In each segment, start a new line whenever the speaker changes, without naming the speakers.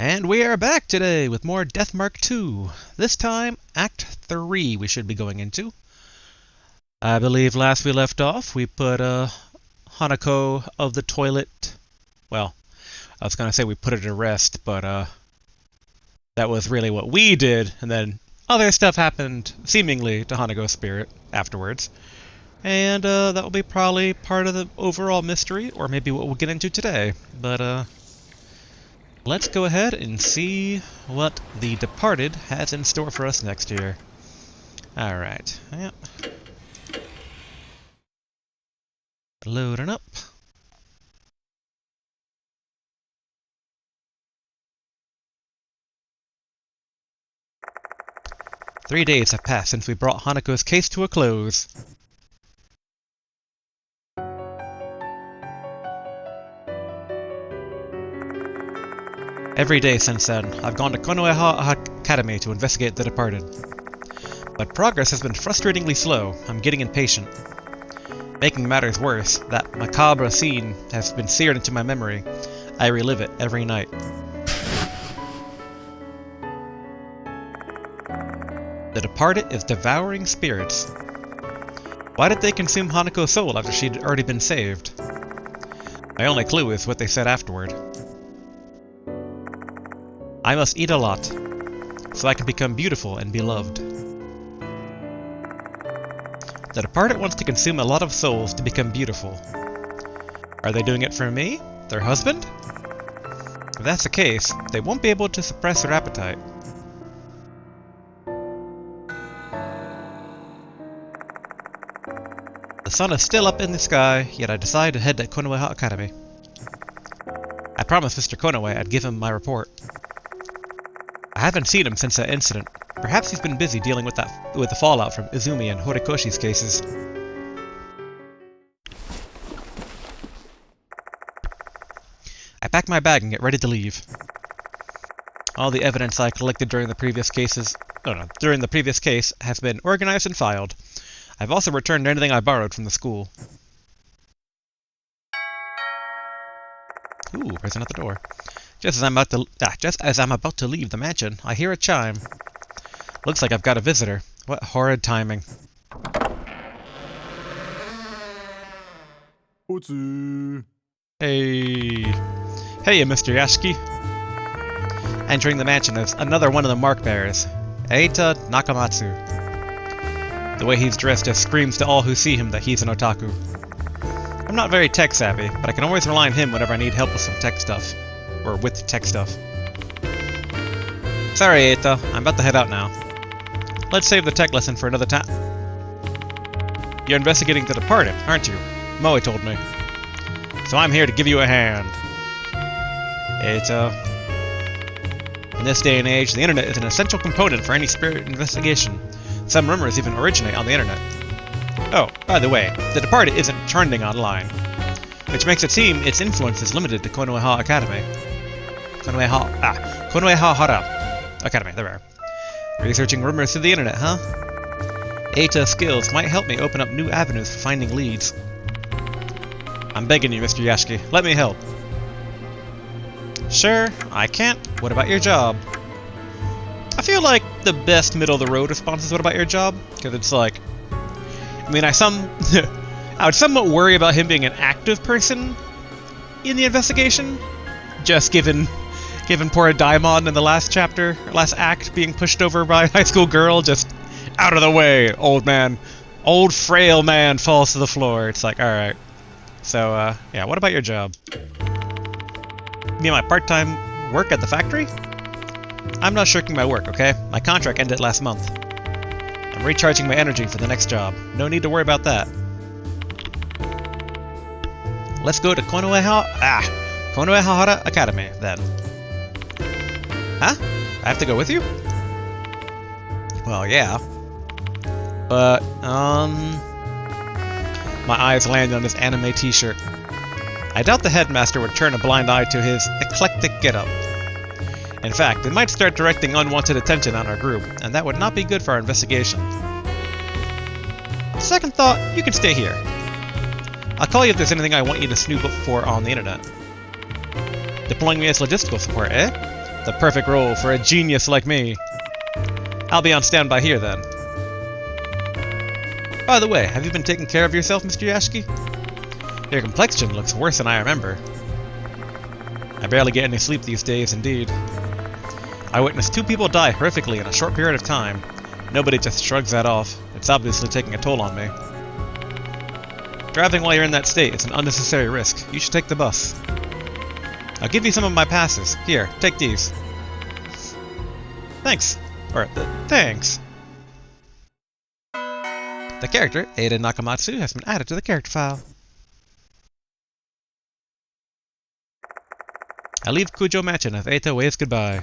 And we are back today with more Deathmark 2. This time, Act 3 we should be going into. I believe last we left off, we put Hanako of the toilet. Well, I was going to say we put her to rest, but that was really what we did, and then other stuff happened, seemingly, to Hanako's spirit afterwards. And that will be probably part of the overall mystery, or maybe what we'll get into today. But let's go ahead and see what The Departed has in store for us next year. Alright, yep. Loading up. "3 days have passed since we brought Hanako's case to a close. Every day since then, I've gone to Konoha Academy to investigate The Departed. But progress has been frustratingly slow. I'm getting impatient. Making matters worse, that macabre scene has been seared into my memory. I relive it every night. The Departed is devouring spirits. Why did they consume Hanako's soul after she'd already been saved? My only clue is what they said afterward. I must eat a lot, so I can become beautiful and beloved. The Departed wants to consume a lot of souls to become beautiful. Are they doing it for me? Their husband? If that's the case, they won't be able to suppress their appetite. The sun is still up in the sky, yet I decide to head to Konoha Academy. I promised Mr. Konoha I'd give him my report. I haven't seen him since that incident. Perhaps he's been busy dealing with the fallout from Izumi and Horikoshi's cases. I pack my bag and get ready to leave. All the evidence I collected during the previous case has been organized and filed. I've also returned anything I borrowed from the school. Ooh, person at the door. Just as I'm about to leave the mansion, I hear a chime. Looks like I've got a visitor. What horrid timing. Hey, Mr. Yashiki. Entering the mansion is another one of the mark bearers, Eita Nakamatsu. The way he's dressed just screams to all who see him that he's an otaku. I'm not very tech savvy, but I can always rely on him whenever I need help with some tech stuff. Or with tech stuff. Sorry, Eita, I'm about to head out now. Let's save the tech lesson for another time. You're investigating The Departed, aren't you? Moe told me. So I'm here to give you a hand. Eita. In this day and age, the internet is an essential component for any spirit investigation. Some rumors even originate on the internet. Oh, by the way, The Departed isn't trending online, which makes it seem its influence is limited to Konoha Academy. Konoha Hara Academy, there we are. Researching rumors through the internet, huh? Eita's skills might help me open up new avenues for finding leads. I'm begging you, Mr. Yashiki, let me help. Sure, I can't. What about your job? I feel like the best middle-of-the-road response is what about your job? Because it's like... I mean, I would somewhat worry about him being an active person in the investigation, just given poor Daimon in the last chapter, last act, being pushed over by a high school girl, just out of the way, old frail man falls to the floor. It's like, alright. So, yeah, what about your job? You mean my part-time work at the factory? I'm not shirking my work, okay? My contract ended last month. I'm recharging my energy for the next job. No need to worry about that. Let's go to Konoha Hara Academy, then. Huh? I have to go with you? Well, yeah. But, my eyes land on his anime t-shirt. I doubt the headmaster would turn a blind eye to his eclectic getup. In fact, it might start directing unwanted attention on our group, and that would not be good for our investigation. Second thought, you can stay here. I'll call you if there's anything I want you to snoop up for on the internet. Deploying me as logistical support, eh? The perfect role for a genius like me. I'll be on standby here then. By the way, have you been taking care of yourself, Mr. Yashiki? Your complexion looks worse than I remember. I barely get any sleep these days, indeed. I witnessed 2 people die horrifically in a short period of time. Nobody just shrugs that off. It's obviously taking a toll on me. Driving while you're in that state is an unnecessary risk. You should take the bus. I'll give you some of my passes. Here, take these. Thanks. Thanks. The character, Ada Nakamatsu, has been added to the character file. I leave Kujo Mansion as Eita waves goodbye.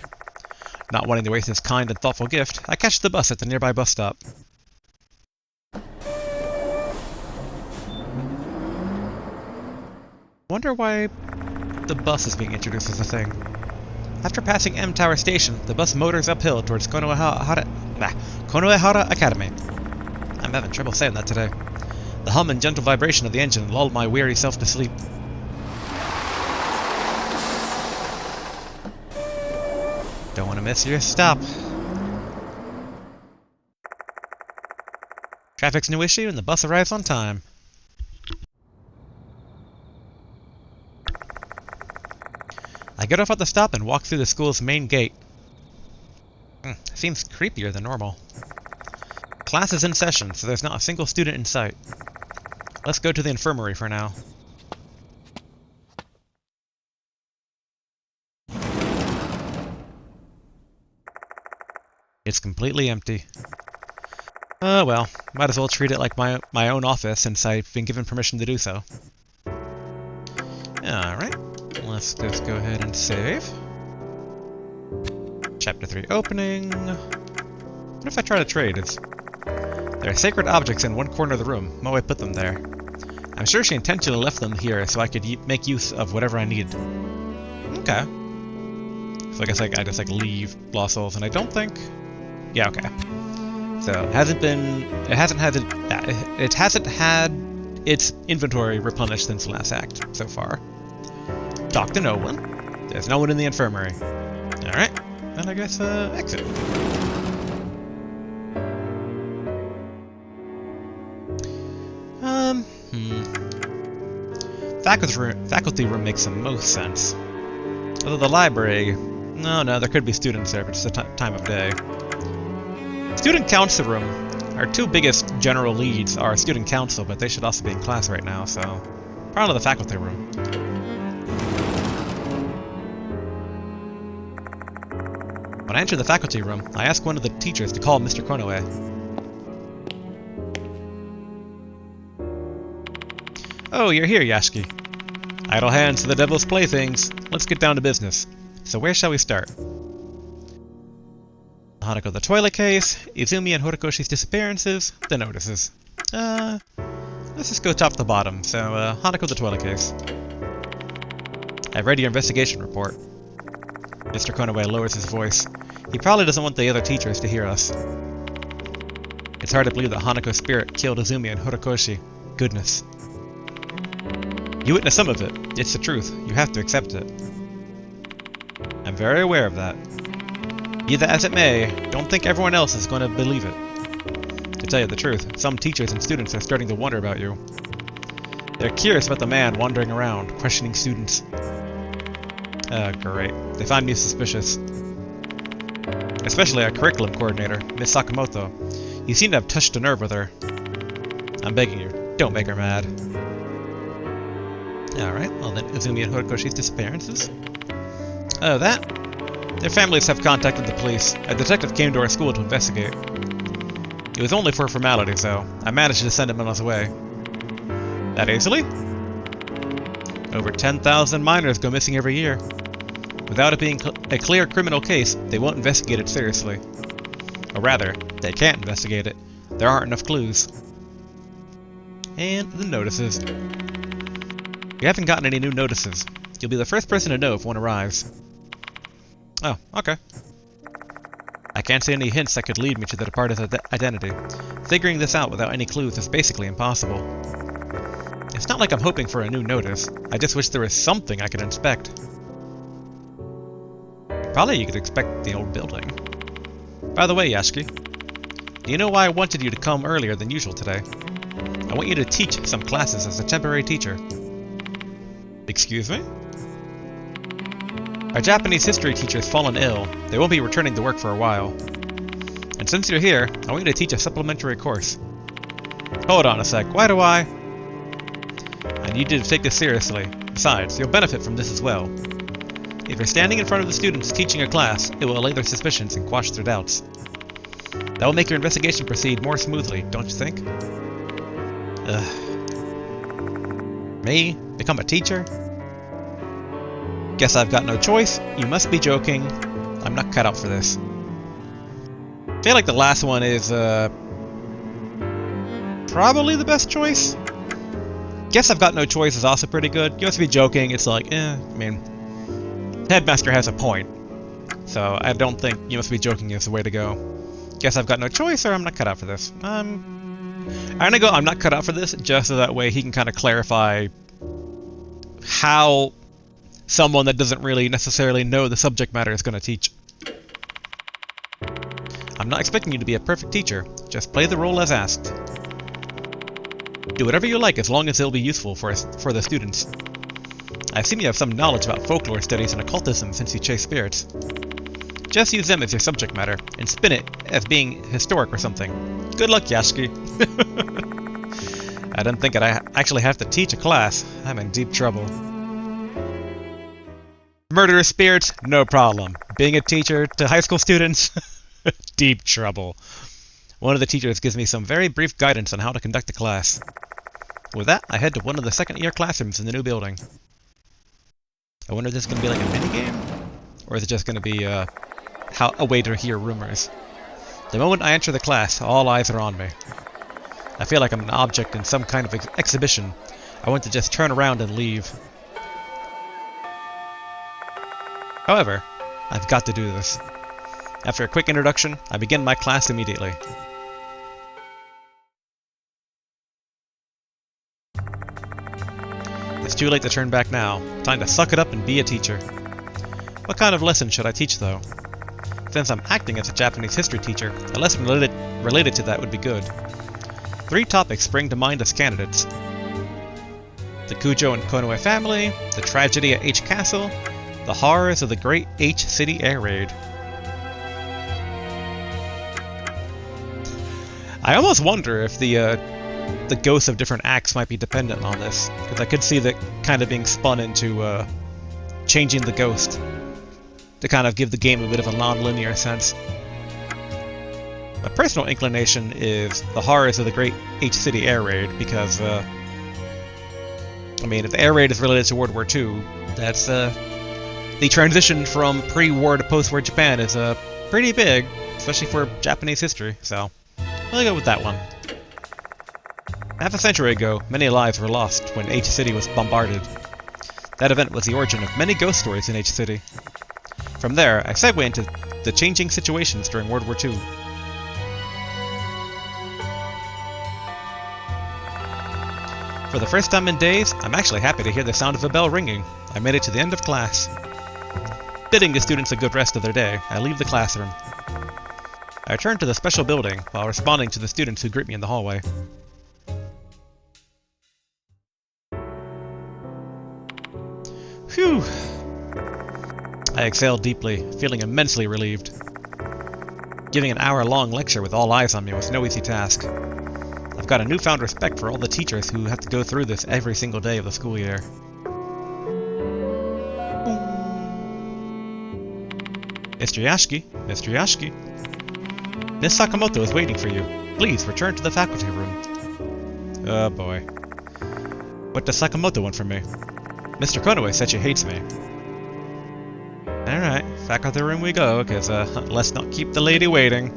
Not wanting to waste his kind and thoughtful gift, I catch the bus at the nearby bus stop. Wonder why the bus is being introduced as a thing. After passing M Tower Station, the bus motors uphill towards Konoehara Academy. I'm having trouble saying that today. The hum and gentle vibration of the engine lull my weary self to sleep. Don't want to miss your stop. Traffic's no issue and the bus arrives on time. I get off at the stop and walk through the school's main gate. Seems creepier than normal. Class is in session, so there's not a single student in sight. Let's go to the infirmary for now. It's completely empty. Oh well, might as well treat it like my own office since I've been given permission to do so. Alright, let's just go ahead and save. Chapter 3 opening. What if I try to trade? There are sacred objects in one corner of the room. Moe put them there. I'm sure she intentionally left them here so I could make use of whatever I need. Okay. So I guess I just leave Lost Souls, and I don't think... Yeah, okay. So it hasn't had its inventory replenished since the last act so far. Talk to no one. There's no one in the infirmary. Alright, then I guess exit. Faculty room makes the most sense. Although the library... No, there could be students there, but it's the time of day. Student council room. Our 2 biggest general leads are student council, but they should also be in class right now, so... Probably the faculty room. When I enter the faculty room, I ask one of the teachers to call Mr. Konoe. Oh, you're here, Yashiki. Idle hands to the devil's playthings. Let's get down to business. So where shall we start? Hanako the toilet case, Izumi and Horikoshi's disappearances, the notices. Let's just go top to the bottom. So, Hanako the toilet case. I've read your investigation report. Mr. Konoe lowers his voice. He probably doesn't want the other teachers to hear us. It's hard to believe that Hanako's spirit killed Izumi and Horikoshi. Goodness. You witnessed some of it. It's the truth. You have to accept it. I'm very aware of that. Be that as it may, don't think everyone else is going to believe it. To tell you the truth, some teachers and students are starting to wonder about you. They're curious about the man wandering around, questioning students. Great. They find me suspicious. Especially our curriculum coordinator, Miss Sakamoto. You seem to have touched a nerve with her. I'm begging you, don't make her mad. Alright, well then, Izumi and Horikoshi's disappearances. Oh, that? Their families have contacted the police. A detective came to our school to investigate. It was only for formalities, though. I managed to send him on his way. That easily? Over 10,000 minors go missing every year. Without it being a clear criminal case, they won't investigate it seriously. Or rather, they can't investigate it. There aren't enough clues. And the notices. We haven't gotten any new notices. You'll be the first person to know if one arrives. Oh, okay. I can't see any hints that could lead me to the departed's identity. Figuring this out without any clues is basically impossible. It's not like I'm hoping for a new notice. I just wish there was something I could inspect. Probably you could expect the old building. By the way, Yashki, do you know why I wanted you to come earlier than usual today? I want you to teach some classes as a temporary teacher. Excuse me? Our Japanese history teacher's fallen ill. They won't be returning to work for a while. And since you're here, I want you to teach a supplementary course. Hold on a sec, why do I need you to take this seriously. Besides, you'll benefit from this as well. If you're standing in front of the students teaching a class, it will allay their suspicions and quash their doubts. That will make your investigation proceed more smoothly, don't you think? Me? Become a teacher? Guess I've got no choice. You must be joking. I'm not cut out for this. I feel like the last one is, probably the best choice. Guess I've got no choice is also pretty good. You must be joking. It's like, I mean, Headmaster has a point. So I don't think you must be joking is the way to go. Guess I've got no choice, or I'm not cut out for this. I'm gonna go I'm not cut out for this, just so that way he can kind of clarify how someone that doesn't really necessarily know the subject matter is going to teach. I'm not expecting you to be a perfect teacher. Just play the role as asked. Do whatever you like as long as it'll be useful for the students. I've seen you have some knowledge about folklore studies and occultism since you chase spirits. Just use them as your subject matter, and spin it as being historic or something. Good luck, Yashki. I didn't think I'd actually have to teach a class. I'm in deep trouble. Murderous spirits? No problem. Being a teacher to high school students? Deep trouble. One of the teachers gives me some very brief guidance on how to conduct a class. With that, I head to one of the second-year classrooms in the new building. I wonder if this is going to be like a minigame? Or is it just going to be a way to hear rumors? The moment I enter the class, all eyes are on me. I feel like I'm an object in some kind of exhibition. I want to just turn around and leave. However, I've got to do this. After a quick introduction, I begin my class immediately. It's too late to turn back now. Time to suck it up and be a teacher. What kind of lesson should I teach, though? Since I'm acting as a Japanese history teacher, a lesson related to that would be good. 3 topics spring to mind as candidates. The Kujo and Konoe family, the tragedy at H Castle, the horrors of the Great H City Air Raid. I almost wonder if the ghosts of different acts might be dependent on this, because I could see that kind of being spun into changing the ghost to kind of give the game a bit of a non-linear sense. My personal inclination is the horrors of the Great H City Air Raid, because, I mean, if the Air Raid is related to World War II, that's, the transition from pre-war to post-war Japan is, pretty big, especially for Japanese history, so I'll go with that one. Half a century ago, many lives were lost when H City was bombarded. That event was the origin of many ghost stories in H City. From there, I segue into the changing situations during World War II. For the first time in days, I'm actually happy to hear the sound of a bell ringing. I made it to the end of class. Bidding the students a good rest of their day, I leave the classroom. I return to the special building while responding to the students who greet me in the hallway. Phew! I exhaled deeply, feeling immensely relieved. Giving an hour-long lecture with all eyes on me was no easy task. I've got a newfound respect for all the teachers who have to go through this every single day of the school year. Mr. Yashki, Mr. Yashki. Miss Sakamoto is waiting for you. Please return to the faculty room. Oh boy. What does Sakamoto want from me? Mr. Konoe said she hates me. Alright, faculty room we go, because let's not keep the lady waiting.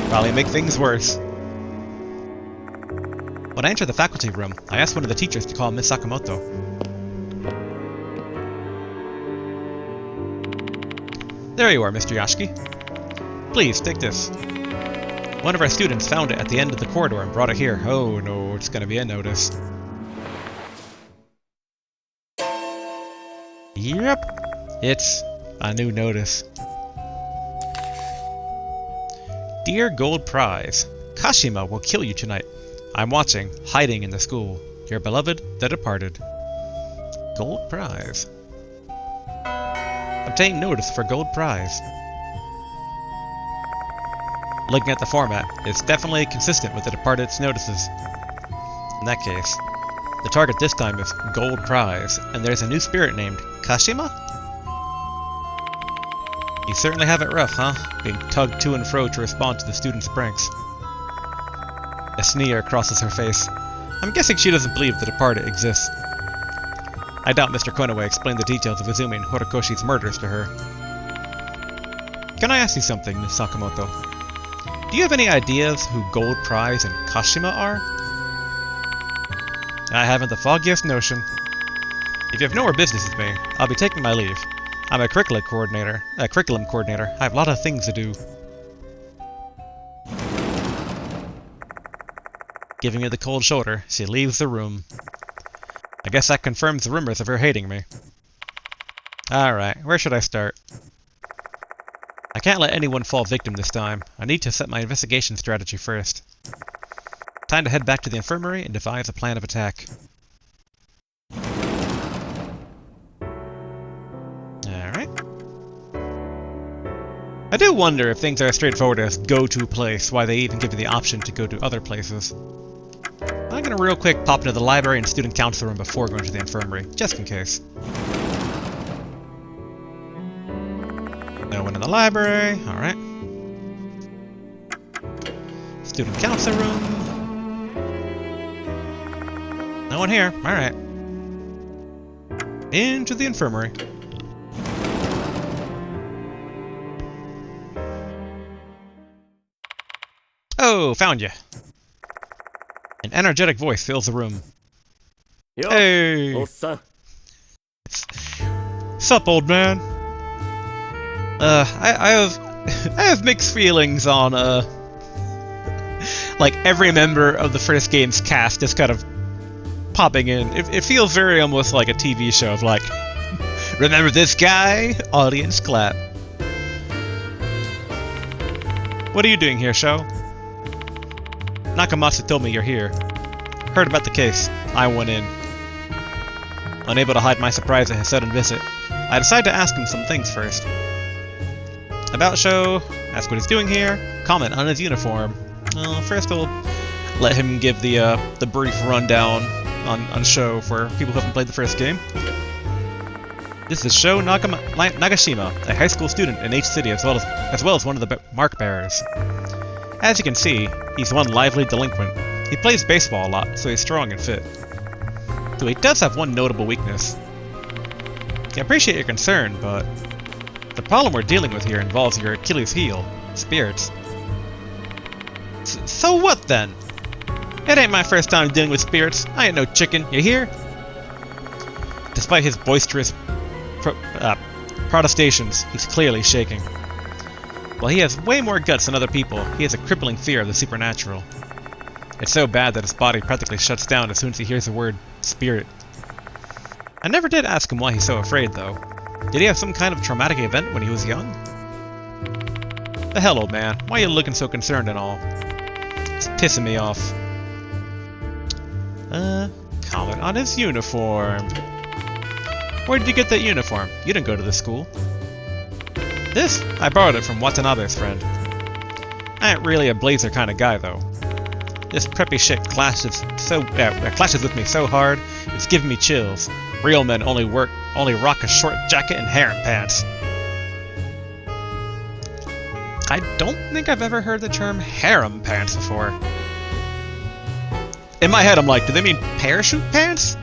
Probably make things worse. When I enter the faculty room, I ask one of the teachers to call Miss Sakamoto. There you are, Mr. Yashki. Please, take this. One of our students found it at the end of the corridor and brought it here. Oh no, it's gonna be a notice. Yep, it's a new notice. Dear Gold Prize, Kashima will kill you tonight. I'm watching, hiding in the school. Your beloved, the departed. Gold Prize. Obtain notice for Gold Prize. Looking at the format, it's definitely consistent with the departed's notices. In that case, the target this time is Gold Prize, and there's a new spirit named Kashima? You certainly have it rough, huh? Being tugged to and fro to respond to the students' pranks. A sneer crosses her face. I'm guessing she doesn't believe the departed exists. I doubt Mr. Konoe explained the details of Izumi and Horikoshi's murders to her. Can I ask you something, Miss Sakamoto? Do you have any ideas who Gold Prize and Kashima are? I haven't the foggiest notion. If you have no more business with me, I'll be taking my leave. I'm a curriculum coordinator. I have a lot of things to do. Giving me the cold shoulder, she leaves the room. I guess that confirms the rumors of her hating me. Alright, where should I start? I can't let anyone fall victim this time. I need to set my investigation strategy first. Time to head back to the infirmary and devise a plan of attack. Alright. I do wonder if things are as straightforward as go-to place, why they even give you the option to go to other places. I'm gonna real quick pop into the library and student council room before going to the infirmary, just in case. No one in the library, alright. Student council room. No one here, alright. Into the infirmary. Oh, found you. An energetic voice fills the room.
Yo,
hey!
Sup,
old man? I have mixed feelings on, like, every member of the first game's cast just kind of popping in. It feels very almost like a TV show of, like, remember this guy? Audience clap. What are you doing here, Sho? Nakamatsu told me you're here. Heard about the case. I went in. Unable to hide my surprise at his sudden visit, I decided to ask him some things first. About Sho, ask what he's doing here, comment on his uniform. Well, first I'll let him give the brief rundown on Sho for people who haven't played the first game. This is Sho Nagashima, a high school student in H City as well as one of the mark bearers. As you can see, he's one lively delinquent. He plays baseball a lot, so he's strong and fit. Though he does have one notable weakness. I appreciate your concern, but the problem we're dealing with here involves your Achilles heel, spirits. So what then? It ain't my first time dealing with spirits. I ain't no chicken, you hear? Despite his boisterous protestations, he's clearly shaking. While he has way more guts than other people, he has a crippling fear of the supernatural. It's so bad that his body practically shuts down as soon as he hears the word spirit. I never did ask him why he's so afraid, though. Did he have some kind of traumatic event when he was young? The hell, old man, why are you looking so concerned and all? It's pissing me off. Comment on his uniform. Where did you get that uniform? You didn't go to the school. This? I borrowed it from Watanabe's friend. I ain't really a blazer kind of guy, though. This preppy shit clashes with me so hard, it's giving me chills. Real men only rock a short jacket and harem pants. I don't think I've ever heard the term harem pants before. In my head, I'm like, do they mean parachute pants?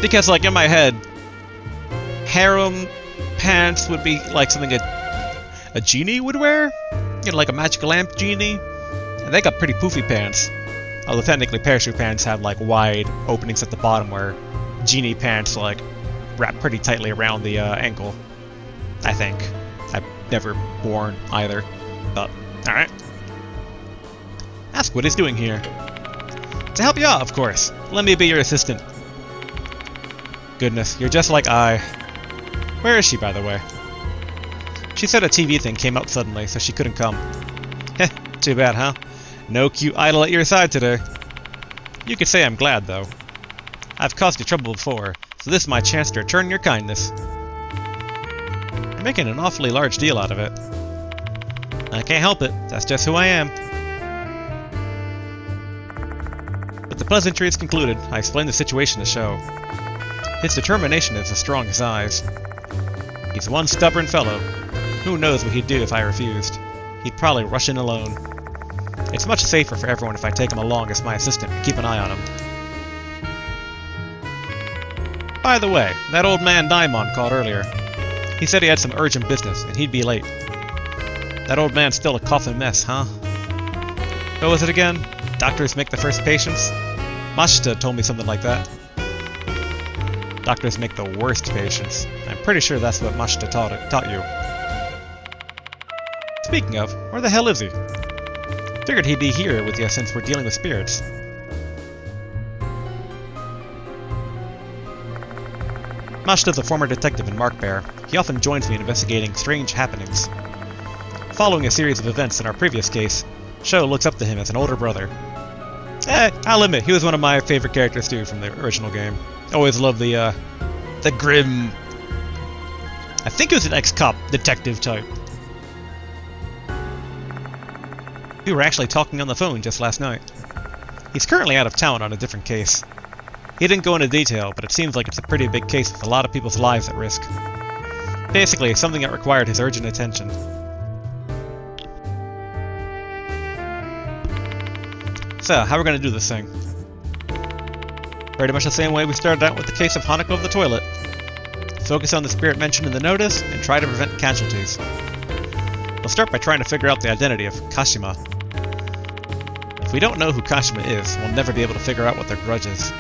Because, like, in my head, harem pants would be like something a genie would wear? You know, like a magic lamp genie? And they got pretty poofy pants. Although technically parachute pants have like wide openings at the bottom where genie pants like wrap pretty tightly around the ankle. I think. I've never worn either. But, alright. Ask what he's doing here. To help you out, of course. Let me be your assistant. Goodness, you're just like I. Where is she, by the way? She said a TV thing came up suddenly, so she couldn't come. Too bad, huh? No cute idol at your side today. You could say I'm glad, though. I've caused you trouble before, so this is my chance to return your kindness. You're making an awfully large deal out of it. I can't help it, that's just who I am. With the pleasantries concluded, I explained the situation to Sho. His determination is as strong as eyes. He's one stubborn fellow. Who knows what he'd do if I refused? He'd probably rush in alone. It's much safer for everyone if I take him along as my assistant and keep an eye on him. By the way, that old man Daimon called earlier. He said he had some urgent business and he'd be late. That old man's still a coughing mess, huh? What was it again? Doctors make the first patients? Mashita told me something like that. Doctors make the worst patients. I'm pretty sure that's what Mashita taught you. Speaking of, where the hell is he? Figured he'd be here with you since we're dealing with spirits. Mashita's a former detective in Markbear. He often joins me in investigating strange happenings. Following a series of events in our previous case, Sho looks up to him as an older brother. I'll admit, he was one of my favorite characters too from the original game. Always loved the grim... I think he was an ex-cop detective type. We were actually talking on the phone just last night. He's currently out of town on a different case. He didn't go into detail, but it seems like it's a pretty big case with a lot of people's lives at risk. Basically, something that required his urgent attention. So, how are we going to do this thing? Pretty much the same way we started out with the case of Hanako of the toilet. Focus on the spirit mentioned in the notice, and try to prevent casualties. We'll start by trying to figure out the identity of Kashima. If we don't know who Kashima is, we'll never be able to figure out what their grudge is.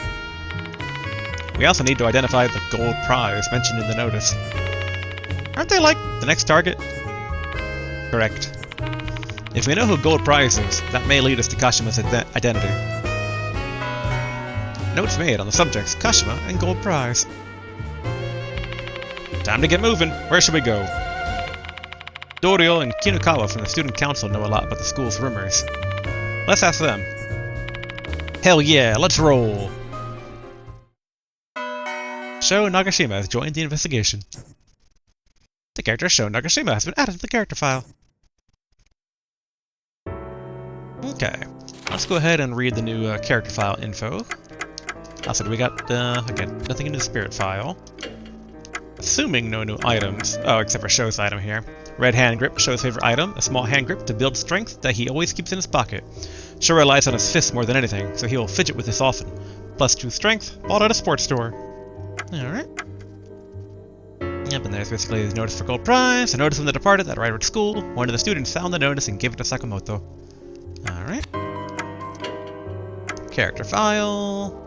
We also need to identify the gold prize mentioned in the notice. Aren't they like the next target? Correct. If we know who gold prize is, that may lead us to Kashima's identity. Notes made on the subjects Kashima and gold prize. Time to get moving. Where should we go? Dorio and Kinukawa from the student council know a lot about the school's rumors. Let's ask them. Hell yeah, let's roll! Sho Nagashima has joined the investigation. The character Sho Nagashima has been added to the character file. Okay, let's go ahead and read the new character file info. Also, we got, again, nothing in the spirit file. Assuming no new items. Oh, except for Sho's item here. Red hand grip, Sho's favorite item, a small hand grip to build strength that he always keeps in his pocket. Sho relies on his fists more than anything, so he will fidget with this often. +2 strength, bought at a sports store. Alright. Yep, and there's basically his notice for gold prize, a notice from the departed that arrived at school. One of the students found the notice and gave it to Sakamoto. Alright. Character file.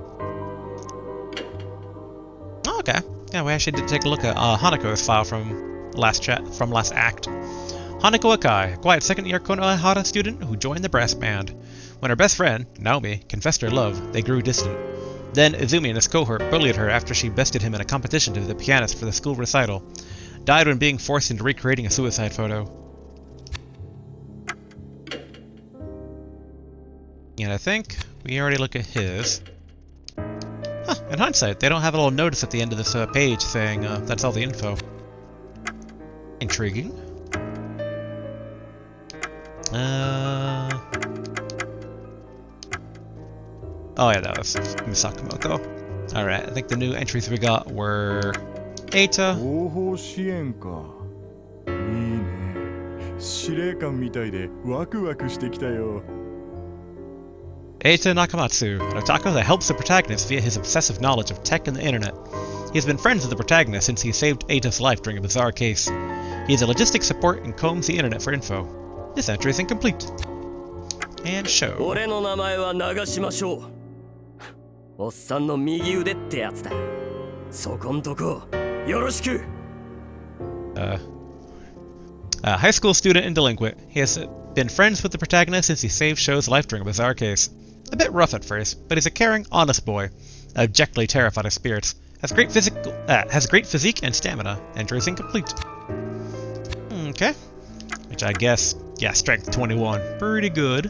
Oh, okay. Yeah, we actually did take a look at Hanako's file from last act. Hanako Akai, a quiet second-year Konohara student who joined the brass band. When her best friend, Naomi, confessed her love, they grew distant. Then Izumi and his cohort bullied her after she bested him in a competition to be the pianist for the school recital. Died when being forced into recreating a suicide photo. And I think we already looked at his. Huh, in hindsight, they don't have a little notice at the end of this page saying that's all the info. Intriguing. Oh yeah, that was Sakamoto. Alright, I think the new entries we got were Eita. Eita Nakamatsu, an otaku that helps the protagonist via his obsessive knowledge of tech and the internet. He has been friends with the protagonist since he saved Eita's life during a bizarre case. He is a logistics support and combs the internet for info. This entry is incomplete. And Sho. High school student and delinquent. He has been friends with the protagonist since he saved Sho's life during a bizarre case. A bit rough at first, but he's a caring, honest boy. Abjectly terrified of spirits. Has great physique and stamina. Entry is incomplete. Okay. Which I guess Yeah, strength 21. Pretty good.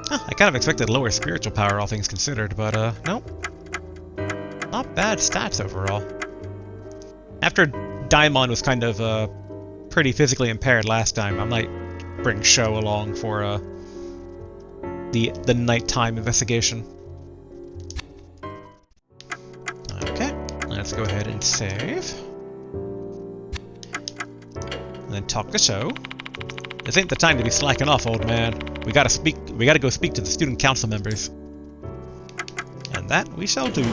Huh, I kind of expected lower spiritual power, all things considered, but nope. Not bad stats overall. After Daimon was kind of pretty physically impaired last time, I might bring Sho along for the nighttime investigation. Okay, let's go ahead and save. And then talk to Sho. This ain't the time to be slacking off, old man. We gotta go speak to the student council members. And that we shall do.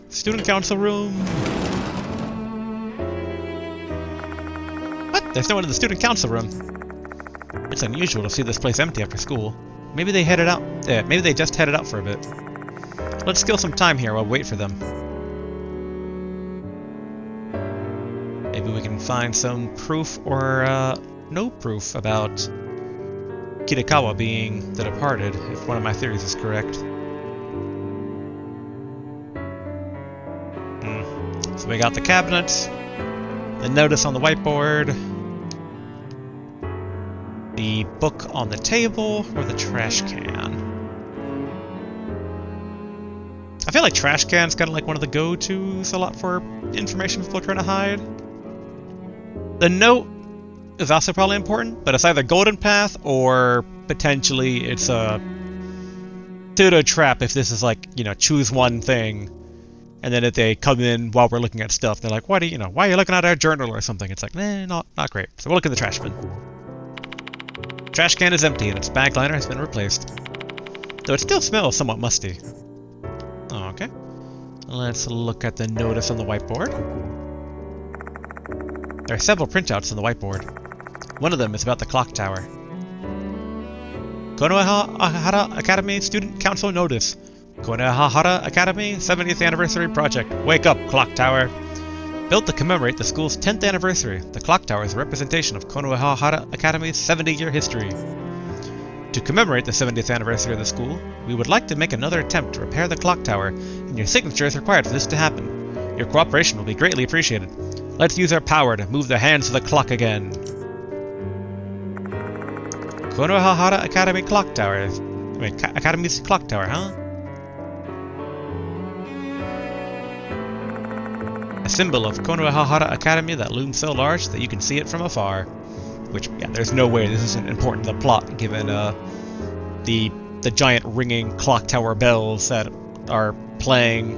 Student council room. What? There's no one in the student council room. It's unusual to see this place empty after school. Maybe they headed out. Maybe they just headed out for a bit. Let's kill some time here while we wait for them. Maybe we can find some proof or no proof about Kitagawa being the departed, if one of my theories is correct. So we got the cabinet, the notice on the whiteboard, the book on the table, or the trash can. I feel like trash can's kind of like one of the go-tos a lot for information people are trying to hide. The note is also probably important, but it's either Golden Path or potentially it's a pseudo trap if this is like, you know, choose one thing, and then if they come in while we're looking at stuff, they're like, why are you looking at our journal or something? It's like, not great. So we'll look in the trash bin. Trash can is empty and its bag liner has been replaced, though it still smells somewhat musty. Okay, let's look at the notice on the whiteboard. There are several printouts on the whiteboard. One of them is about the clock tower. Konohara Academy Student Council Notice. Konohara Academy 70th Anniversary Project. Wake up, clock tower! Built to commemorate the school's 10th anniversary, the clock tower is a representation of Konohara Academy's 70-year history. To commemorate the 70th anniversary of the school, we would like to make another attempt to repair the clock tower, and your signature is required for this to happen. Your cooperation will be greatly appreciated. Let's use our power to move the hands of the clock again. Konohara Academy Clock Tower. Academy's clock tower, huh? A symbol of Konohara Academy that looms so large that you can see it from afar. Which, yeah, there's no way this isn't important to the plot, given the giant ringing clock tower bells that are playing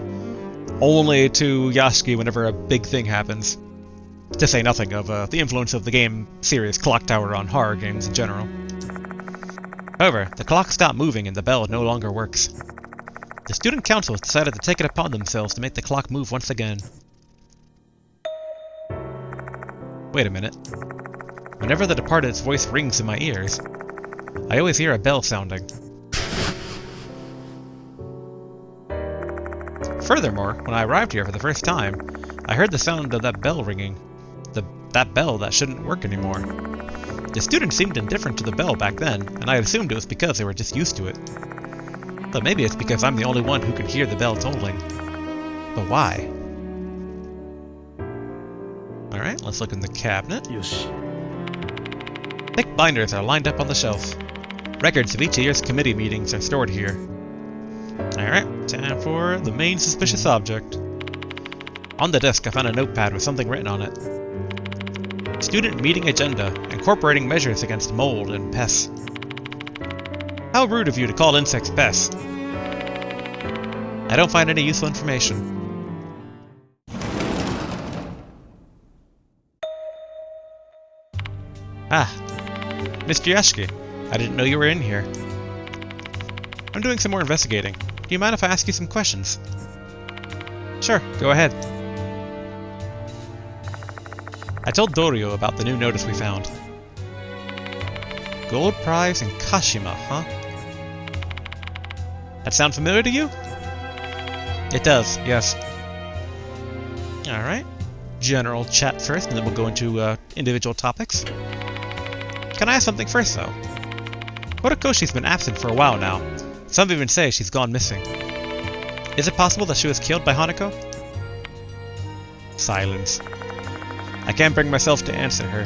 only to Yasuki whenever a big thing happens. To say nothing of the influence of the game series Clock Tower on horror games in general. However, the clock stopped moving and the bell no longer works. The student council has decided to take it upon themselves to make the clock move once again. Wait a minute. Whenever the departed's voice rings in my ears, I always hear a bell sounding. Furthermore, when I arrived here for the first time, I heard the sound of that bell ringing. That bell that shouldn't work anymore. The students seemed indifferent to the bell back then, and I assumed it was because they were just used to it. But maybe it's because I'm the only one who can hear the bell tolling. But why? Alright, let's look in the cabinet.
Yoshi.
Thick binders are lined up on the shelf. Records of each year's committee meetings are stored here. Alright, time for the main suspicious object. On the desk I found a notepad with something written on it. Student meeting agenda, incorporating measures against mold and pests. How rude of you to call insects pests. I don't find any useful information. Ah, Mr. Yasuki, I didn't know you were in here. I'm doing some more investigating. Do you mind if I ask you some questions? Sure, go ahead. I told Dorio about the new notice we found. Gold prize in Kashima, huh? That sound familiar to you? It does, yes. Alright. General chat first, and then we'll go into individual topics. Can I ask something first, though? Horikoshi's been absent for a while now. Some even say she's gone missing. Is it possible that she was killed by Hanako? Silence. I can't bring myself to answer her.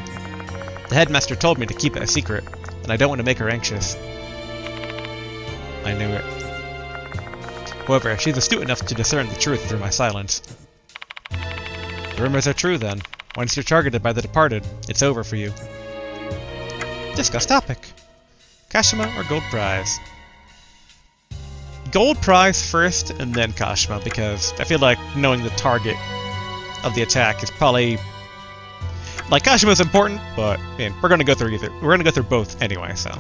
The headmaster told me to keep it a secret, and I don't want to make her anxious. I knew it. However, she's astute enough to discern the truth through my silence. The rumors are true, then. Once you're targeted by the departed, it's over for you. Discuss topic. Kashima or Gold Prize? Gold Prize first, and then Kashima, because I feel like knowing the target of the attack is probably... Like, Kashima's important, but, man, we're gonna go through either. We're gonna go through both anyway, so...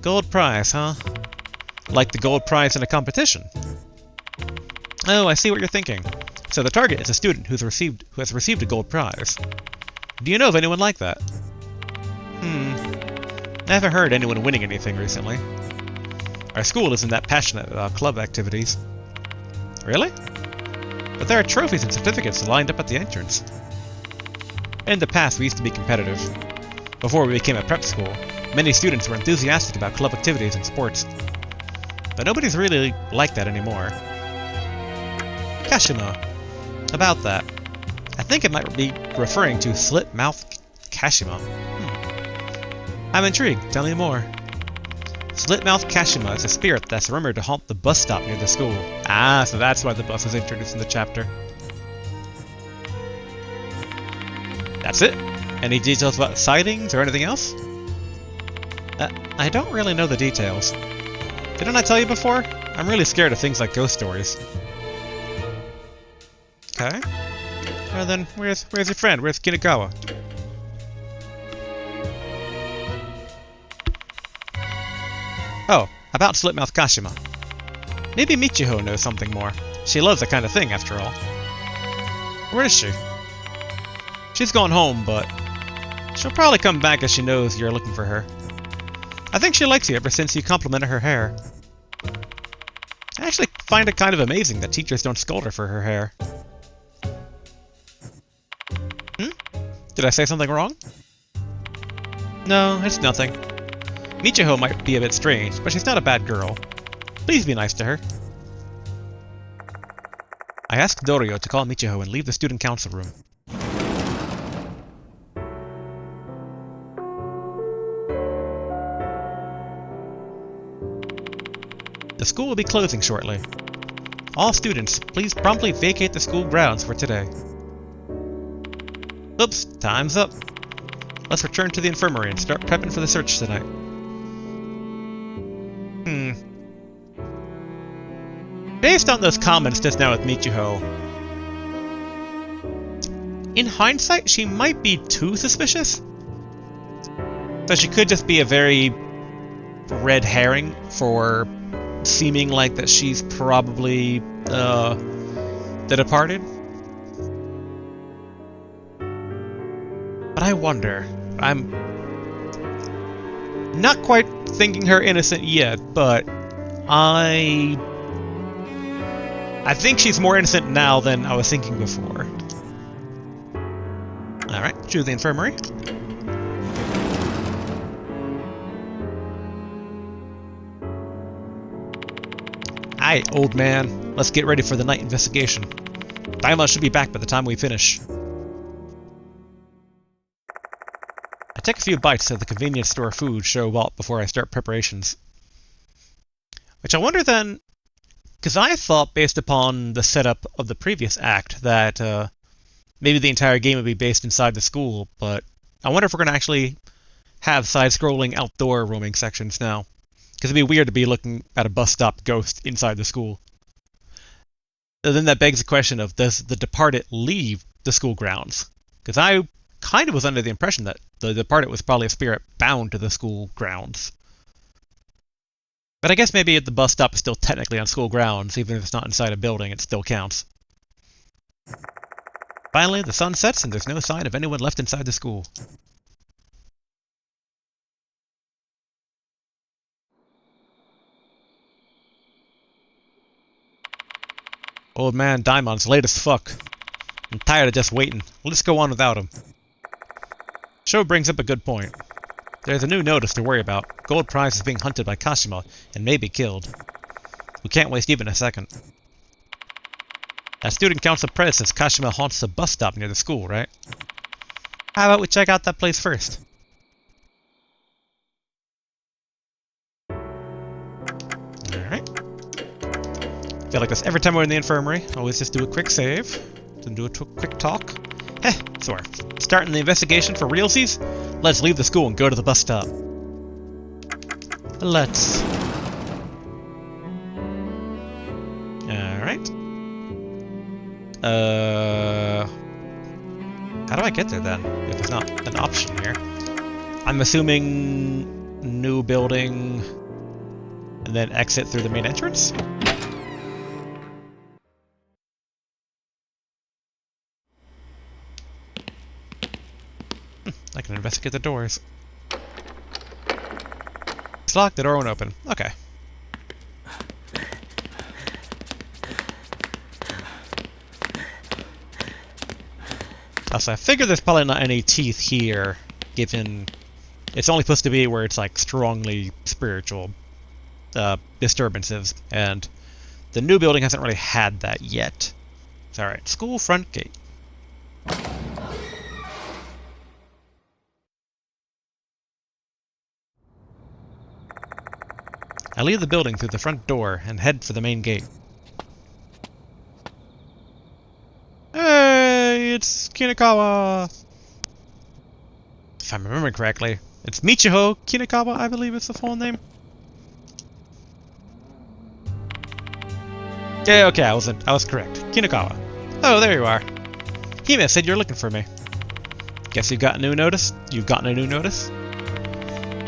Gold Prize, huh? Like the gold prize in a competition. Oh, I see what you're thinking. So the target is a student who has received a gold prize. Do you know of anyone like that? I haven't heard anyone winning anything recently. Our school isn't that passionate about club activities. Really? But there are trophies and certificates lined up at the entrance. In the past, we used to be competitive. Before we became a prep school, many students were enthusiastic about club activities and sports. But nobody's really like that anymore. Kashima. About that. I think it might be referring to Slit-Mouth Kashima. I'm intrigued. Tell me more. Slit-Mouth Kashima is a spirit that's rumored to haunt the bus stop near the school. Ah, so that's why the bus was introduced in the chapter. That's it? Any details about sightings or anything else? I don't really know the details. Didn't I tell you before? I'm really scared of things like ghost stories. Okay. Well then, where's your friend? Where's Kinagawa? Oh, about Slit-Mouth Kashima. Maybe Michiho knows something more. She loves that kind of thing, after all. Where is she? She's gone home, but she'll probably come back as she knows you're looking for her. I think she likes you ever since you complimented her hair. I actually find it kind of amazing that teachers don't scold her for her hair. Did I say something wrong? No, it's nothing. Michiho might be a bit strange, but she's not a bad girl. Please be nice to her. I asked Dorio to call Michiho and leave the student council room. The school will be closing shortly. All students, please promptly vacate the school grounds for today. Oops, time's up. Let's return to the infirmary and start prepping for the search tonight. Based on those comments just now with Michiho, in hindsight, she might be too suspicious. So she could just be a very red herring for seeming like that she's probably the departed. But I wonder. I'm not quite thinking her innocent yet, but I think she's more innocent now than I was thinking before. Alright, to the infirmary. Aye, old man. Let's get ready for the night investigation. Daima should be back by the time we finish. I take a few bites of the convenience store food Sho bought before I start preparations. Which I wonder then, because I thought based upon the setup of the previous act that maybe the entire game would be based inside the school, but I wonder if we're going to actually have side-scrolling outdoor roaming sections now. Because it'd be weird to be looking at a bus stop ghost inside the school. And then that begs the question of, does the departed leave the school grounds? Because I kind of was under the impression that the departed was probably a spirit bound to the school grounds. But I guess maybe the bus stop is still technically on school grounds, even if it's not inside a building, it still counts. Finally, the sun sets and there's no sign of anyone left inside the school. Old man Daimon's late as fuck. I'm tired of just waiting. Let's go on without him. Sho brings up a good point. There's a new notice to worry about. Gold Prize is being hunted by Kashima and may be killed. We can't waste even a second. That student council president says Kashima haunts the bus stop near the school, right? How about we check out that place first? Alright. Feel like this every time we're in the infirmary. Always just do a quick save. Then do a quick talk. Heh, so we're starting the investigation for realsies? Let's leave the school and go to the bus stop. Let's. Alright. How do I get there then? If there's not an option here. I'm assuming new building and then exit through the main entrance? I can investigate the doors. It's locked, the door won't open. Okay. Also, I figure there's probably not any teeth here, given it's only supposed to be where it's like strongly spiritual disturbances, and the new building hasn't really had that yet. It's alright. School front gate. I leave the building through the front door and head for the main gate. Hey, it's Kinakawa! If I'm remembering correctly, it's Michiho Kinakawa, I believe is the full name. Yeah, okay, I was correct. Kinakawa. Oh, there you are. Hime said you're looking for me. Guess you've gotten a new notice? You've gotten a new notice?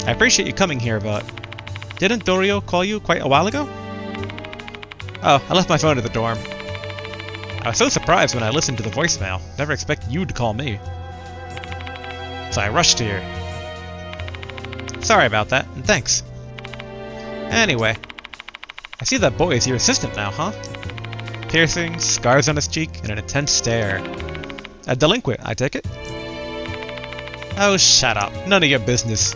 I appreciate you coming here, but didn't Dorio call you quite a while ago? Oh, I left my phone at the dorm. I was so surprised when I listened to the voicemail. Never expected you to call me. So I rushed here. Sorry about that, and thanks. Anyway, I see that boy is your assistant now, huh? Piercings, scars on his cheek, and an intense stare. A delinquent, I take it? Oh, shut up. None of your business.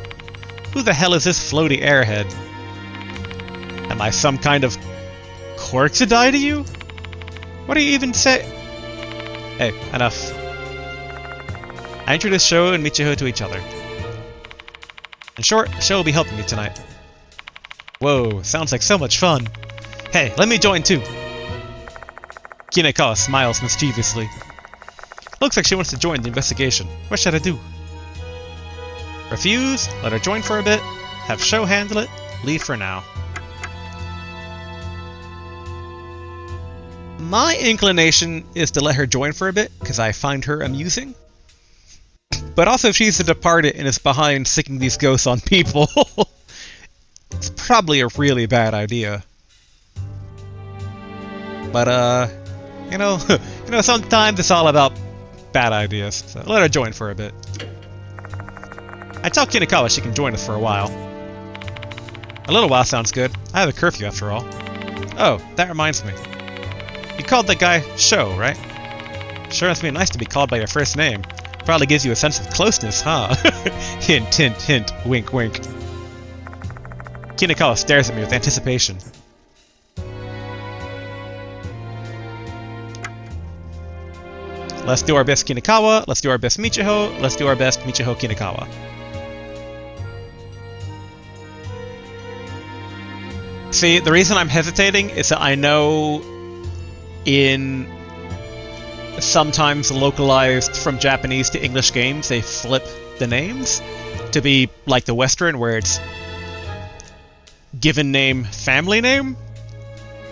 Who the hell is this floaty airhead? Am I some kind of Corksodai to you? What do you even say? Hey, enough. I introduced Sho and Michiho to each other. In short, Sho will be helping me tonight. Whoa, sounds like so much fun. Hey, let me join too. Kinakawa smiles mischievously. Looks like she wants to join the investigation. What should I do? Refuse, let her join for a bit, have Sho handle it, leave for now. My inclination is to let her join for a bit, because I find her amusing. But also if she's a departed and is behind sicking these ghosts on people, it's probably a really bad idea. But, you know, sometimes it's all about bad ideas, so let her join for a bit. I tell Kinakawa she can join us for a while. A little while sounds good. I have a curfew after all. Oh, that reminds me. You called that guy Sho, right? Sure must be nice to be called by your first name. Probably gives you a sense of closeness, huh? Hint, hint, hint, wink, wink. Kinakawa stares at me with anticipation. Let's do our best Kinakawa, let's do our best Michiho, let's do our best Michiho Kinakawa. See, the reason I'm hesitating is that I know in sometimes localized from Japanese to English games, they flip the names to be like the Western, where it's given name, family name,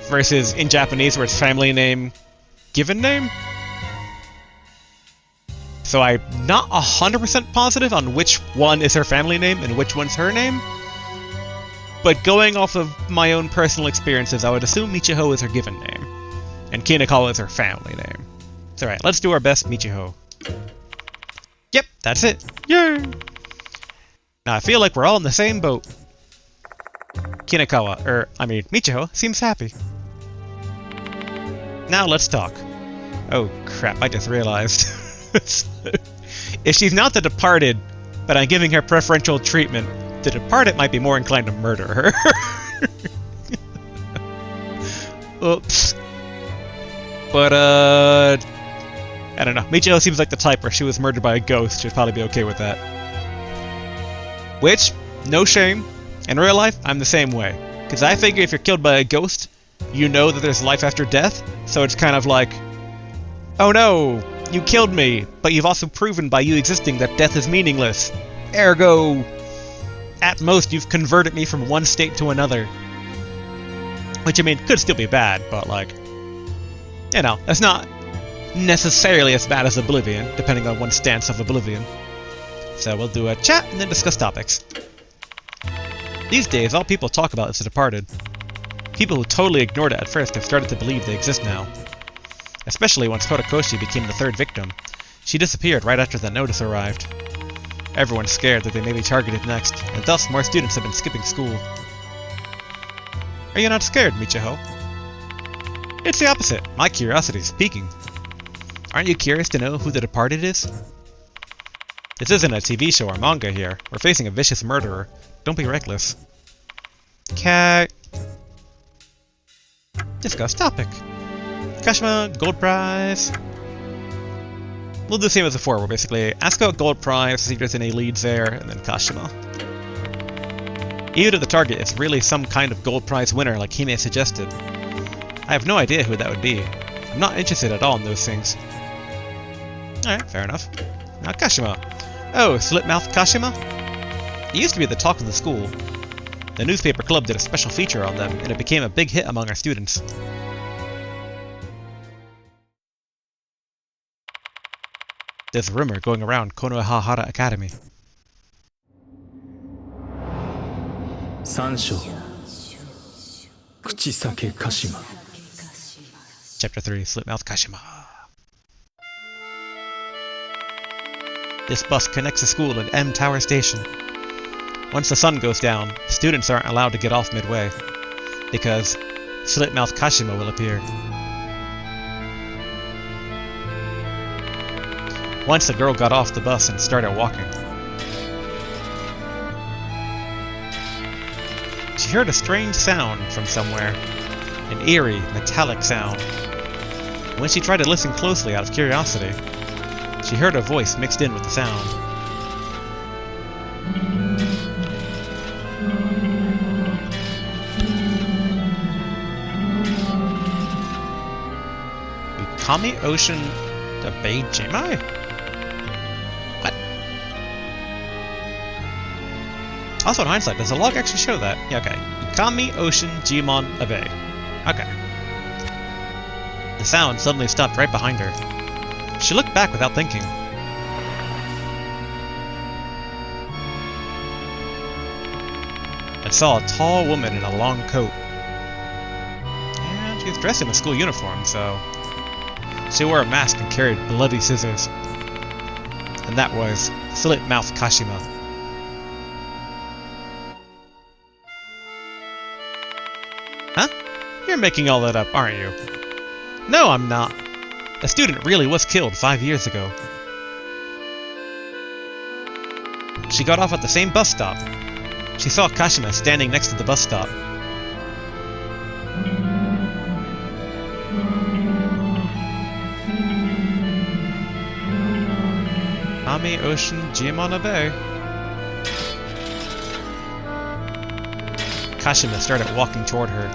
versus in Japanese where it's family name, given name. So I'm not 100% positive on which one is her family name and which one's her name. But going off of my own personal experiences, I would assume Michiho is her given name, and Kinakawa is her family name. It's alright, let's do our best Michiho. Yep, that's it. Yay! Now I feel like we're all in the same boat. Michiho seems happy. Now let's talk. Oh crap, I just realized. If she's not the departed, but I'm giving her preferential treatment, the departed might be more inclined to murder her. Oops. But, I don't know. Michiho seems like the type where she was murdered by a ghost. She'd probably be okay with that. Which, no shame. In real life, I'm the same way. Because I figure if you're killed by a ghost, you know that there's life after death. So it's kind of like, oh no, you killed me, but you've also proven by you existing that death is meaningless. Ergo, at most, you've converted me from one state to another. Which, I mean, could still be bad, but like, you know, that's not necessarily as bad as Oblivion, depending on one's stance of Oblivion. So we'll do a chat and then discuss topics. These days, all people talk about is The Departed. People who totally ignored it at first have started to believe they exist now. Especially once Horikoshi became the third victim. She disappeared right after the notice arrived. Everyone's scared that they may be targeted next, and thus more students have been skipping school. Are you not scared, Michiho? It's the opposite. My curiosity is peaking. Aren't you curious to know who the Departed is? This isn't a TV show or manga here. We're facing a vicious murderer. Don't be reckless. Okay. Discuss topic. Kashima, gold prize. We'll do the same as before. We'll basically ask about gold prize, see if there's any leads there, and then Kashima. Even if the target is really some kind of gold prize winner like Hime suggested, I have no idea who that would be. I'm not interested at all in those things. Alright, fair enough. Now Kashima. Oh, Slitmouth Kashima? He used to be the talk of the school. The newspaper club did a special feature on them, and it became a big hit among our students. There's a rumor going around Konohahara Academy.
Sansho. Kuchisake Kashima.
Chapter 3, Slitmouth Kashima. This bus connects the school and M Tower Station. Once the sun goes down, students aren't allowed to get off midway, because Slitmouth Kashima will appear. Once the girl got off the bus and started walking. She heard a strange sound from somewhere, an eerie, metallic sound. When she tried to listen closely out of curiosity, she heard a voice mixed in with the sound. Ukami Ocean Obey Jimai? What? Also, in hindsight, does the log actually show that? Yeah, okay. Ukami Ocean Jimon Obey. Okay. The sound suddenly stopped right behind her. She looked back without thinking. And saw a tall woman in a long coat. And she was dressed in a school uniform, so... She wore a mask and carried bloody scissors. And that was Slitmouth Kashima. Huh? You're making all that up, aren't you? No, I'm not. A student really was killed 5 years ago. She got off at the same bus stop. She saw Kashima standing next to the bus stop. Ami Ocean Jimon Bay. Kashima started walking toward her.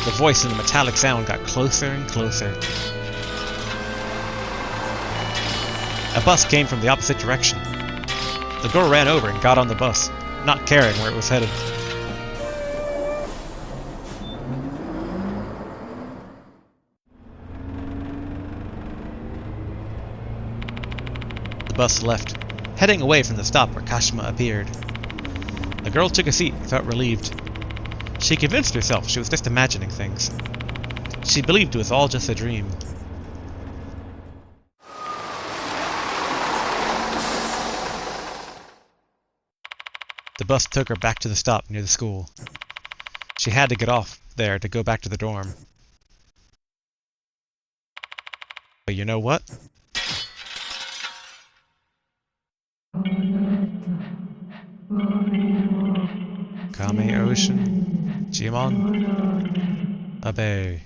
The voice and the metallic sound got closer and closer. A bus came from the opposite direction. The girl ran over and got on the bus, not caring where it was headed. The bus left, heading away from the stop where Kashima appeared. The girl took a seat and felt relieved. She convinced herself she was just imagining things. She believed it was all just a dream. The bus took her back to the stop near the school. She had to get off there to go back to the dorm. But you know what? Kame Ocean, Jimon, Abe.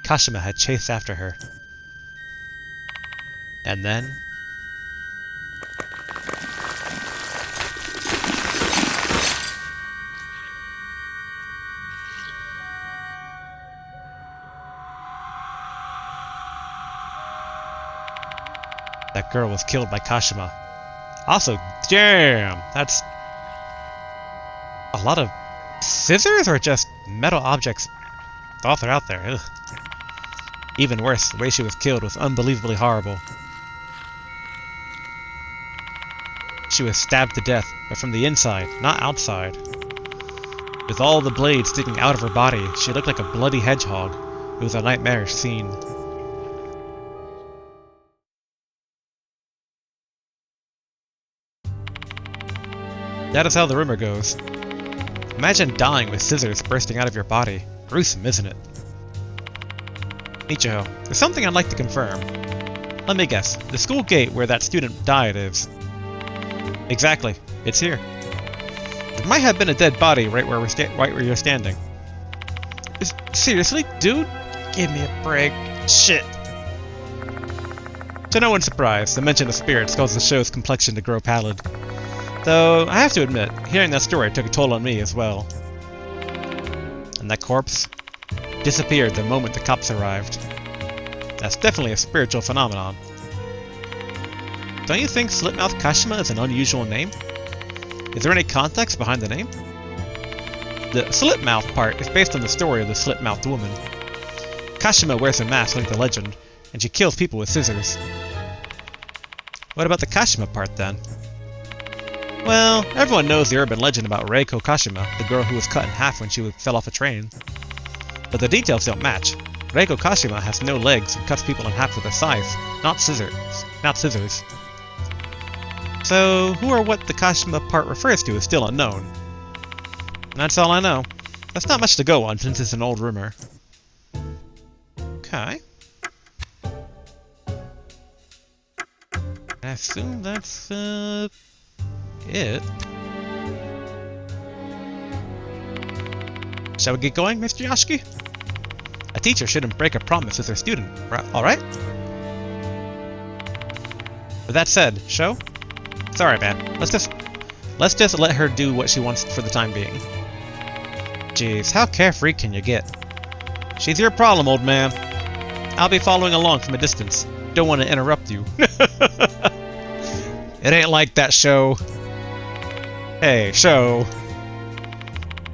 Kashima had chased after her. And then... that girl was killed by Kashima. Also, damn! That's... a lot of scissors or just metal objects all out there. Ugh. Even worse, the way she was killed was unbelievably horrible. She was stabbed to death, but from the inside, not outside. With all the blades sticking out of her body, she looked like a bloody hedgehog. It was a nightmarish scene. That is how the rumor goes. Imagine dying with scissors bursting out of your body. Gruesome, isn't it? Michiho, there's something I'd like to confirm. Let me guess, the school gate where that student died is... Exactly, it's here. There might have been a dead body right where you're standing. Seriously, dude? Give me a break. Shit. To no one's surprise, the mention of spirits caused the show's complexion to grow pallid. Though, I have to admit, hearing that story took a toll on me as well. And that corpse disappeared the moment the cops arrived. That's definitely a spiritual phenomenon. Don't you think Slitmouth Kashima is an unusual name? Is there any context behind the name? The Slitmouth part is based on the story of the slit-mouthed woman. Kashima wears a mask like the legend, and she kills people with scissors. What about the Kashima part then? Well, everyone knows the urban legend about Reiko Kashima, the girl who was cut in half when she fell off a train. But the details don't match. Reiko Kashima has no legs and cuts people in half with a scythe, not scissors. So, who or what the Kashima part refers to is still unknown. And that's all I know. That's not much to go on since it's an old rumor. Okay. I assume that's, it. Shall we get going, Mr. Yashiki? A teacher shouldn't break a promise with her student, alright? With that said, show? Sorry, man. Let's just let her do what she wants for the time being. Jeez, how carefree can you get? She's your problem, old man. I'll be following along from a distance. Don't want to interrupt you. It ain't like that, show. Hey, show.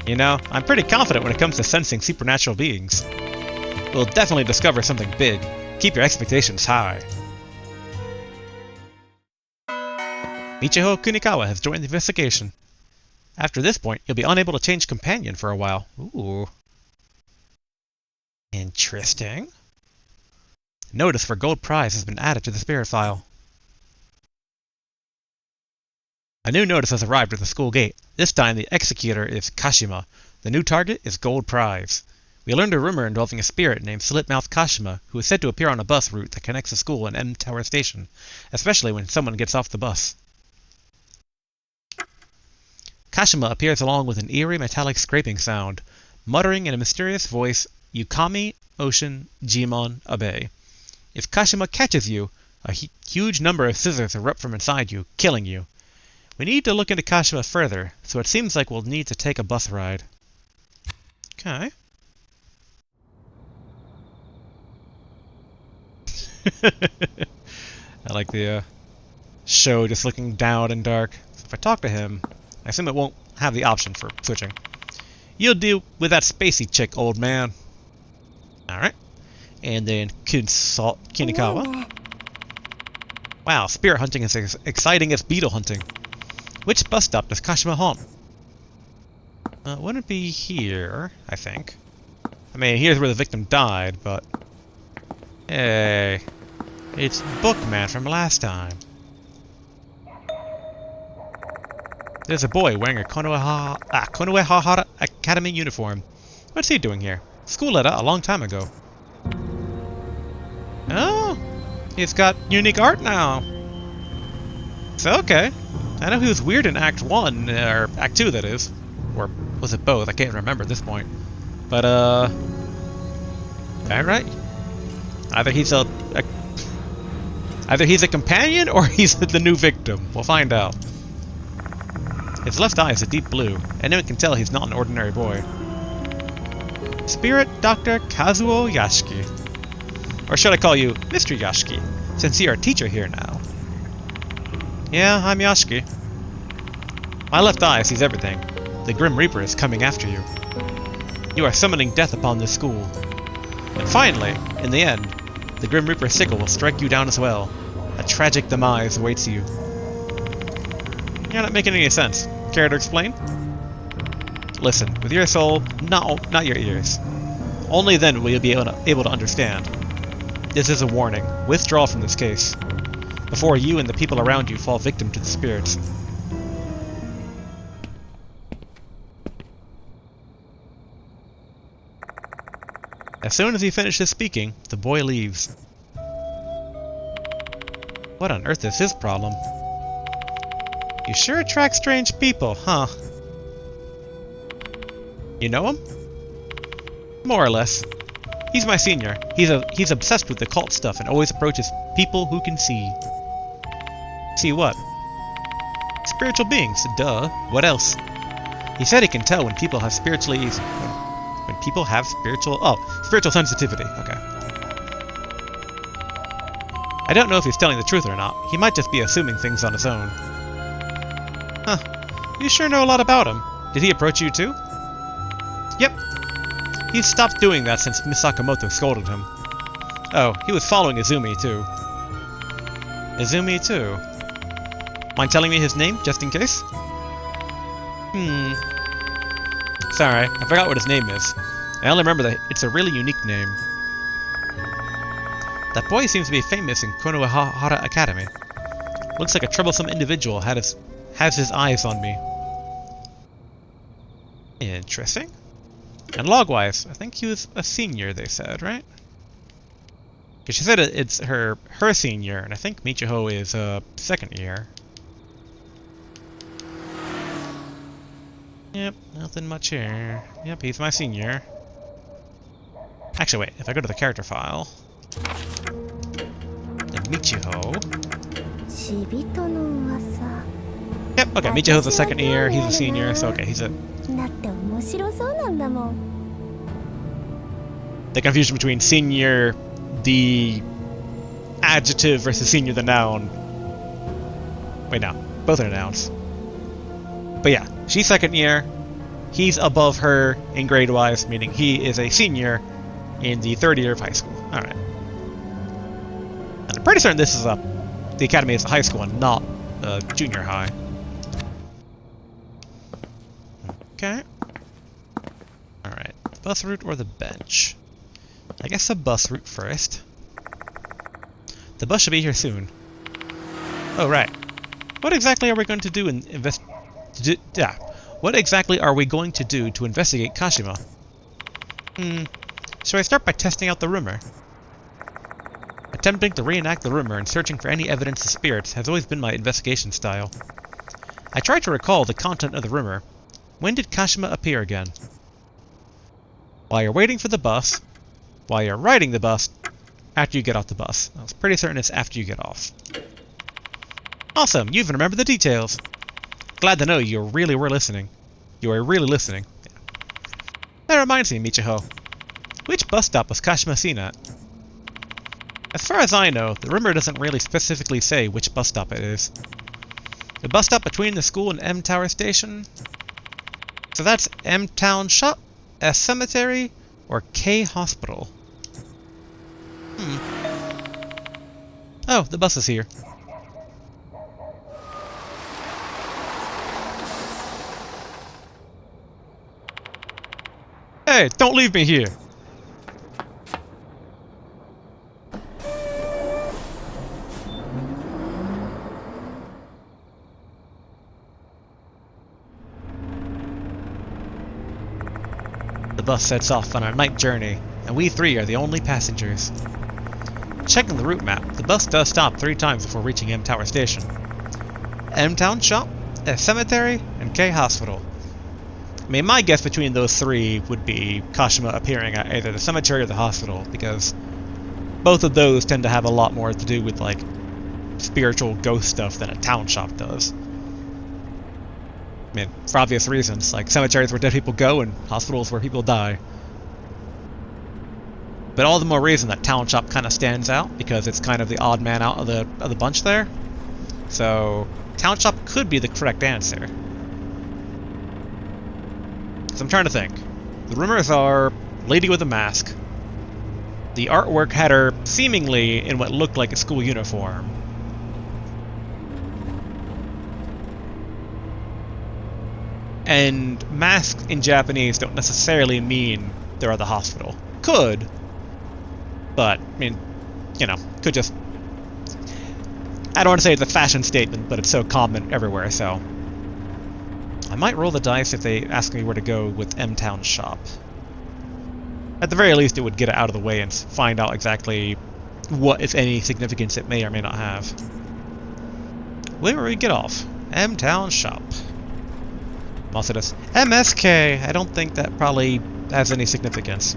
You know, I'm pretty confident when it comes to sensing supernatural beings. We'll definitely discover something big. Keep your expectations high. Michiho Kunikawa has joined the investigation. After this point, you'll be unable to change companion for a while. Ooh. Interesting. Notice for gold prize has been added to the spirit file. A new notice has arrived at the school gate. This time the executor is Kashima. The new target is gold prize. We learned a rumor involving a spirit named Slitmouth Kashima, who is said to appear on a bus route that connects the school and M Tower Station, especially when someone gets off the bus. Kashima appears along with an eerie metallic scraping sound, muttering in a mysterious voice, Yukami Ocean Jimon Abe. If Kashima catches you, a huge number of scissors erupt from inside you, killing you. We need to look into Kashima further, so it seems like we'll need to take a bus ride. Okay. I like the show just looking down and dark. So if I talk to him, I assume it won't have the option for switching. You'll deal with that spacey chick, old man. Alright. And then consult Kinikawa. Wow, spirit hunting is as exciting as beetle hunting. Which bus stop does Kashima haunt? Wouldn't be here, I think. I mean, here's where the victim died, but... Hey, it's Bookman from last time. There's a boy wearing a Konohara Academy uniform. What's he doing here? School let out a long time ago. Oh, he's got unique art now. So, okay. I know he was weird in Act 1, or Act 2 that is. Or was it both? I can't remember at this point. But, alright. Either he's either he's a companion or he's the new victim. We'll find out. His left eye is a deep blue, and anyone can tell he's not an ordinary boy. Spirit Dr. Kazuo Yashiki. Or should I call you Mr. Yashiki, since you're a teacher here now? Yeah, I'm Yashiki. My left eye sees everything. The Grim Reaper is coming after you. You are summoning death upon this school. And finally, in the end, the Grim Reaper's sickle will strike you down as well. A tragic demise awaits you. You're not making any sense. Care to explain? Listen, with your soul, not your ears. Only then will you be able to understand. This is a warning. Withdraw from this case, before you and the people around you fall victim to the spirits. As soon as he finishes speaking, the boy leaves. What on earth is his problem? You sure attract strange people, huh? You know him? More or less. He's my senior. He's obsessed with occult stuff and always approaches people who can see. See what? Spiritual beings, duh. What else? He said he can tell when people have spiritual sensitivity. Okay. I don't know if he's telling the truth or not. He might just be assuming things on his own. Huh. You sure know a lot about him. Did he approach you too? Yep. He's stopped doing that since Miss Sakamoto scolded him. Oh, he was following Izumi too. Izumi too. Mind telling me his name, just in case? Sorry, I forgot what his name is. I only remember that it's a really unique name. That boy seems to be famous in Konohara Academy. Looks like a troublesome individual has his eyes on me. Interesting. And log-wise, I think he was a senior, they said, right? Because she said it's her senior, and I think Michiho is second year. Yep, nothing much here. Yep, he's my senior. Actually, wait, if I go to the character file... Then Michiho... Yep, okay, Michiho's a second year, he's a senior, so okay, he's a... The confusion between senior, the adjective, versus senior, the noun. Wait, no, both are nouns. But yeah, she's second year, he's above her in grade-wise, meaning he is a senior in the third year of high school. Alright. And I'm pretty certain this is the academy is a high school and not junior high. Okay. Alright, bus route or the bench? I guess the bus route first. The bus should be here soon. Oh, right. What exactly are we going to do What exactly are we going to do to investigate Kashima? Shall I start by testing out the rumor? Attempting to reenact the rumor and searching for any evidence of spirits has always been my investigation style. I try to recall the content of the rumor. When did Kashima appear again? While you're waiting for the bus, while you're riding the bus, after you get off the bus. I was pretty certain it's after you get off. Awesome, you even remember the details. Glad to know you really were listening. You were really listening. Yeah. That reminds me, Michiho. Which bus stop was Kashima seen at? As far as I know, the rumor doesn't really specifically say which bus stop it is. The bus stop between the school and M Tower Station? So that's M Town Shop, S Cemetery, or K Hospital? Oh, the bus is here. Hey, don't leave me here! The bus sets off on a night journey, and we three are the only passengers. Checking the route map, the bus does stop 3 times before reaching M Tower Station. M Town Shop, S Cemetery, and K Hospital. I mean, my guess between those 3 would be Kashima appearing at either the cemetery or the hospital, because both of those tend to have a lot more to do with, like, spiritual ghost stuff than a town shop does. I mean, for obvious reasons, like cemeteries where dead people go and hospitals where people die. But all the more reason that town shop kind of stands out, because it's kind of the odd man out of the bunch there. So, town shop could be the correct answer. So I'm trying to think. The rumors are lady with a mask. The artwork had her seemingly in what looked like a school uniform. And masks in Japanese don't necessarily mean they're at the hospital. Could. But, I mean, you know, could just... I don't want to say it's a fashion statement, but it's so common everywhere, so... I might roll the dice if they ask me where to go with M-Town Shop. At the very least, it would get it out of the way and find out exactly what, if any, significance it may or may not have. Where will we get off? M-Town Shop. Also does MSK. I don't think that probably has any significance.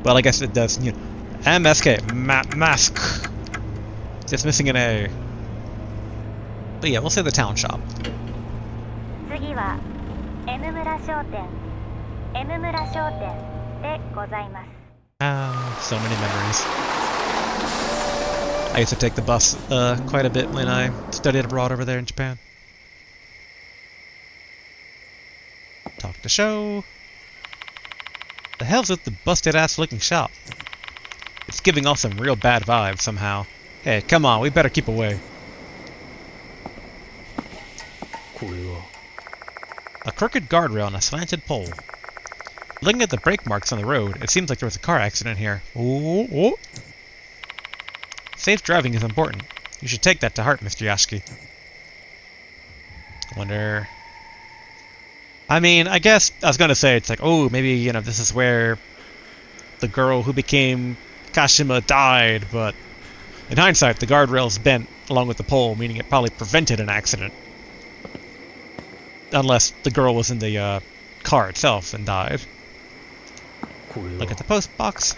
Well, I guess it does. You know, MSK. Mask. Just missing an A. But yeah, we'll say the town shop. Ah, so many memories. I used to take the bus quite a bit when I studied abroad over there in Japan. Talk to show. The hell's with the busted ass looking shop? It's giving off some real bad vibes somehow. Hey, come on, we better keep away. A crooked guardrail and a slanted pole. Looking at the brake marks on the road, it seems like there was a car accident here. Ooh, ooh. Safe driving is important. You should take that to heart, Mr. Yashiki. I wonder... I mean, I guess I was gonna say, it's like, oh, maybe, you know, this is where the girl who became Kashima died, but in hindsight, the guardrail's bent along with the pole, meaning it probably prevented an accident. Unless the girl was in the car itself and died. Look at the post box.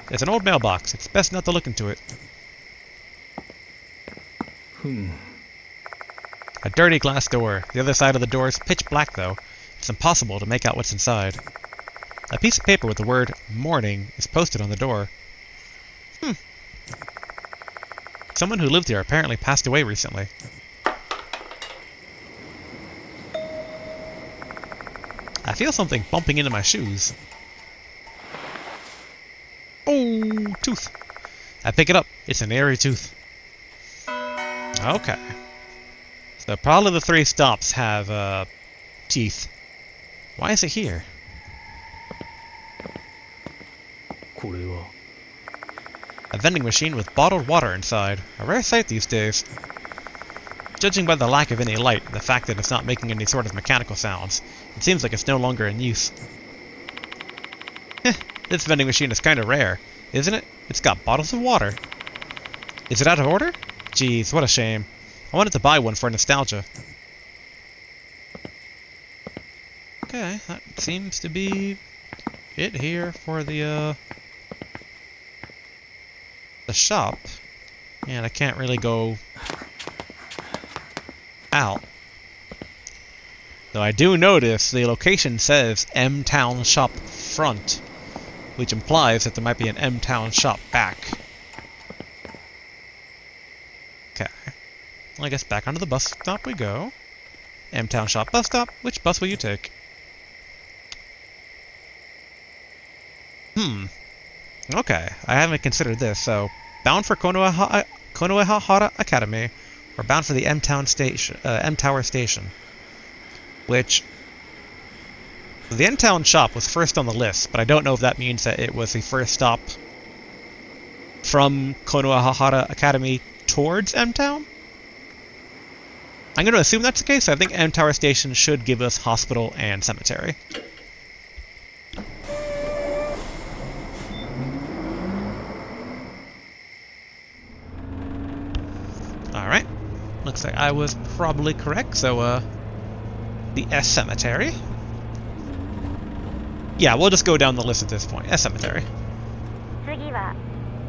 It's an old mailbox. It's best not to look into it. A dirty glass door. The other side of the door is pitch black, though. It's impossible to make out what's inside. A piece of paper with the word "morning" is posted on the door. Someone who lived here apparently passed away recently. I feel something bumping into my shoes. Oh, tooth. I pick it up. It's an airy tooth. Okay. So probably the 3 stops have, teeth. Why is it here? A vending machine with bottled water inside. A rare sight these days. Judging by the lack of any light and the fact that it's not making any sort of mechanical sounds, it seems like it's no longer in use. This vending machine is kinda rare, isn't it? It's got bottles of water. Is it out of order? Jeez, what a shame. I wanted to buy one for nostalgia. Okay, that seems to be it here for the shop. And I can't really go out. Though I do notice the location says M-Town Shop Front, which implies that there might be an M-Town Shop back. Okay. Well, I guess back onto the bus stop we go. M-Town Shop bus stop. Which bus will you take? Okay, I haven't considered this, so bound for Konohara Academy, or bound for the M-Tower Station. Which, the M-Town Shop was first on the list, but I don't know if that means that it was the first stop from Konohara Academy towards M-Town? I'm going to assume that's the case. I think M-Tower Station should give us hospital and cemetery. Alright. Looks like I was probably correct, so, the S Cemetery. Yeah, we'll just go down the list at this point. S Cemetery.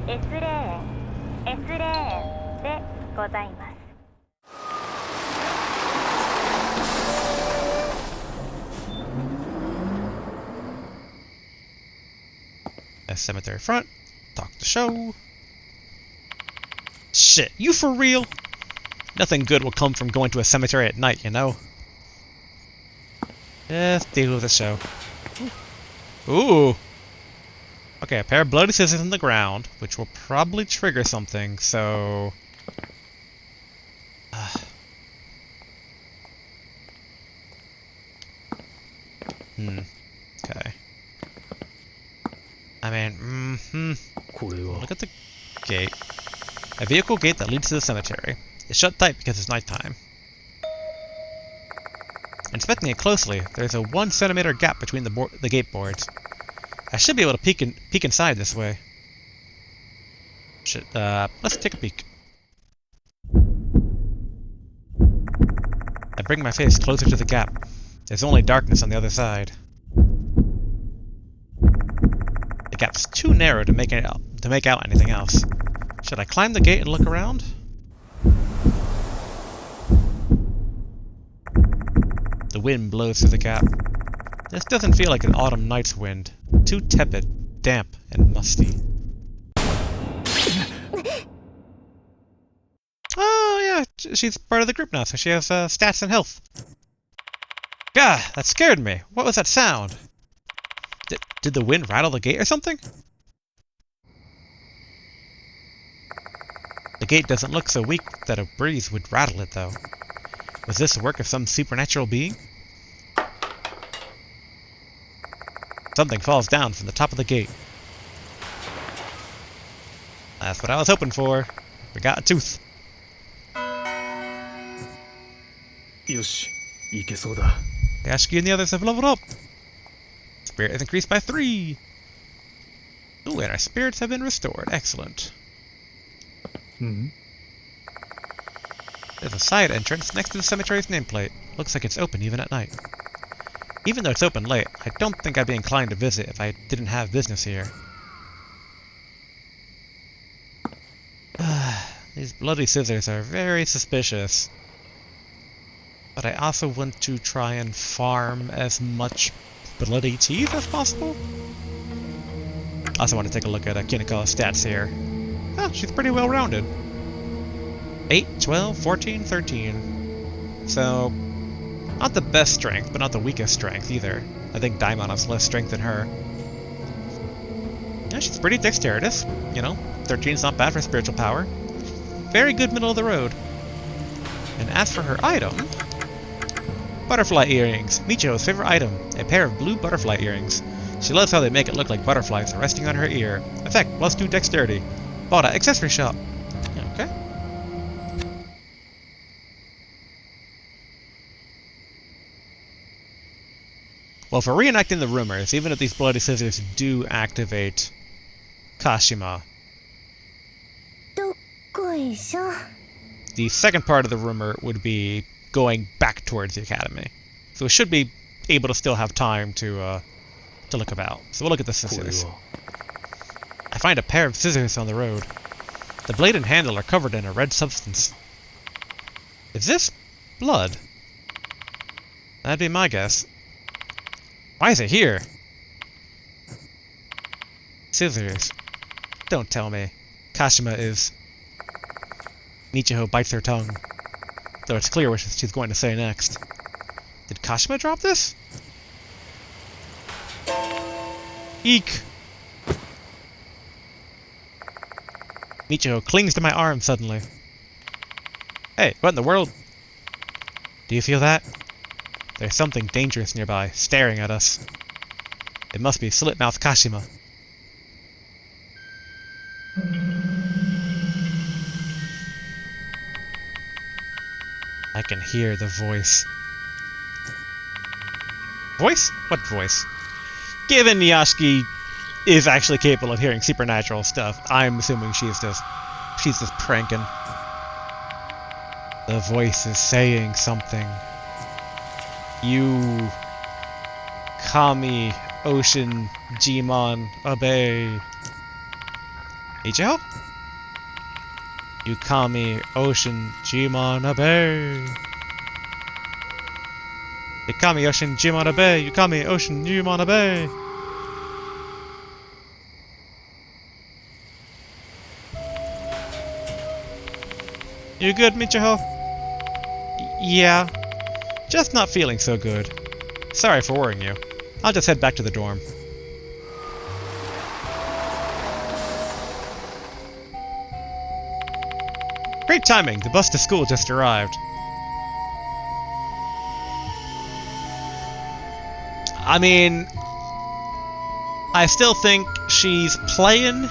S レーン S レーンでございます。
A cemetery front. Talk the show. Shit, you for real? Nothing good will come from going to a cemetery at night, you know? Just deal with the show. Ooh! Okay, a pair of bloody scissors in the ground, which will probably trigger something, so... Okay. I mean, look at the gate. A vehicle gate that leads to the cemetery. It's shut tight because it's nighttime. Inspecting it closely, there's a 1 centimeter gap between the gate boards. I should be able to peek inside this way. Let's take a peek. I bring my face closer to the gap. There's only darkness on the other side. The gap's too narrow to make out anything else. Should I climb the gate and look around? The wind blows through the gap. This doesn't feel like an autumn night's wind. Too tepid, damp, and musty. Oh yeah, she's part of the group now, so she has stats and health. Gah, that scared me. What was that sound? Did the wind rattle the gate or something? The gate doesn't look so weak that a breeze would rattle it, though. Was this the work of some supernatural being? Something falls down from the top of the gate. That's what I was hoping for. We got a tooth.
Yoshi, ikesou da.
Yashiki and the others have leveled up. Spirit is increased by 3. Ooh, and our spirits have been restored. Excellent. There's a side entrance next to the cemetery's nameplate. Looks like it's open even at night. Even though it's open late, I don't think I'd be inclined to visit if I didn't have business here. These bloody scissors are very suspicious. But I also want to try and farm as much bloody teeth as possible. I also want to take a look at Kiniko's stats here. Oh, she's pretty well rounded. 8, 12, 14, 13. So, not the best strength, but not the weakest strength either. I think Daimon has less strength than her. Yeah, she's pretty dexterous. You know, 13's not bad for spiritual power. Very good middle of the road. And as for her item... Butterfly earrings. Michio's favorite item. A pair of blue butterfly earrings. She loves how they make it look like butterflies resting on her ear. Effect, +2 dexterity. Bought at accessory shop. Okay. Well, for reenacting the rumors, even if these bloody scissors do activate Kashima, the second part of the rumor would be going back towards the academy. So we should be able to still have time to look about. So we'll look at the scissors. I find a pair of scissors on the road. The blade and handle are covered in a red substance. Is this blood? That'd be my guess. Why is it here? Scissors. Don't tell me. Kashima is... Michiho bites her tongue. Though it's clear what she's going to say next. Did Kashima drop this? Eek! Michiho clings to my arm suddenly. Hey, what in the world? Do you feel that? There's something dangerous nearby, staring at us. It must be Slitmouth Kashima. I can hear the voice. Voice? What voice? Given Yashiki is actually capable of hearing supernatural stuff, I'm assuming she's just pranking. The voice is saying something. You, Kami, Ocean, Jimon, obey. Michiho? Yukami Ocean Jimanabe. Yukami Ocean Jimanabe. Yukami Ocean Jimanabe. You good, Michiho? Yeah. Just not feeling so good. Sorry for worrying you. I'll just head back to the dorm. Great timing, the bus to school just arrived. I mean, I still think she's playing,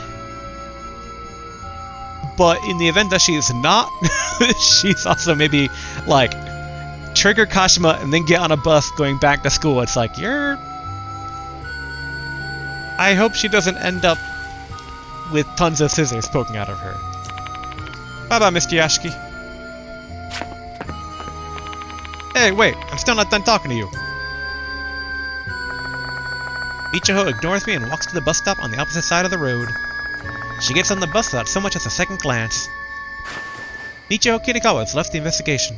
but in the event that she's not, she's also maybe, like, trigger Kashima and then get on a bus going back to school. It's like, I hope she doesn't end up with tons of scissors poking out of her. Bye-bye, Mr. Yashiki. Hey, wait, I'm still not done talking to you. Michiho ignores me and walks to the bus stop on the opposite side of the road. She gets on the bus without so much as a second glance. Michiho Kirikawa has left the investigation.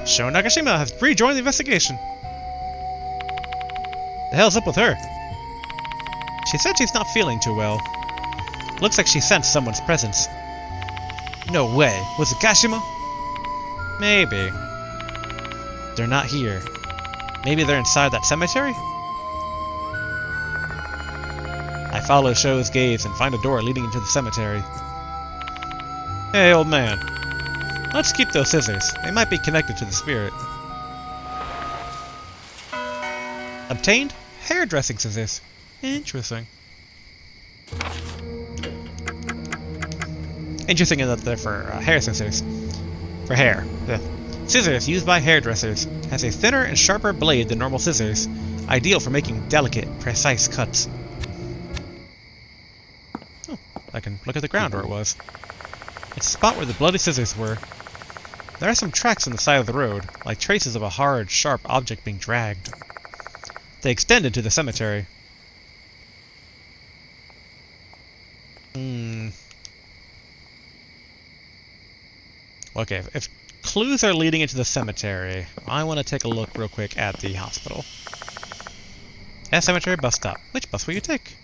Sho Nagashima has rejoined the investigation. The hell's up with her? She said she's not feeling too well. Looks like she sensed someone's presence. No way. Was it Kashima? Maybe. They're not here. Maybe they're inside that cemetery? I follow Sho's gaze and find a door leading into the cemetery. Hey, old man. Let's keep those scissors. They might be connected to the spirit. Obtained hairdressing scissors. Interesting. Interesting in that they're for hair scissors. For hair. The scissors used by hairdressers has a thinner and sharper blade than normal scissors, ideal for making delicate, precise cuts. Oh, I can look at the ground where it was. It's a spot where the bloody scissors were. There are some tracks on the side of the road, like traces of a hard, sharp object being dragged. They extend into the cemetery. Okay, if clues are leading into the cemetery, I want to take a look real quick at the hospital. At cemetery bus stop. Which bus will you take?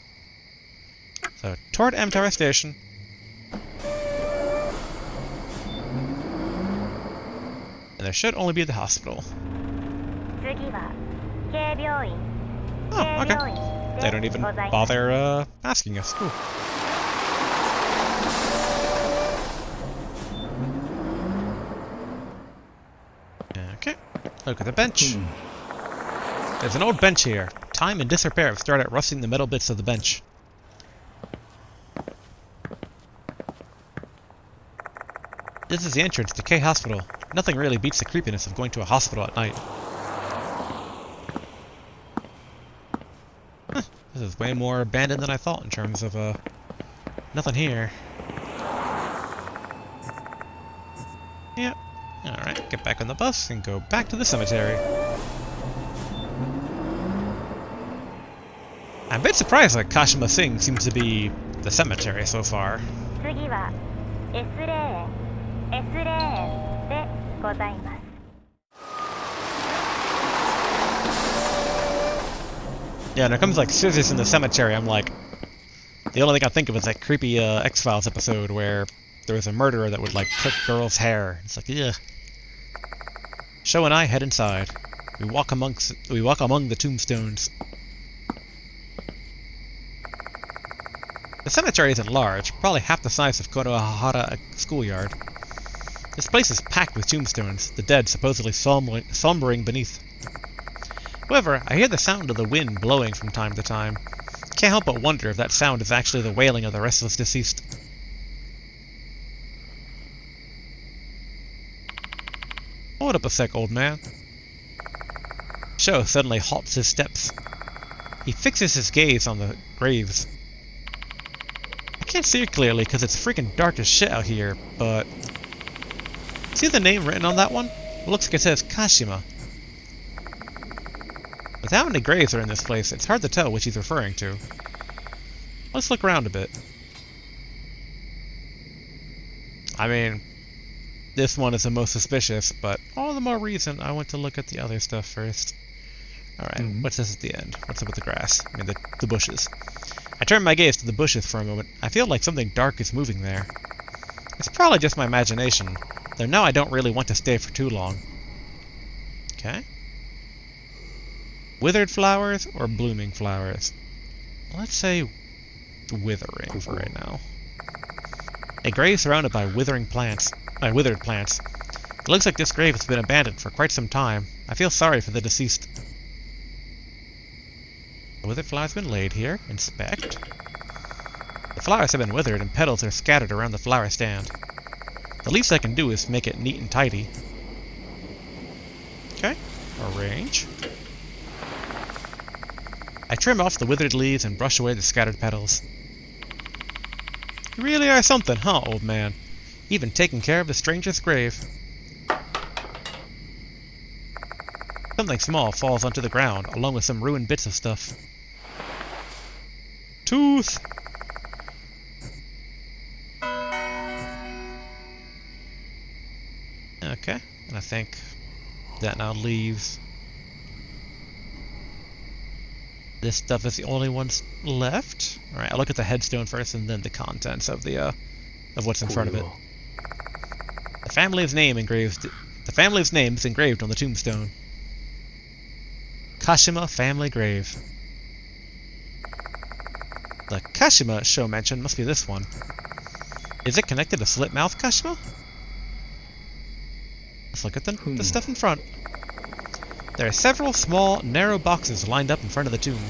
So, toward M Tower Station. And there should only be the hospital. Oh, okay. They don't even bother asking us. Ooh. Okay, look at the bench. There's an old bench here. Time and disrepair have started rusting the metal bits of the bench. This is the entrance to K Hospital. Nothing really beats the creepiness of going to a hospital at night. Huh, this is way more abandoned than I thought in terms of, nothing here. Yep. Alright, get back on the bus and go back to the cemetery. I'm a bit surprised that Kashima Singh seems to be the cemetery so far. Yeah, when it comes like scissors in the cemetery, I'm like, the only thing I think of is that creepy X-Files episode where there was a murderer that would like cut girls' hair. It's like, yeah. Sho and I head inside. We walk among the tombstones. The cemetery isn't large, probably half the size of Konohara schoolyard. This place is packed with tombstones, the dead supposedly slumbering beneath. However, I hear the sound of the wind blowing from time to time. Can't help but wonder if that sound is actually the wailing of the restless deceased. Hold up a sec, old man. Sho suddenly halts his steps. He fixes his gaze on the graves. I can't see it clearly because it's freaking dark as shit out here, but See the name written on that one? It looks like it says Kashima. With how many graves are in this place, it's hard to tell which he's referring to. Let's look around a bit. I mean, this one is the most suspicious, but all the more reason I want to look at the other stuff first. Alright, what's this at the end? What's up with the grass? I mean, the bushes. I turn my gaze to the bushes for a moment. I feel like something dark is moving there. It's probably just my imagination, though now I don't really want to stay for too long. Okay. Withered flowers or blooming flowers? Let's say withering for right now. A grave surrounded by withered plants. It looks like this grave has been abandoned for quite some time. I feel sorry for the deceased. The withered flowers have been laid here. Inspect. The flowers have been withered and petals are scattered around the flower stand. The least I can do is make it neat and tidy. Okay. Arrange. I trim off the withered leaves and brush away the scattered petals. You really are something, huh, old man? Even taking care of the stranger's grave. Something small falls onto the ground, along with some ruined bits of stuff. Tooth! Okay, and I think that now leaves. This stuff is the only ones left. All right, I'll look at the headstone first, and then the contents of the of what's in front of it. The family's name is engraved on the tombstone. Kashima family grave. The Kashima show mentioned must be this one. Is it connected to Slitmouth Kashima? Let's look at the stuff in front. There are several small, narrow boxes lined up in front of the tomb.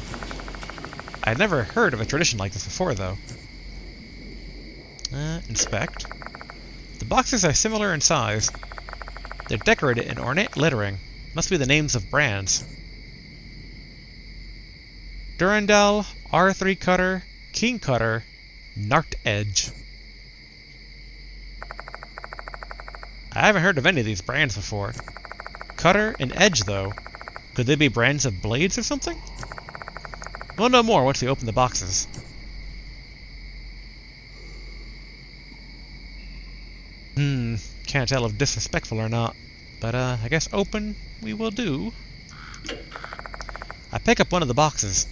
I had never heard of a tradition like this before, though. Inspect. The boxes are similar in size. They're decorated in ornate lettering. Must be the names of brands. Durandal, R3 Cutter, King Cutter, Narked Edge. I haven't heard of any of these brands before. Cutter and Edge, though. Could they be brands of blades or something? We'll know more once we open the boxes. Can't tell if disrespectful or not, but I guess open we will do. I pick up one of the boxes.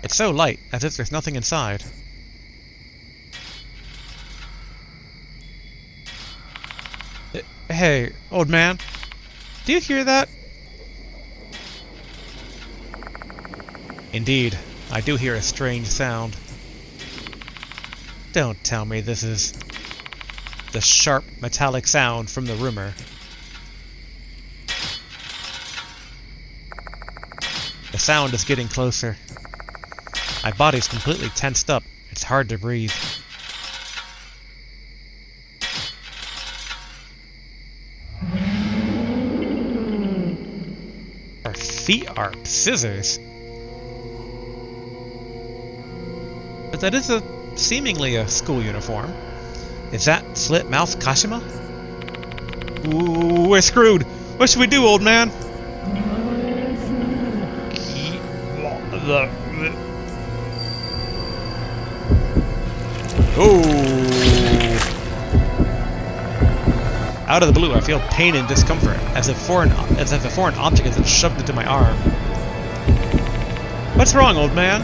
It's so light, as if there's nothing inside. Hey, old man, do you hear that? Indeed, I do hear a strange sound. Don't tell me this is the sharp, metallic sound from the rumor. The sound is getting closer. My body's completely tensed up. It's hard to breathe. Her feet are scissors. But that is seemingly a school uniform. Is that Slitmouth Kashima? Ooh, we're screwed. What should we do, old man? Oh! Out of the blue, I feel pain and discomfort, as if a foreign object has been shoved into my arm. What's wrong, old man?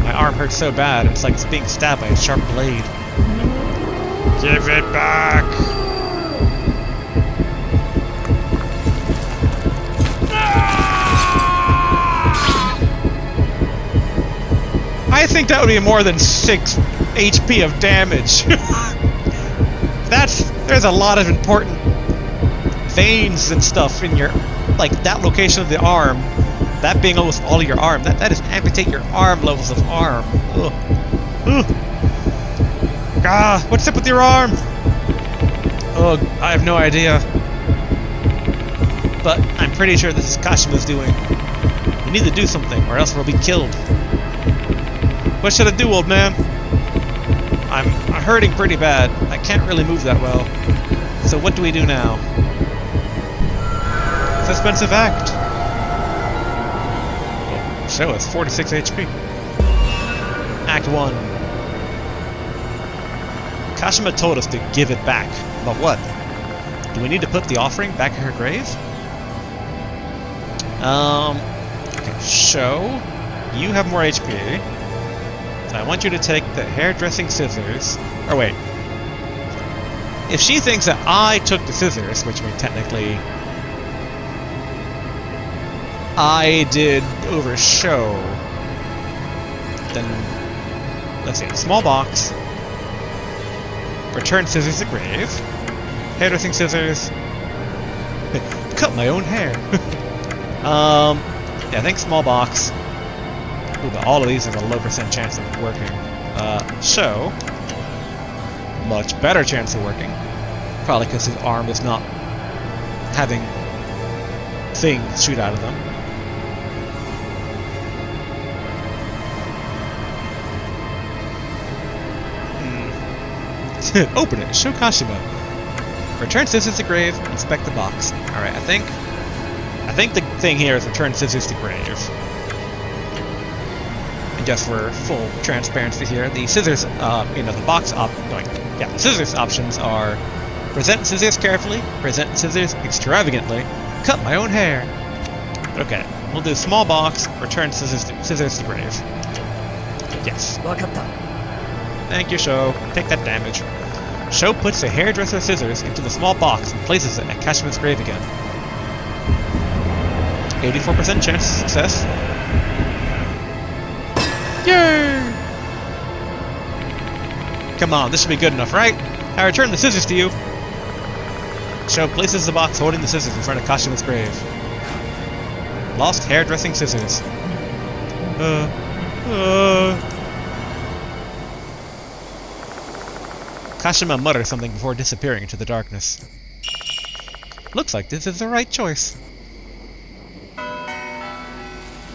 My arm hurts so bad, it's like it's being stabbed by a sharp blade. Give it back! I think that would be more than 6 HP of damage. There's a lot of important veins and stuff in your, like that location of the arm. That being almost all of your arm. That is amputate your arm levels of arm. Ugh. Ugh. Ah, what's up with your arm? Ugh, I have no idea. But I'm pretty sure this is Kashima's doing. We need to do something, or else we'll be killed. What should I do, old man? I'm hurting pretty bad. I can't really move that well. So what do we do now? Suspensive act. Oh, show us 46 HP. Act 1. Kashima told us to give it back. But what? Do we need to put the offering back in her grave? Okay, show. You have more HP. So I want you to take the hairdressing scissors. Or wait. If she thinks that I took the scissors, which I mean technically I did over show, then let's see, small box, return scissors to grave, hairdressing scissors, cut my own hair. Yeah, I think small box. Ooh, but all of these have a low % chance of working. Show, much better chance of working. Probably because his arm is not having things shoot out of them. Open it. Show Kashima. Return scissors to grave. Inspect the box. All right. I think the thing here is return scissors to grave. And just for full transparency here, the scissors, the box the scissors options are present scissors carefully, present scissors extravagantly, cut my own hair. Okay. We'll do small box. Return scissors to grave. Yes. Thank you, Sho. Take that damage. Sho puts the hairdresser scissors into the small box and places it at Kashima's grave again. 84% chance of success. Yay! Come on, this should be good enough, right? I return the scissors to you. Sho places the box holding the scissors in front of Kashima's grave. Lost hairdressing scissors. Kashima mutters something before disappearing into the darkness. Looks like this is the right choice.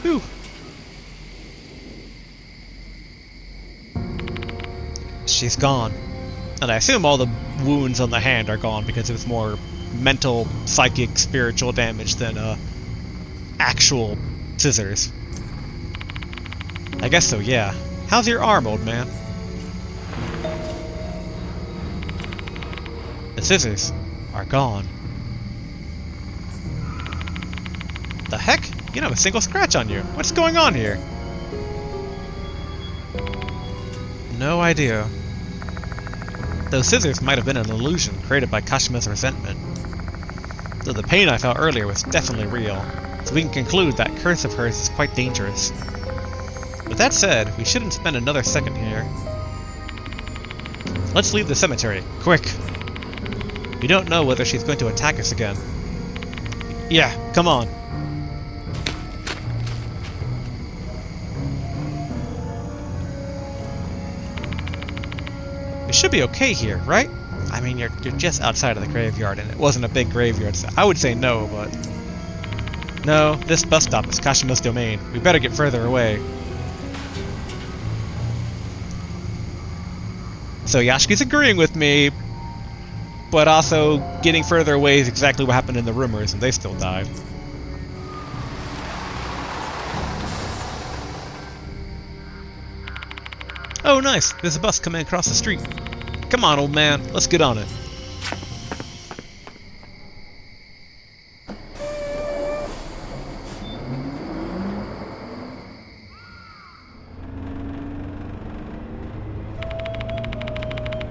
Whew. She's gone. And I assume all the wounds on the hand are gone because it was more mental, psychic, spiritual damage than actual scissors. I guess so, yeah. How's your arm, old man? The scissors are gone. The heck? You don't have a single scratch on you. What's going on here? No idea. Those scissors might have been an illusion created by Kashima's resentment. Though the pain I felt earlier was definitely real, so we can conclude that curse of hers is quite dangerous. With that said, we shouldn't spend another second here. Let's leave the cemetery, quick! We don't know whether she's going to attack us again. Yeah, come on. We should be okay here, right? I mean, you're just outside of the graveyard, and it wasn't a big graveyard, so I would say no, but... No, this bus stop is Kashima's domain. We better get further away. So Yashiki's agreeing with me, but also getting further away is exactly what happened in the rumors, and they still died. Oh, nice! There's a bus coming across the street. Come on, old man, let's get on it.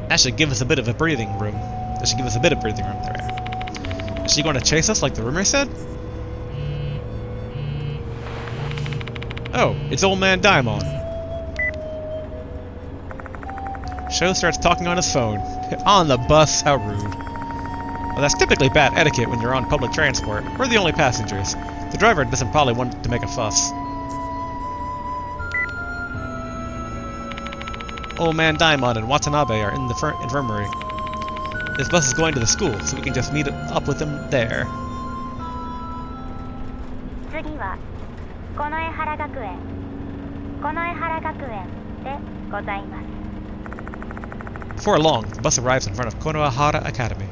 That should give us a bit of a breathing room. That should give us a bit of breathing room there. Is she going to chase us like the rumor said? Oh, it's old man Daimon. Sho starts talking on his phone. On the bus, how rude. Well, that's typically bad etiquette when you're on public transport. We're the only passengers. The driver doesn't probably want to make a fuss. Old man Daimon and Watanabe are in the infirmary. This bus is going to the school, so we can just meet up with them there.
次は近衛原学園でございます。
Before long, the bus arrives in front of Konohara Academy.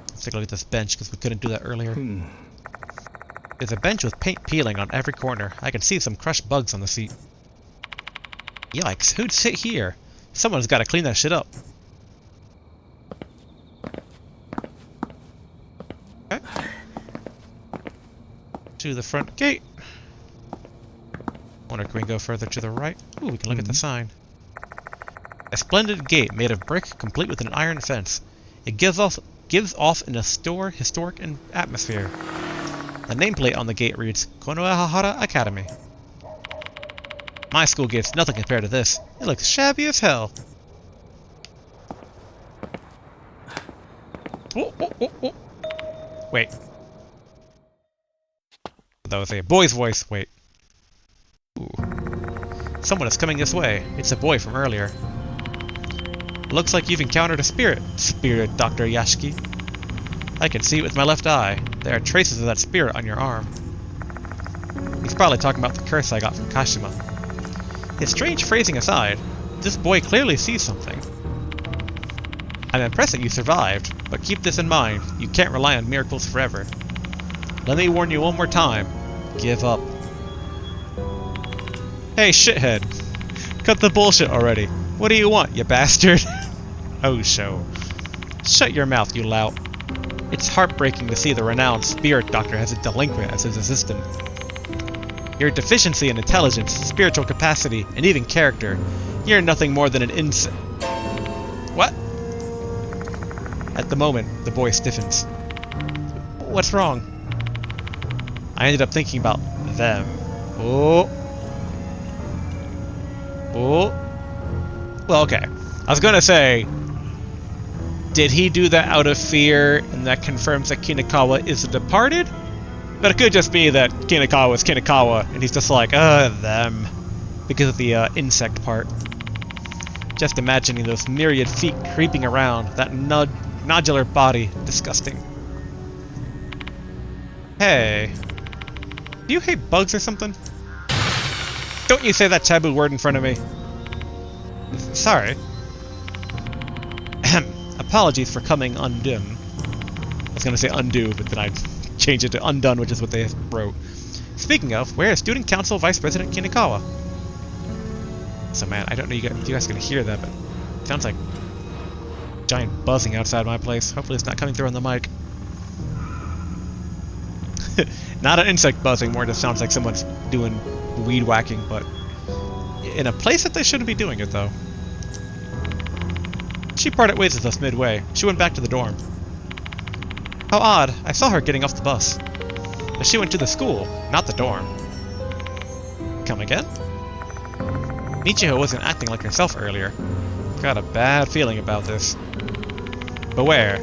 Let's take a look at this bench, because we couldn't do that earlier. There's a bench with paint peeling on every corner. I can see some crushed bugs on the seat. Yikes, who'd sit here? Someone's got to clean that shit up. Okay. To the front gate. Wonder if we can go further to the right. Ooh, we can look at the sign. A splendid gate made of brick, complete with an iron fence. It gives off an historic atmosphere. The nameplate on the gate reads, Konohara Academy. My school gate's nothing compared to this. It looks shabby as hell. Oh, oh, oh, oh. Wait. That was a boy's voice. Wait. Ooh. Someone is coming this way. It's a boy from earlier. Looks like you've encountered a spirit, Dr. Yashiki. I can see it with my left eye. There are traces of that spirit on your arm. He's probably talking about the curse I got from Kashima. His strange phrasing aside, this boy clearly sees something. I'm impressed that you survived, but keep this in mind, you can't rely on miracles forever. Let me warn you one more time. Give up. Hey, shithead. Cut the bullshit already. What do you want, you bastard? Oh, show. Shut your mouth, you lout. It's heartbreaking to see the renowned spirit doctor has a delinquent as his assistant. Your deficiency in intelligence, spiritual capacity, and even character, you're nothing more than an insect. What? At the moment, the boy stiffens. What's wrong? I ended up thinking about them. Oh. Oh. Well, okay. I was gonna say, did he do that out of fear, and that confirms that Kinakawa is a departed? But it could just be that Kinakawa is Kinakawa, and he's just like, them. Because of the insect part. Just imagining those myriad feet creeping around, that nodular body. Disgusting. Hey. Do you hate bugs or something? Don't you say that taboo word in front of me. Sorry. Apologies for coming undone. I was gonna say undo, but then I changed it to undone, which is what they wrote. Speaking of, where is Student Council Vice President Kinakawa? So man, I don't know if you guys can hear that, but it sounds like giant buzzing outside my place. Hopefully it's not coming through on the mic. Not an insect buzzing, more just sounds like someone's doing weed whacking, but in a place that they shouldn't be doing it, though. She parted ways with us midway. She went back to the dorm. How odd, I saw her getting off the bus. But she went to the school, not the dorm. Come again? Michiho wasn't acting like herself earlier. Got a bad feeling about this. Beware,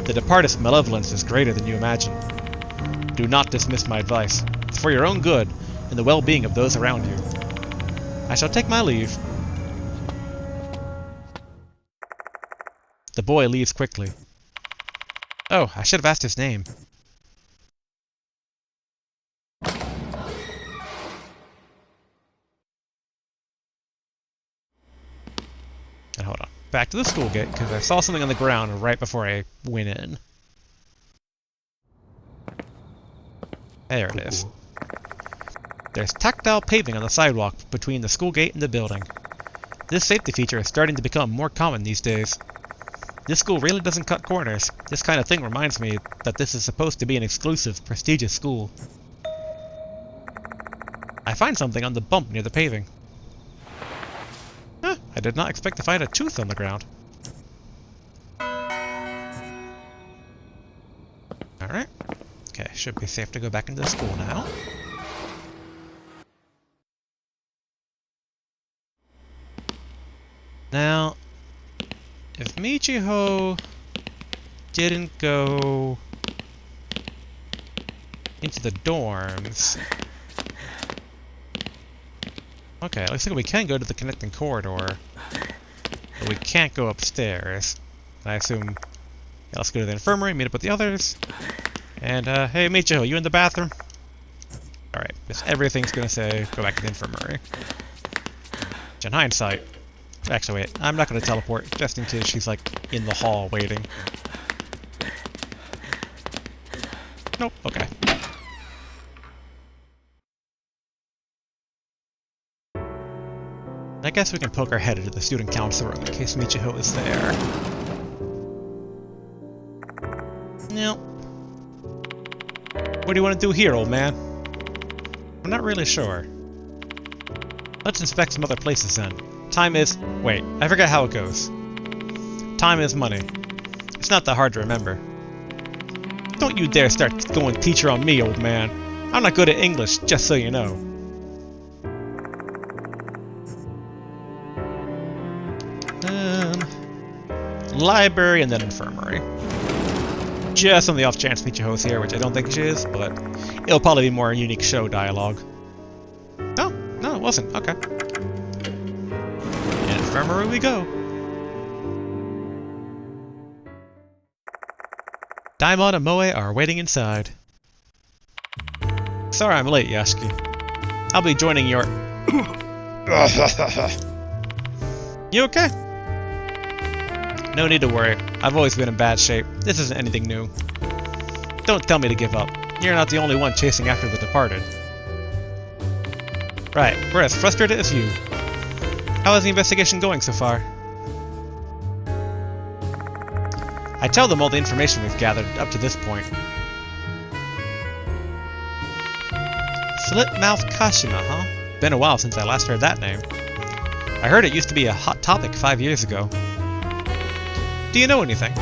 the departed's malevolence is greater than you imagine. Do not dismiss my advice. It's for your own good and the well-being of those around you. I shall take my leave. The boy leaves quickly. Oh, I should have asked his name. And hold on. Back to the school gate, because I saw something on the ground right before I went in. There it is. There's tactile paving on the sidewalk between the school gate and the building. This safety feature is starting to become more common these days. This school really doesn't cut corners. This kind of thing reminds me that this is supposed to be an exclusive, prestigious school. I find something on the bump near the paving. Huh, I did not expect to find a tooth on the ground. Alright. Okay, should be safe to go back into the school now. Now, if Michiho didn't go into the dorms... Okay, looks like we can go to the connecting corridor, but we can't go upstairs. I assume... Yeah, let's go to the infirmary, meet up with the others. And, hey Michiho, you in the bathroom? Alright, just everything's gonna say go back to the infirmary. Which in hindsight... Actually, wait, I'm not gonna teleport, just in case she's, like, in the hall waiting. Nope, okay. I guess we can poke our head into the student council room in case Michiho is there. Nope. What do you want to do here, old man? I'm not really sure. Let's inspect some other places then. Time is... Wait, I forget how it goes. Time is money. It's not that hard to remember. Don't you dare start going teacher on me, old man. I'm not good at English, just so you know. Library and then infirmary. Just on the off chance Michiho's here, which I don't think she is, but it'll probably be more unique show dialogue. Oh, no, it wasn't. Okay. Infirmary we go. Daimon and Moe are waiting inside. Sorry I'm late, Yasuki. I'll be joining your... You okay? No need to worry. I've always been in bad shape. This isn't anything new. Don't tell me to give up. You're not the only one chasing after the departed. Right, we're as frustrated as you. How is the investigation going so far? I tell them all the information we've gathered up to this point. Slipmouth Kashima, huh? Been a while since I last heard that name. I heard it used to be a hot topic 5 years ago. Do you know anything?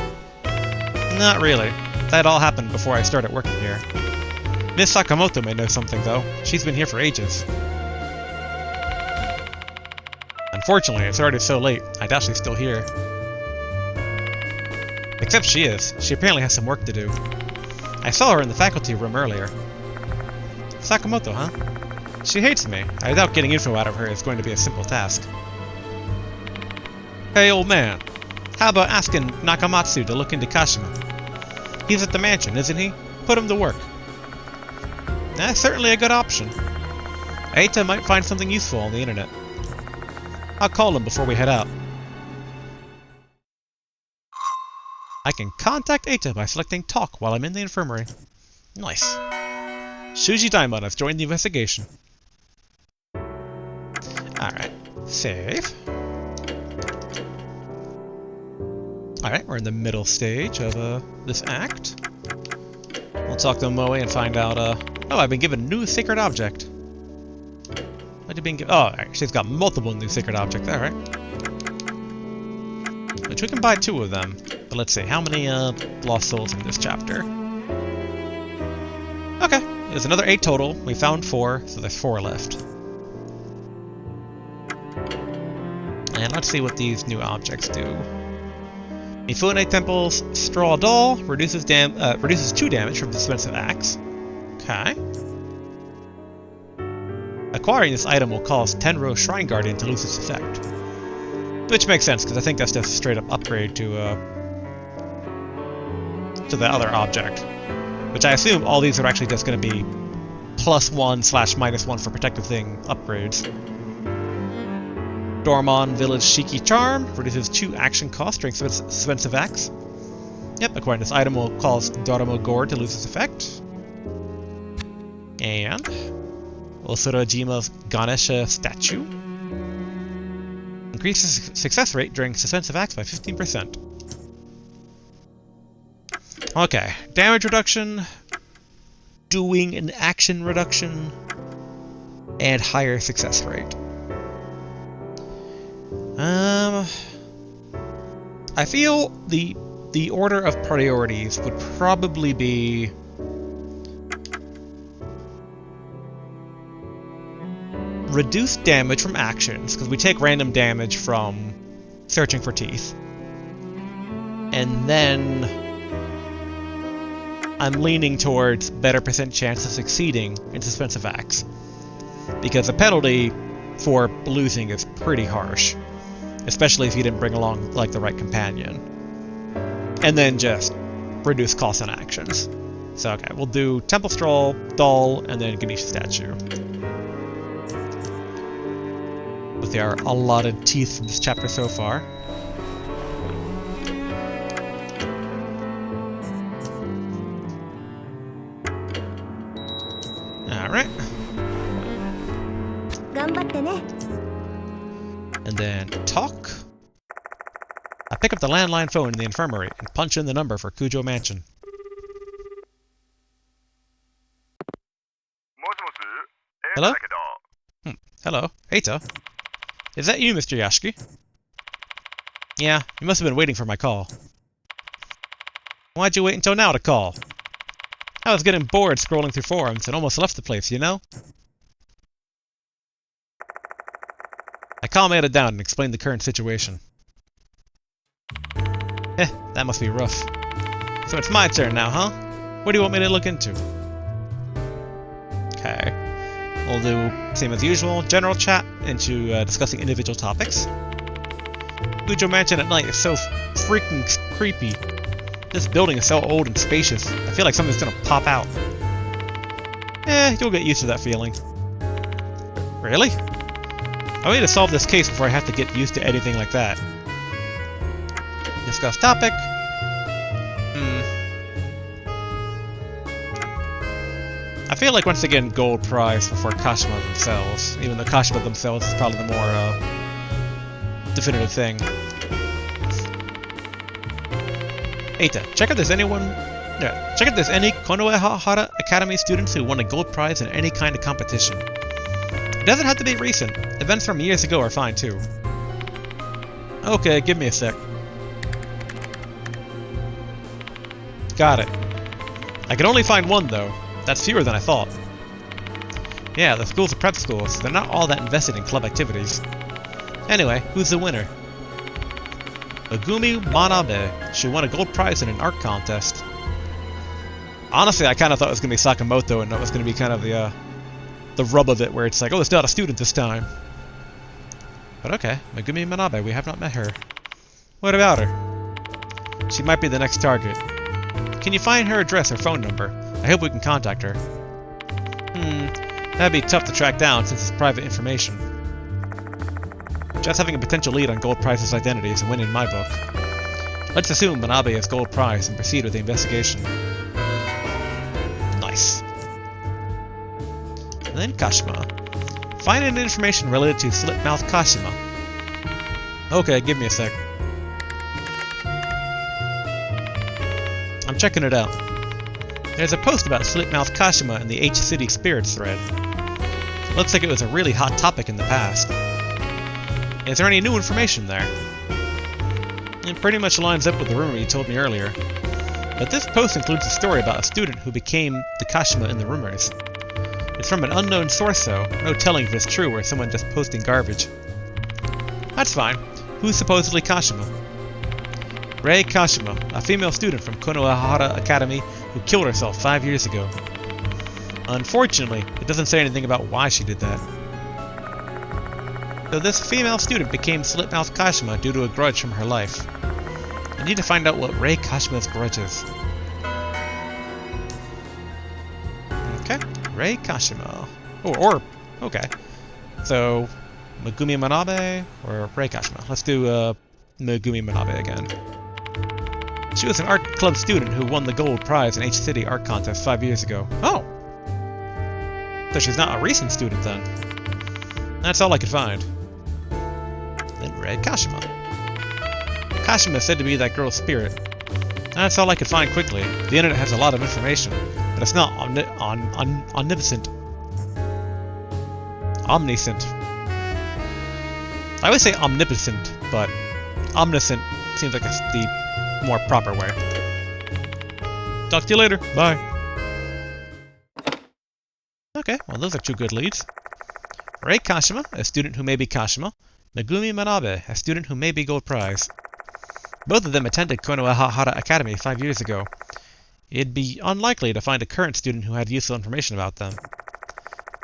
Not really. That all happened before I started working here. Miss Sakamoto may know something, though. She's been here for ages. Unfortunately, it's already so late. I doubt she's still here. Except she is. She apparently has some work to do. I saw her in the faculty room earlier. Sakamoto, huh? She hates me. I doubt getting info out of her is going to be a simple task. Hey, old man. How about asking Nakamatsu to look into Kashima? He's at the mansion, isn't he? Put him to work. That's certainly a good option. Eita might find something useful on the internet. I'll call him before we head out. I can contact Eita by selecting Talk while I'm in the infirmary. Nice. Shuji Daimon has joined the investigation. Alright. Save. Alright, we're in the middle stage of this act. We'll talk to Moe and find out, oh, I've been given a new sacred object. What have you been given? Oh, she's got multiple new sacred objects, alright. Which we can buy 2 of them. But let's see, how many lost souls in this chapter? Okay, there's another 8 total. We found 4, so there's 4 left. And let's see what these new objects do. Mifune Temple's Straw Doll reduces 2 damage from Suspensive Axe. Okay. Acquiring this item will cause Tenro Shrine Guardian to lose its effect. Which makes sense, because I think that's just a straight up upgrade to the other object. Which I assume all these are actually just going to be +1/-1 for protective thing upgrades. Dormon Village Shiki Charm reduces 2 action costs during Suspensive Axe. Yep, acquiring this item will cause Doramo Gore to lose its effect. And Osurajima's Ganesha Statue increases success rate during Suspensive Axe by 15%. Okay, damage reduction, doing an action reduction, and higher success rate. I feel the order of priorities would probably be reduce damage from actions, because we take random damage from searching for teeth. And then I'm leaning towards better % chance of succeeding in Suspensive Axe, because the penalty for losing is pretty harsh, especially if you didn't bring along like the right companion. And then just reduce costs on actions. So, okay, we'll do Temple Stroll, Doll, and then Ganesha statue. With our allotted teeth in this chapter so far. Alright. And then talk. I pick up the landline phone in the infirmary and punch in the number for Kujo Mansion. Hello? Hello. Eita. Is that you, Mr. Yashiki? Yeah, you must have been waiting for my call. Why'd you wait until now to call? I was getting bored scrolling through forums and almost left the place, you know? I calmated down and explained the current situation. That must be rough. So it's my turn now, huh? What do you want me to look into? Okay. We'll do, same as usual, general chat into discussing individual topics. Kujo Mansion at night is so freaking creepy. This building is so old and spacious. I feel like something's gonna pop out. You'll get used to that feeling. Really? I need to solve this case before I have to get used to anything like that. Discuss topic. I feel like once again gold prize before Kashima themselves, even though Kashima themselves is probably the more definitive thing. Eita, check if there's any Konohara Academy students who won a gold prize in any kind of competition. It doesn't have to be recent. Events from years ago are fine too. Okay, give me a sec. Got it. I can only find one though. That's fewer than I thought. Yeah, the schools are prep schools, so they're not all that invested in club activities. Anyway, who's the winner? Megumi Manabe. She won a gold prize in an art contest. Honestly, I kind of thought it was going to be Sakamoto, and that was going to be kind of the rub of it, where it's like, oh, it's not a student this time. But okay, Megumi Manabe, we have not met her. What about her? She might be the next target. Can you find her address or phone number? I hope we can contact her. That'd be tough to track down since it's private information. Just having a potential lead on Gold Prize's identity is a win in my book. Let's assume Manabe is Gold Prize and proceed with the investigation. Nice. And then Kashima. Find any information related to Slipmouth Kashima. Okay, give me a sec. I'm checking it out. There's a post about Slipmouth Kashima in the H-City Spirits thread. Looks like it was a really hot topic in the past. Is there any new information there? It pretty much lines up with the rumor you told me earlier. But this post includes a story about a student who became the Kashima in the rumors. It's from an unknown source though, no telling if it's true or someone just posting garbage. That's fine. Who's supposedly Kashima? Rei Kashima, a female student from Konohara Academy who killed herself 5 years ago. Unfortunately, it doesn't say anything about why she did that. So this female student became Slipmouth Kashima due to a grudge from her life. I need to find out what Rei Kashima's grudge is. Okay, Rei Kashima. Okay. So, Megumi Manabe or Rei Kashima? Let's do Megumi Manabe again. She was an art club student who won the gold prize in H-City art contest 5 years ago. Oh! So she's not a recent student then. That's all I could find. Then Rei Kashima. Kashima is said to be that girl's spirit. That's all I could find quickly. The internet has a lot of information, but it's not omniscient. Omniscient. I always say omnipotent, but omniscient seems like it's the more proper way. Talk to you later. Bye. Okay, well those are two good leads. Rei Kashima, a student who may be Kashima. Megumi Manabe, a student who may be Gold Prize. Both of them attended Konohara Academy 5 years ago. It'd be unlikely to find a current student who had useful information about them.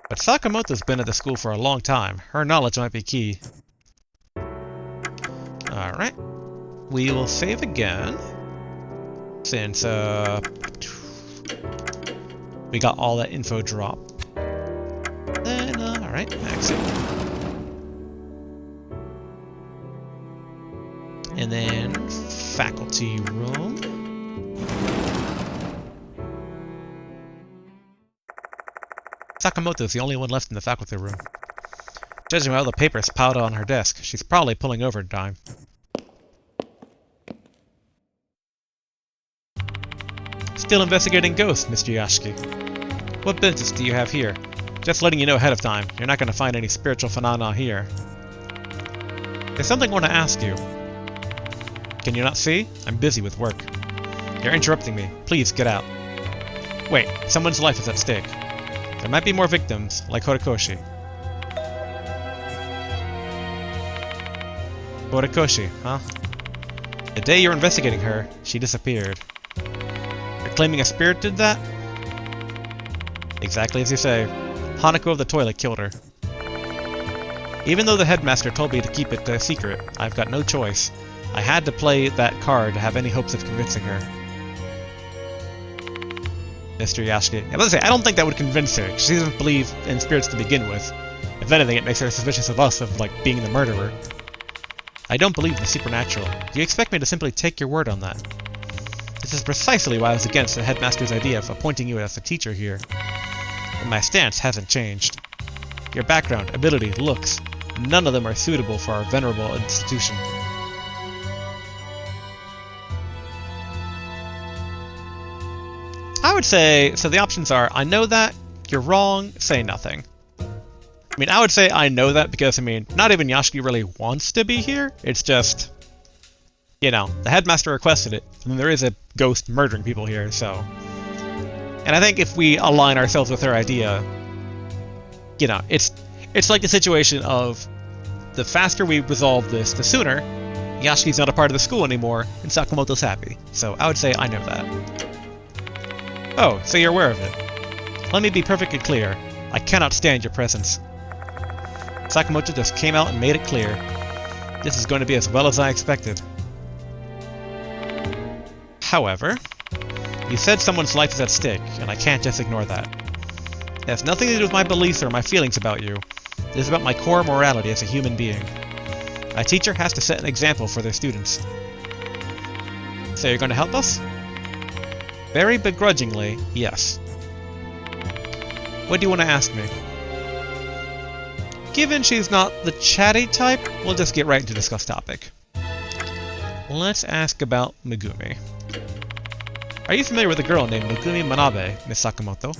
But Sakamoto's been at the school for a long time. Her knowledge might be key. Alright. We will save again. Since, We got all that info dropped. Then, alright, exit. And then, faculty room. Sakamoto's the only one left in the faculty room. Judging by all the papers piled on her desk, she's probably pulling overtime. Still investigating ghosts, Mr. Yashiki. What business do you have here? Just letting you know ahead of time, you're not going to find any spiritual phenomena here. There's something I want to ask you. Can you not see? I'm busy with work. You're interrupting me. Please, get out. Wait, someone's life is at stake. There might be more victims, like Horikoshi. Horikoshi, huh? The day you were investigating her, she disappeared. You're claiming a spirit did that? Exactly as you say. Hanako of the toilet killed her. Even though the headmaster told me to keep it a secret, I've got no choice. I had to play that card to have any hopes of convincing her. Mr. Yashiki. I was gonna say, I don't think that would convince her. She doesn't believe in spirits to begin with. If anything, it makes her suspicious of us, of, like, being the murderer. I don't believe in the supernatural. Do you expect me to simply take your word on that? This is precisely why I was against the headmaster's idea of appointing you as a teacher here. And my stance hasn't changed. Your background, ability, looks, none of them are suitable for our venerable institution. I would say, so the options are, I know that, you're wrong, say nothing. I mean, I would say I know that because, I mean, not even Yashiki really wants to be here. It's just, you know, the headmaster requested it, and there is a ghost murdering people here, so. And I think if we align ourselves with her idea, you know, it's like the situation of the faster we resolve this, the sooner Yashiki's not a part of the school anymore, and Sakamoto's happy. So I would say I know that. Oh, so you're aware of it. Let me be perfectly clear. I cannot stand your presence. Sakamoto just came out and made it clear. This is going to be as well as I expected. However, you said someone's life is at stake, and I can't just ignore that. It has nothing to do with my beliefs or my feelings about you. It is about my core morality as a human being. A teacher has to set an example for their students. So you're going to help us? Very begrudgingly, yes. What do you want to ask me? Given she's not the chatty type, we'll just get right into discuss topic. Let's ask about Megumi. Are you familiar with a girl named Megumi Manabe, Miss Sakamoto?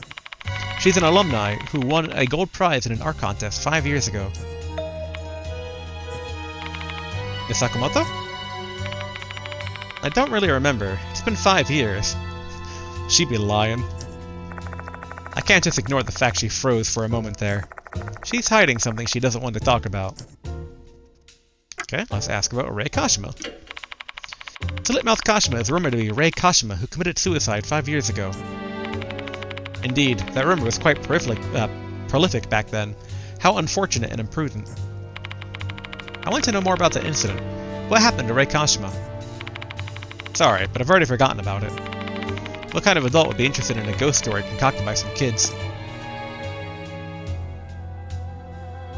She's an alumni who won a gold prize in an art contest 5 years ago. Miss Sakamoto? I don't really remember. It's been 5 years. She'd be lying. I can't just ignore the fact she froze for a moment there. She's hiding something she doesn't want to talk about. Okay, let's ask about Rei Kashima. Slitmouth Kashima is rumored to be Rei Kashima, who committed suicide 5 years ago. Indeed, that rumor was quite prolific back then. How unfortunate and imprudent. I want to know more about the incident. What happened to Rei Kashima? Sorry, but I've already forgotten about it. What kind of adult would be interested in a ghost story concocted by some kids?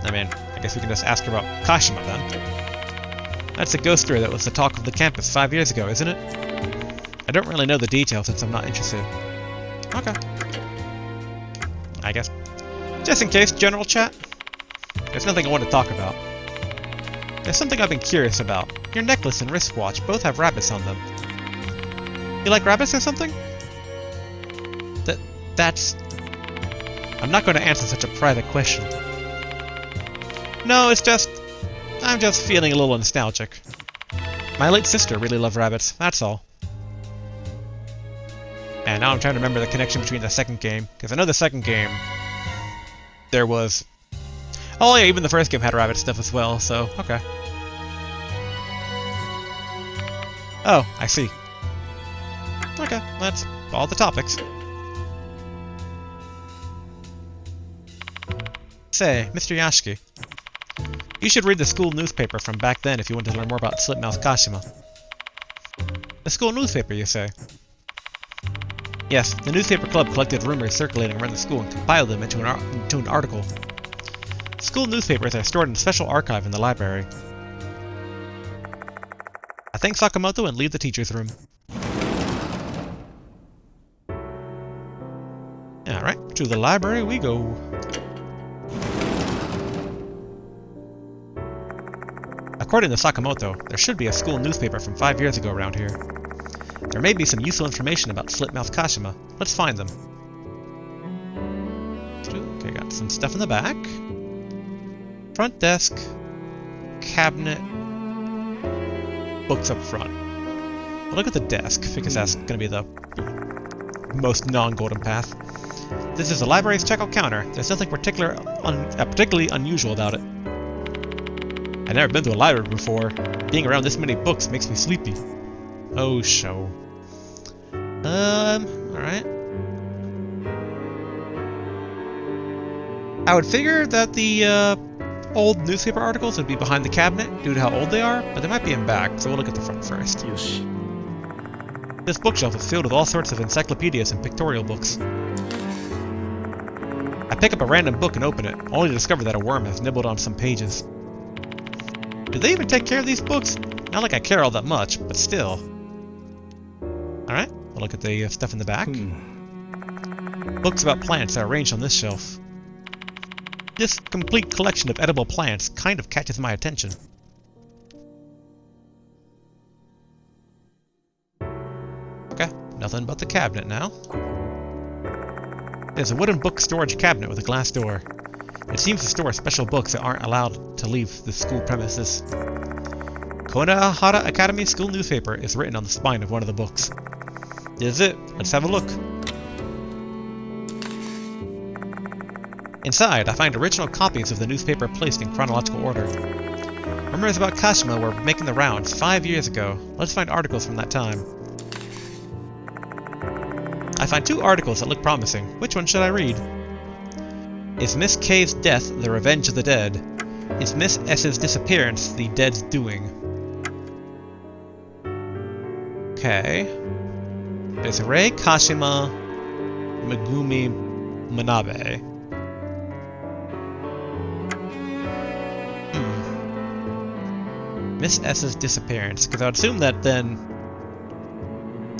I mean, I guess we can just ask her about Kashima then. That's a ghost story that was the talk of the campus 5 years ago, isn't it? I don't really know the details since I'm not interested. Okay. I guess. Just in case, general chat. There's nothing I want to talk about. There's something I've been curious about. Your necklace and wristwatch both have rabbits on them. You like rabbits or something? That's... I'm not going to answer such a private question. No, it's just... I'm just feeling a little nostalgic. My late sister really loved rabbits, that's all. And now I'm trying to remember the connection between the second game, because I know the second game... there was... Oh yeah, even the first game had rabbit stuff as well, so, okay. Oh, I see. Okay, that's all the topics. Say, Mr. Yashiki, you should read the school newspaper from back then if you want to learn more about Slitmouth Kashima. The school newspaper, you say? Yes, the newspaper club collected rumors circulating around the school and compiled them into an article. School newspapers are stored in a special archive in the library. I thank Sakamoto and leave the teacher's room. Alright, to the library we go. According to Sakamoto, there should be a school newspaper from 5 years ago around here. There may be some useful information about Slipmouth Kashima. Let's find them. Okay, got some stuff in the back. Front desk. Cabinet. Books up front. We'll look at the desk, because that's going to be the most non-golden path. This is the library's checkout counter. There's nothing particularly unusual about it. I've never been to a library before. Being around this many books makes me sleepy. Oh, show. Alright. I would figure that the, old newspaper articles would be behind the cabinet due to how old they are, but they might be in back, so we'll look at the front first.
Yoshi.
This bookshelf is filled with all sorts of encyclopedias and pictorial books. I pick up a random book and open it, only to discover that a worm has nibbled on some pages. Do they even take care of these books? Not like I care all that much, but still. Alright, we'll look at the stuff in the back. Books about plants are arranged on this shelf. This complete collection of edible plants kind of catches my attention. Okay, nothing but the cabinet now. There's a wooden book storage cabinet with a glass door. It seems to store special books that aren't allowed to leave the school premises. Konohara Academy School Newspaper is written on the spine of one of the books. This is it. Let's have a look. Inside, I find original copies of the newspaper placed in chronological order. Rumors about Kashima were making the rounds 5 years ago. Let's find articles from that time. I find 2 articles that look promising. Which one should I read? Is Miss K's death the revenge of the dead? Is Miss S's disappearance the dead's doing? Okay. There's Rei Kashima Megumi Manabe. Miss S's disappearance, because I would assume that then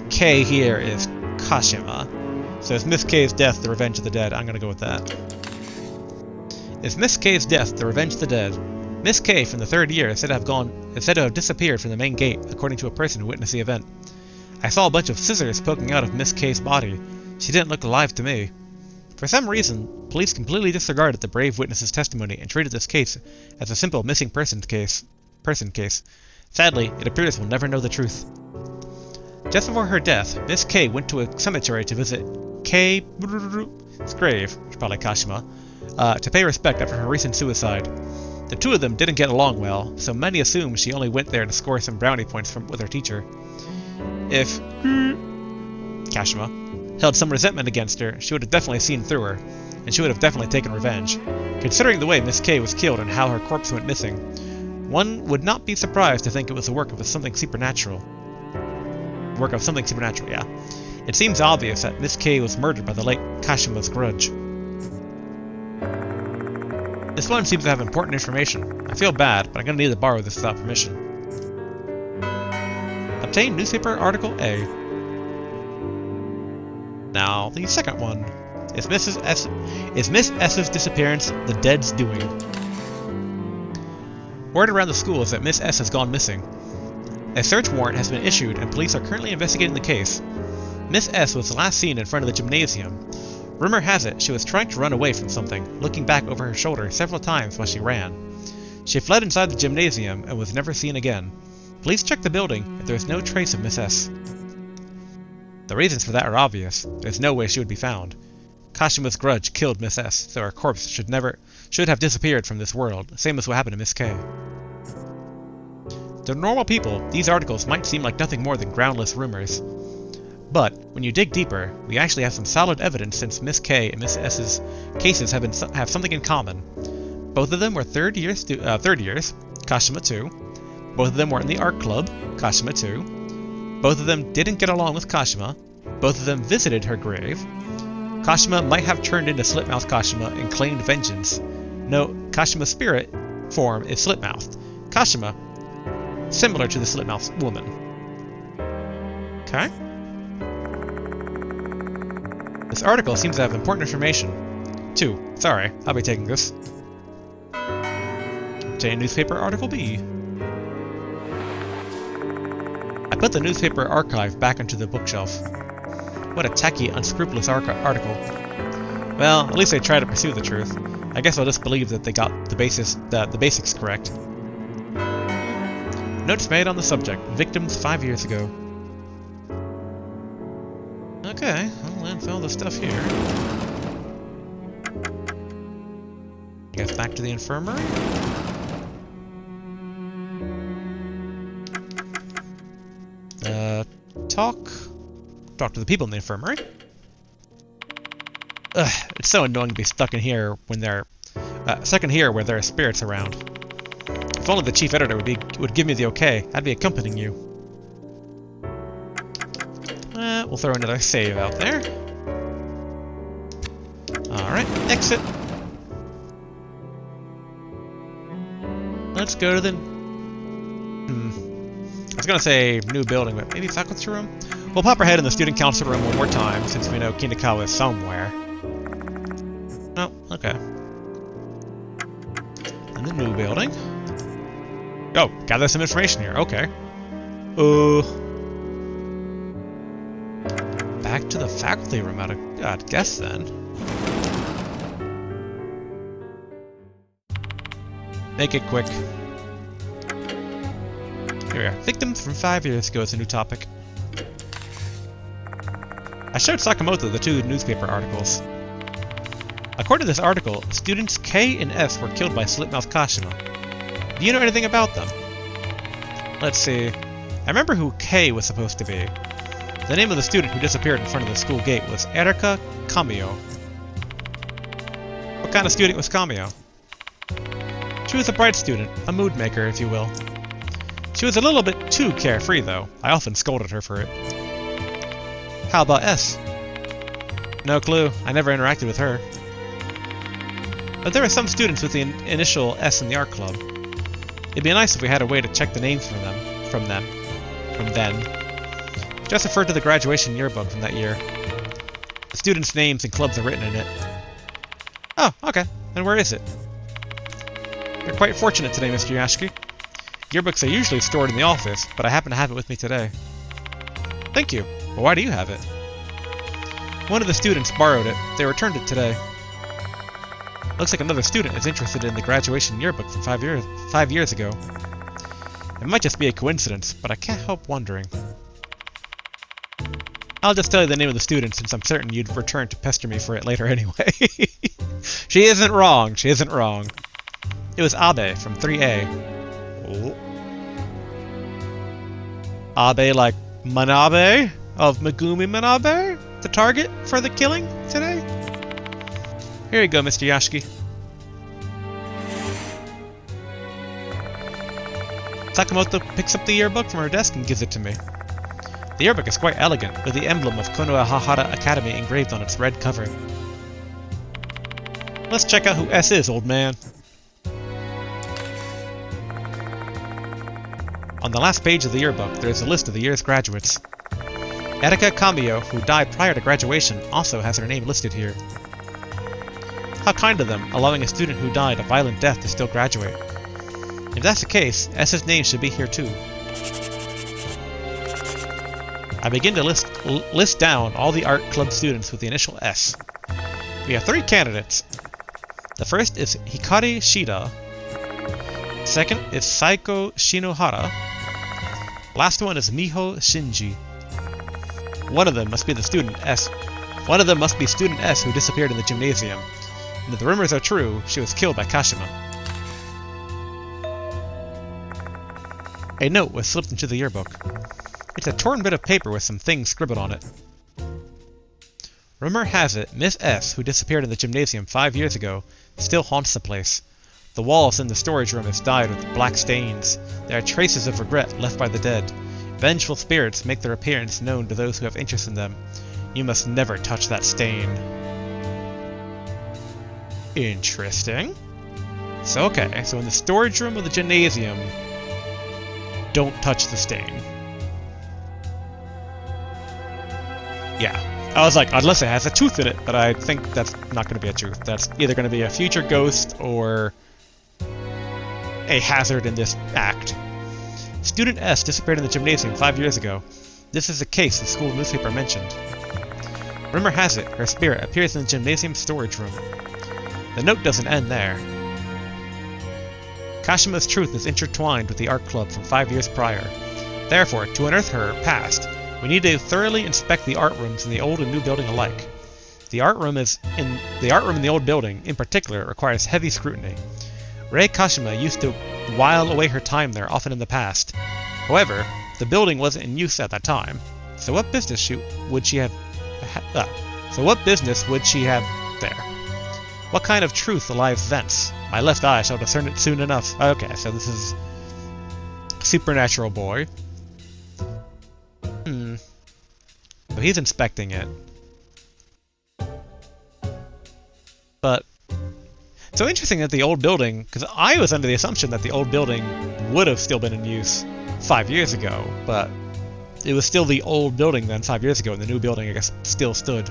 K here is Kashima. So is Miss K's death the revenge of the dead? I'm gonna go with that. Is Miss K's death the revenge of the dead? Miss K from the 3rd year is said to have disappeared from the main gate, according to a person who witnessed the event. I saw a bunch of scissors poking out of Miss K's body. She didn't look alive to me. For some reason, police completely disregarded the brave witness's testimony and treated this case as a simple missing person case. Sadly, it appears we'll never know the truth. Just before her death, Miss K went to a cemetery to visit K's grave, probably Kashima, to pay respect after her recent suicide. The 2 of them didn't get along well, so many assume she only went there to score some brownie points with her teacher. If Kashima held some resentment against her, she would have definitely seen through her, and she would have definitely taken revenge. Considering the way Miss K was killed and how her corpse went missing, one would not be surprised to think it was the work of something supernatural. Yeah. It seems obvious that Miss K was murdered by the late Kashima's grudge. This one seems to have important information. I feel bad, but I'm gonna need to borrow this without permission. Obtain newspaper article A. Now, the second one. Is Miss S's disappearance the dead's doing? Word around the school is that Miss S has gone missing. A search warrant has been issued and police are currently investigating the case. Miss S was last seen in front of the gymnasium. Rumor has it she was trying to run away from something, looking back over her shoulder several times while she ran. She fled inside the gymnasium and was never seen again. Police checked the building, and there is no trace of Miss S. The reasons for that are obvious. There's no way she would be found. Kashima's grudge killed Miss S, so her corpse should have disappeared from this world, same as what happened to Miss K. To normal people, these articles might seem like nothing more than groundless rumors. But, when you dig deeper, we actually have some solid evidence since Miss K and Miss S's cases have something in common. Both of them were third years, Kashima too. Both of them were in the art club, Kashima too. Both of them didn't get along with Kashima, Both of them visited her grave. Kashima might have turned into Slipmouth Kashima and claimed vengeance. No, Kashima's spirit form is Slipmouth. Kashima, similar to the Slipmouth woman. Okay. This article seems to have important information. 2. Sorry, I'll be taking this. J newspaper article B. I put the newspaper archive back into the bookshelf. What a tacky, unscrupulous article. Well, at least they tried to pursue the truth. I guess I'll just believe that they got the basics correct. Notes made on the subject. Victims 5 years ago. Okay, I'll landfill the stuff here. I guess back to the infirmary. Talk to the people in the infirmary. Ugh, it's so annoying to be stuck in here when there are spirits around. If only the chief editor would give me the okay, I'd be accompanying you. We'll throw another save out there. Alright, exit. Let's go to the... I was gonna say new building, but maybe faculty room? We'll pop our head in the student council room one more time, since we know Kinakawa is somewhere. Oh, okay. In the new building. Oh, gather some information here, okay. Back to the faculty room, I'd guess then. Make it quick. Here we are. Victims from 5 years ago is a new topic. I showed Sakamoto the 2 newspaper articles. According to this article, students K and S were killed by Slipmouth Kashima. Do you know anything about them? Let's see. I remember who K was supposed to be. The name of the student who disappeared in front of the school gate was Erika Kamio. What kind of student was Kamio? She was a bright student, a mood maker, if you will. She was a little bit too carefree, though. I often scolded her for it. How about S? No clue. I never interacted with her. But there are some students with the initial S in the art club. It'd be nice if we had a way to check the names from then. Just refer to the graduation yearbook from that year. The students' names and clubs are written in it. Oh, okay. And where is it? You're quite fortunate today, Mr. Yashiki. Yearbooks are usually stored in the office, but I happen to have it with me today. Thank you. Well, why do you have it? One of the students borrowed it. They returned it today. Looks like another student is interested in the graduation yearbook from 5 years ago. It might just be a coincidence, but I can't help wondering. I'll just tell you the name of the student since I'm certain you'd return to pester me for it later anyway. She isn't wrong. She isn't wrong. It was Abe from 3A. Oh. Abe like Manabe of Megumi Manabe? The target for the killing today? Here you go, Mr. Yashiki. Sakamoto picks up the yearbook from her desk and gives it to me. The yearbook is quite elegant, with the emblem of Konohahara Academy engraved on its red cover. Let's check out who S is, old man. On the last page of the yearbook, there is a list of the year's graduates. Erika Kamio, who died prior to graduation, also has her name listed here. How kind of them, allowing a student who died a violent death to still graduate. If that's the case, S's name should be here too. I begin to list down all the art club students with the initial S. We have 3 candidates. The first is Hikari Shida. Second is Saiko Shinohara. Last one is Miho Shinji. One of them must be student S who disappeared in the gymnasium. And if the rumors are true, she was killed by Kashima. A note was slipped into the yearbook. It's a torn bit of paper with some things scribbled on it. Rumor has it, Miss S, who disappeared in the gymnasium 5 years ago, still haunts the place. The walls in the storage room is dyed with black stains. There are traces of regret left by the dead, Vengeful spirits make their appearance known to those who have interest in them. You must never touch that stain. Interesting. So okay, so in the storage room of the gymnasium, don't touch the stain. Yeah. I was like, unless it has a tooth in it, but I think that's not going to be a tooth. That's either going to be a future ghost or a hazard in this act. Student S disappeared in the gymnasium 5 years ago. This is a case the school newspaper mentioned. Rumor has it, her spirit appears in the gymnasium storage room. The note doesn't end there. Kashima's truth is intertwined with the art club from 5 years prior. Therefore, to unearth her past, we need to thoroughly inspect the art rooms in the old and new building alike. The art room in the old building, in particular, requires heavy scrutiny. Rei Kashima used to while away her time there often in the past. However, the building wasn't in use at that time. So what business would she have there? What kind of truth alive vents? My left eye shall discern it soon enough. Okay, so this is Supernatural Boy. So he's inspecting it. But so interesting that the old building, because I was under the assumption that the old building would have still been in use 5 years ago, but it was still the old building then 5 years ago, and the new building, I guess, still stood.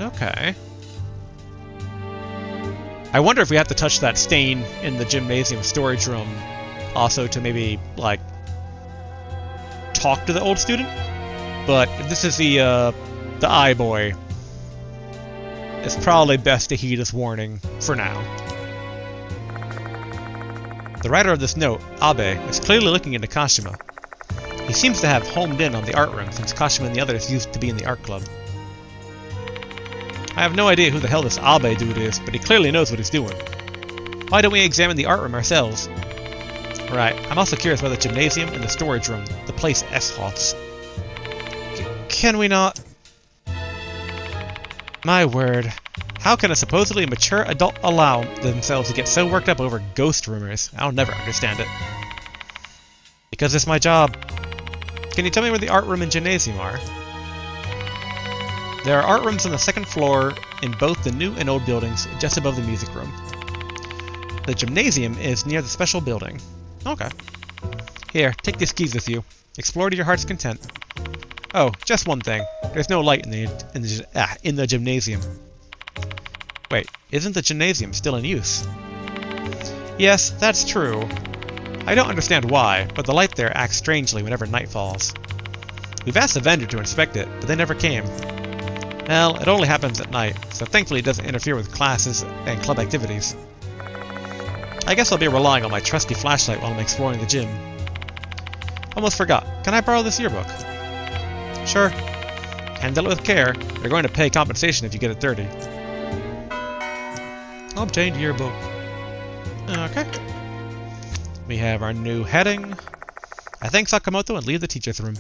Okay. I wonder if we have to touch that stain in the gymnasium storage room also to maybe, like, talk to the old student? But if this is the eye boy, it's probably best to heed his warning for now. The writer of this note, Abe, is clearly looking into Kashima. He seems to have homed in on the art room since Kashima and the others used to be in the art club. I have no idea who the hell this Abe dude is, but he clearly knows what he's doing. Why don't we examine the art room ourselves? Right, I'm also curious about the gymnasium and the storage room, the place S haunts. Can we not? My word. How can a supposedly mature adult allow themselves to get so worked up over ghost rumors? I'll never understand it. Because it's my job. Can you tell me where the art room and gymnasium are? There are art rooms on the second floor in both the new and old buildings, just above the music room. The gymnasium is near the special building. Okay. Here, take these keys with you. Explore to your heart's content. Oh, just one thing. There's no light in the gymnasium. Wait, isn't the gymnasium still in use? Yes, that's true. I don't understand why, but the light there acts strangely whenever night falls. We've asked the vendor to inspect it, but they never came. Well, it only happens at night, so thankfully it doesn't interfere with classes and club activities. I guess I'll be relying on my trusty flashlight while I'm exploring the gym. Almost forgot. Can I borrow this yearbook? Sure. Handle it with care. You're going to pay compensation if you get it dirty. Obtained yearbook. Okay. We have our new heading. I thank Sakamoto and leave the teacher's room.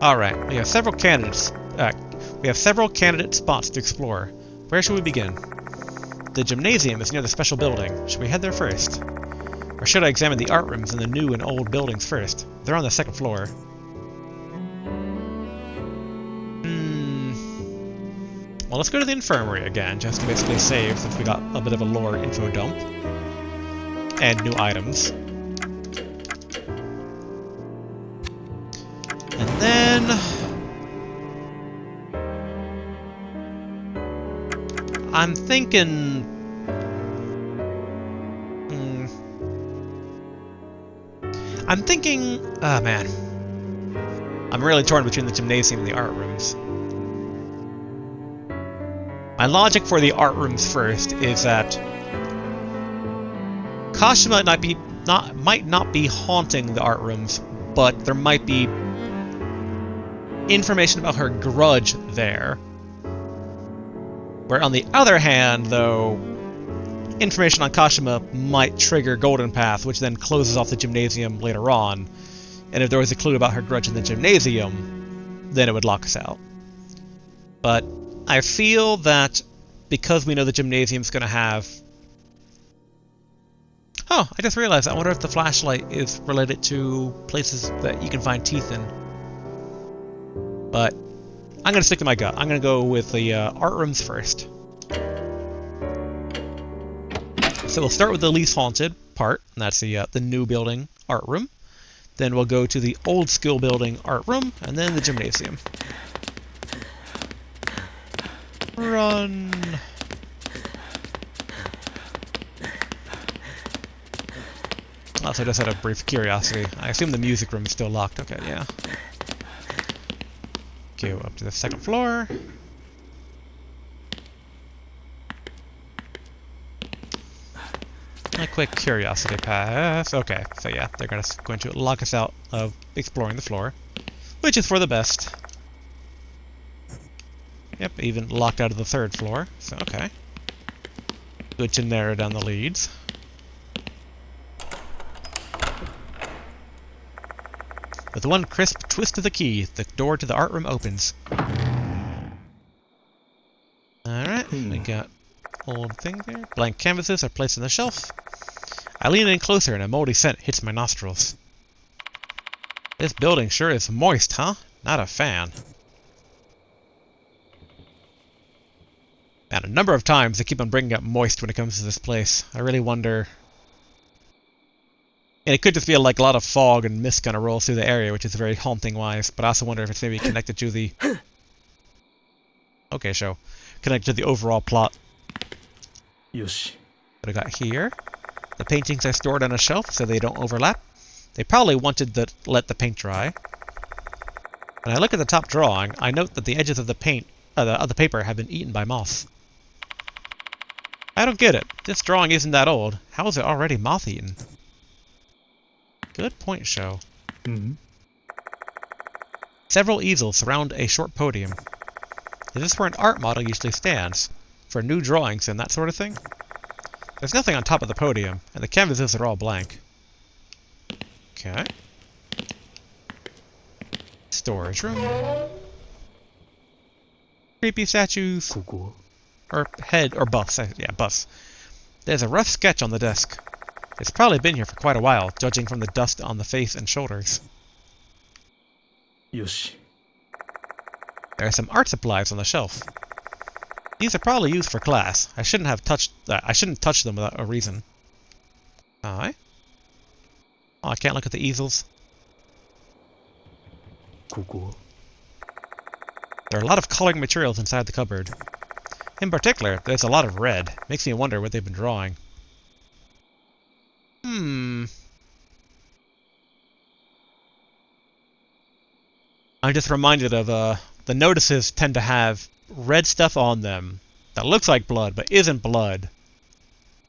Alright, we have several candidates. We have several candidate spots to explore. Where should we begin? The gymnasium is near the special building. Should we head there first? Or should I examine the art rooms in the new and old buildings first? They're on the second floor. Well, let's go to the infirmary again, just to basically save, since we got a bit of a lore info dump. And new items. And then... I'm thinking... Ah, man. I'm really torn between the gymnasium and the art rooms. My logic for the art rooms first is that Kashima might not be haunting the art rooms, but there might be information about her grudge there. Where on the other hand, though, information on Kashima might trigger Golden Path, which then closes off the gymnasium later on. And if there was a clue about her grudge in the gymnasium, then it would lock us out. But I feel that because we know the gymnasium's going to have Oh, I just realized. I wonder if the flashlight is related to places that you can find teeth in. But I'm gonna stick to my gut. I'm gonna go with the art rooms first. So we'll start with the least haunted part, and that's the new building art room. Then we'll go to the old school building art room, and then the gymnasium. Run! Also, just out of brief curiosity, I assume the music room is still locked. Okay, yeah. Go up to the second floor. A quick curiosity pass. Okay, so yeah, they're going to lock us out of exploring the floor, which is for the best. Yep, even locked out of the third floor, so okay. Good to narrow down the leads. With one crisp twist of the key, the door to the art room opens. Alright, we got old thing there. Blank canvases are placed on the shelf. I lean in closer and a moldy scent hits my nostrils. This building sure is moist, huh? Not a fan. And a number of times they keep on bringing up moist when it comes to this place. I really wonder... And it could just be like a lot of fog and mist kind of rolls through the area, which is very haunting-wise, but I also wonder if it's maybe connected to the... Okay, show. Connected to the overall plot.
Yoshi.
What I got here. The paintings are stored on a shelf so they don't overlap. They probably wanted to let the paint dry. When I look at the top drawing, I note that the edges of the paint, of the paper have been eaten by moths. I don't get it. This drawing isn't that old. How is it already moth-eaten? Good point, show. Several easels surround a short podium. Is this where an art model usually stands? For new drawings and that sort of thing? There's nothing on top of the podium, and the canvases are all blank. Okay. Storage room. Creepy statues. Or head, or bus. Yeah, bus. There's a rough sketch on the desk. It's probably been here for quite a while, judging from the dust on the face and shoulders.
Yoshi.
There are some art supplies on the shelf. These are probably used for class. I shouldn't touch them without a reason. Aye. Oh, I can't look at the easels.
There
are a lot of coloring materials inside the cupboard. In particular, there's a lot of red. Makes me wonder what they've been drawing. I'm just reminded of, the notices tend to have red stuff on them that looks like blood, but isn't blood.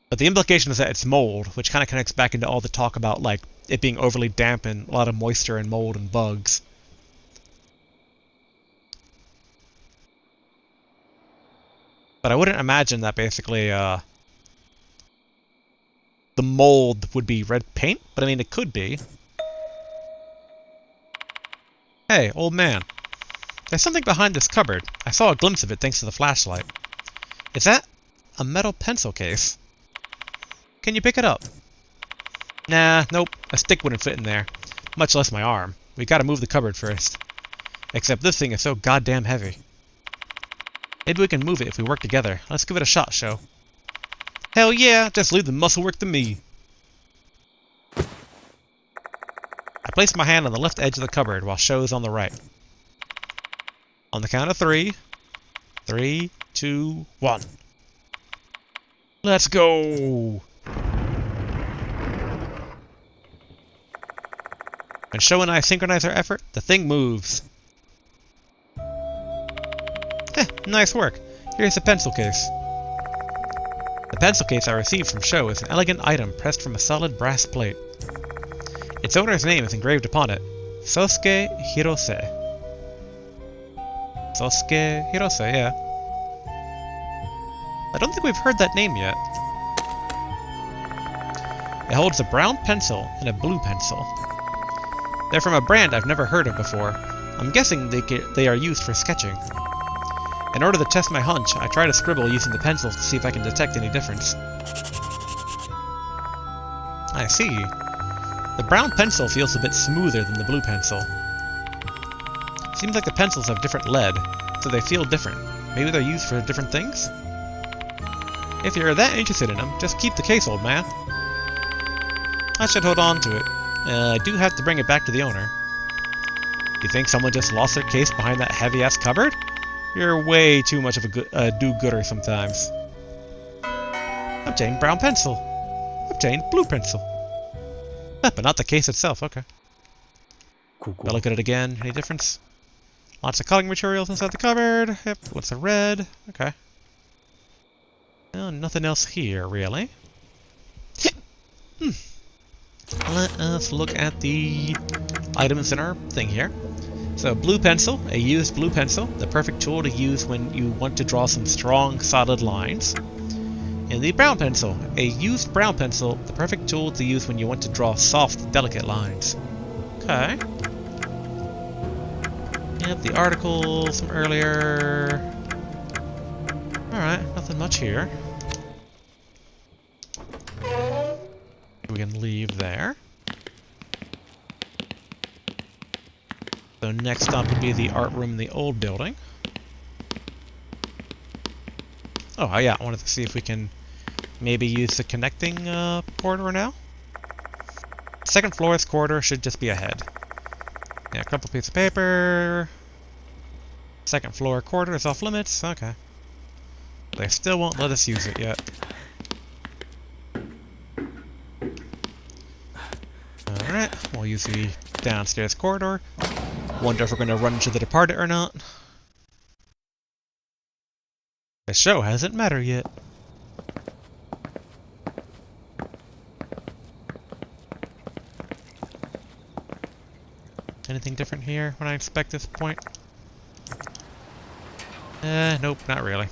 But the implication is that it's mold, which kind of connects back into all the talk about, like, it being overly damp and a lot of moisture and mold and bugs. But I wouldn't imagine that basically, the mold would be red paint, but I mean, it could be. Hey, old man. There's something behind this cupboard. I saw a glimpse of it thanks to the flashlight. Is that a metal pencil case? Can you pick it up? Nah, nope. A stick wouldn't fit in there. Much less my arm. We gotta move the cupboard first. Except this thing is so goddamn heavy. Maybe we can move it if we work together. Let's give it a shot, Sho. Hell yeah! Just leave the muscle work to me. I place my hand on the left edge of the cupboard while Sho is on the right. On the count of 3. 3, 2, 1. Let's go! When Sho and I synchronize our effort, the thing moves. Nice work. Here's the pencil case. The pencil case I received from Sho is an elegant item pressed from a solid brass plate. Its owner's name is engraved upon it. Sosuke Hirose. Sosuke Hirose, yeah. I don't think we've heard that name yet. It holds a brown pencil and a blue pencil. They're from a brand I've never heard of before. I'm guessing they are used for sketching. In order to test my hunch, I try to scribble using the pencils to see if I can detect any difference. I see. The brown pencil feels a bit smoother than the blue pencil. Seems like the pencils have different lead, so they feel different. Maybe they're used for different things? If you're that interested in them, just keep the case, old man. I should hold on to it. I do have to bring it back to the owner. You think someone just lost their case behind that heavy-ass cupboard? You're way too much of a do-gooder sometimes. Obtained brown pencil. Obtained blue pencil. But not the case itself, okay.
ここ
I'll look at it again. Any difference? Lots of coloring materials inside the cupboard. Yep, what's a red? Okay. Well, nothing else here, really. Let us look at the items in our thing here. So, blue pencil, a used blue pencil, the perfect tool to use when you want to draw some strong, solid lines. And the brown pencil, a used brown pencil, the perfect tool to use when you want to draw soft, delicate lines. Okay. Yep, the articles from earlier. Alright, nothing much here. We can leave there. So next stop would be the art room in the old building. Oh yeah, I wanted to see if we can maybe use the connecting corridor now. Second floor's corridor should just be ahead. Yeah, crumpled piece of paper. Second floor corridor is off limits. Okay. They still won't let us use it yet. Alright, we'll use the downstairs corridor. Wonder if we're going to run into the departed or not. The show hasn't mattered yet. Anything different here when I inspect this point? Nope, not really.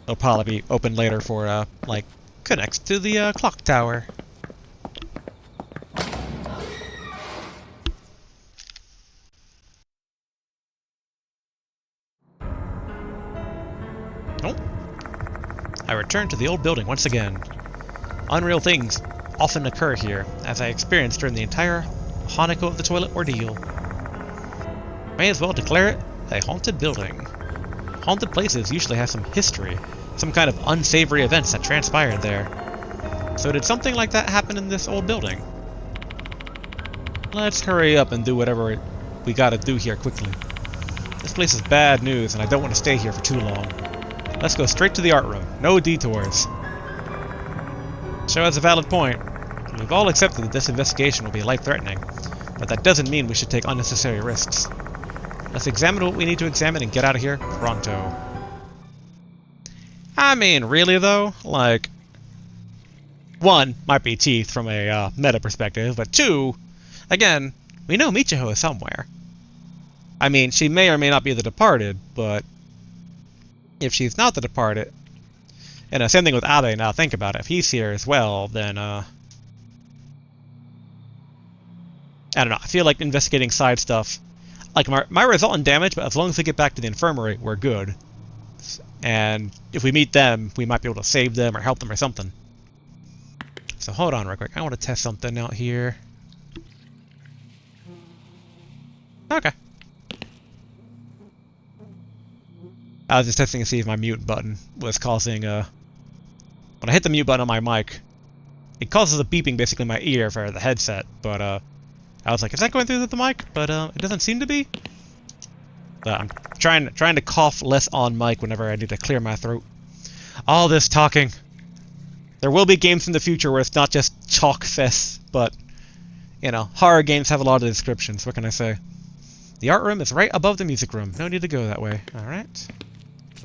It'll probably be open later for, like, connects to the, clock tower. Nope. I return to the old building once again. Unreal things often occur here, as I experienced during the entire Hanako of the Toilet ordeal. May as well declare it a haunted building. Haunted places usually have some history, some kind of unsavory events that transpired there. So did something like that happen in this old building? Let's hurry up and do whatever we gotta do here quickly. This place is bad news and I don't want to stay here for too long. Let's go straight to the art room. No detours. Show has a valid point. We've all accepted that this investigation will be life-threatening, but that doesn't mean we should take unnecessary risks. Let's examine what we need to examine and get out of here pronto. I mean, really though? Like, one, might be teeth from a meta perspective, but two, again, we know Michiho is somewhere. I mean, she may or may not be the departed, but if she's not the departed, and same thing with Abe, now think about it, if he's here as well, then, I don't know, I feel like investigating side stuff, like, might result in damage, but as long as we get back to the infirmary, we're good. And if we meet them, we might be able to save them or help them or something. So hold on real quick, I want to test something out here. Okay. I was just testing to see if my mute button was causing, when I hit the mute button on my mic, it causes a beeping basically in my ear for the headset, but, I was like, is that going through the mic? But, it doesn't seem to be. But I'm trying to cough less on mic whenever I need to clear my throat. All this talking. There will be games in the future where it's not just chalk fest, but, you know, horror games have a lot of descriptions, what can I say? The art room is right above the music room. No need to go that way. Alright.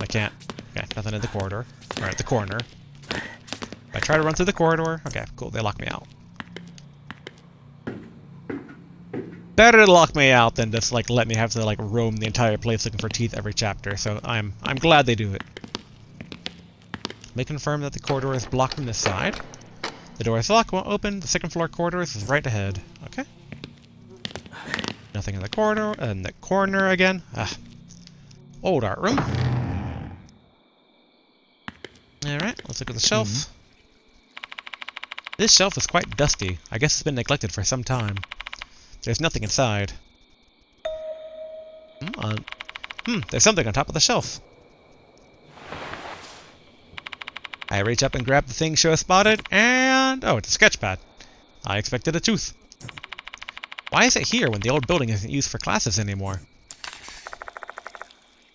I can't. Okay, nothing in the corridor. Or at the corner. If I try to run through the corridor, okay, cool, they lock me out. Better to lock me out than just like let me have to like roam the entire place looking for teeth every chapter, so I'm glad they do it. May confirm that the corridor is blocked from this side. The door is locked, won't open. The second floor corridor is right ahead. Okay. Nothing in the corridor, and the corner again. Ah. Old art room. Alright, let's look at the shelf. This shelf is quite dusty. I guess it's been neglected for some time. There's nothing inside. There's something on top of the shelf. I reach up and grab the thing Sho spotted, and... oh, it's a sketch pad. I expected a tooth. Why is it here when the old building isn't used for classes anymore?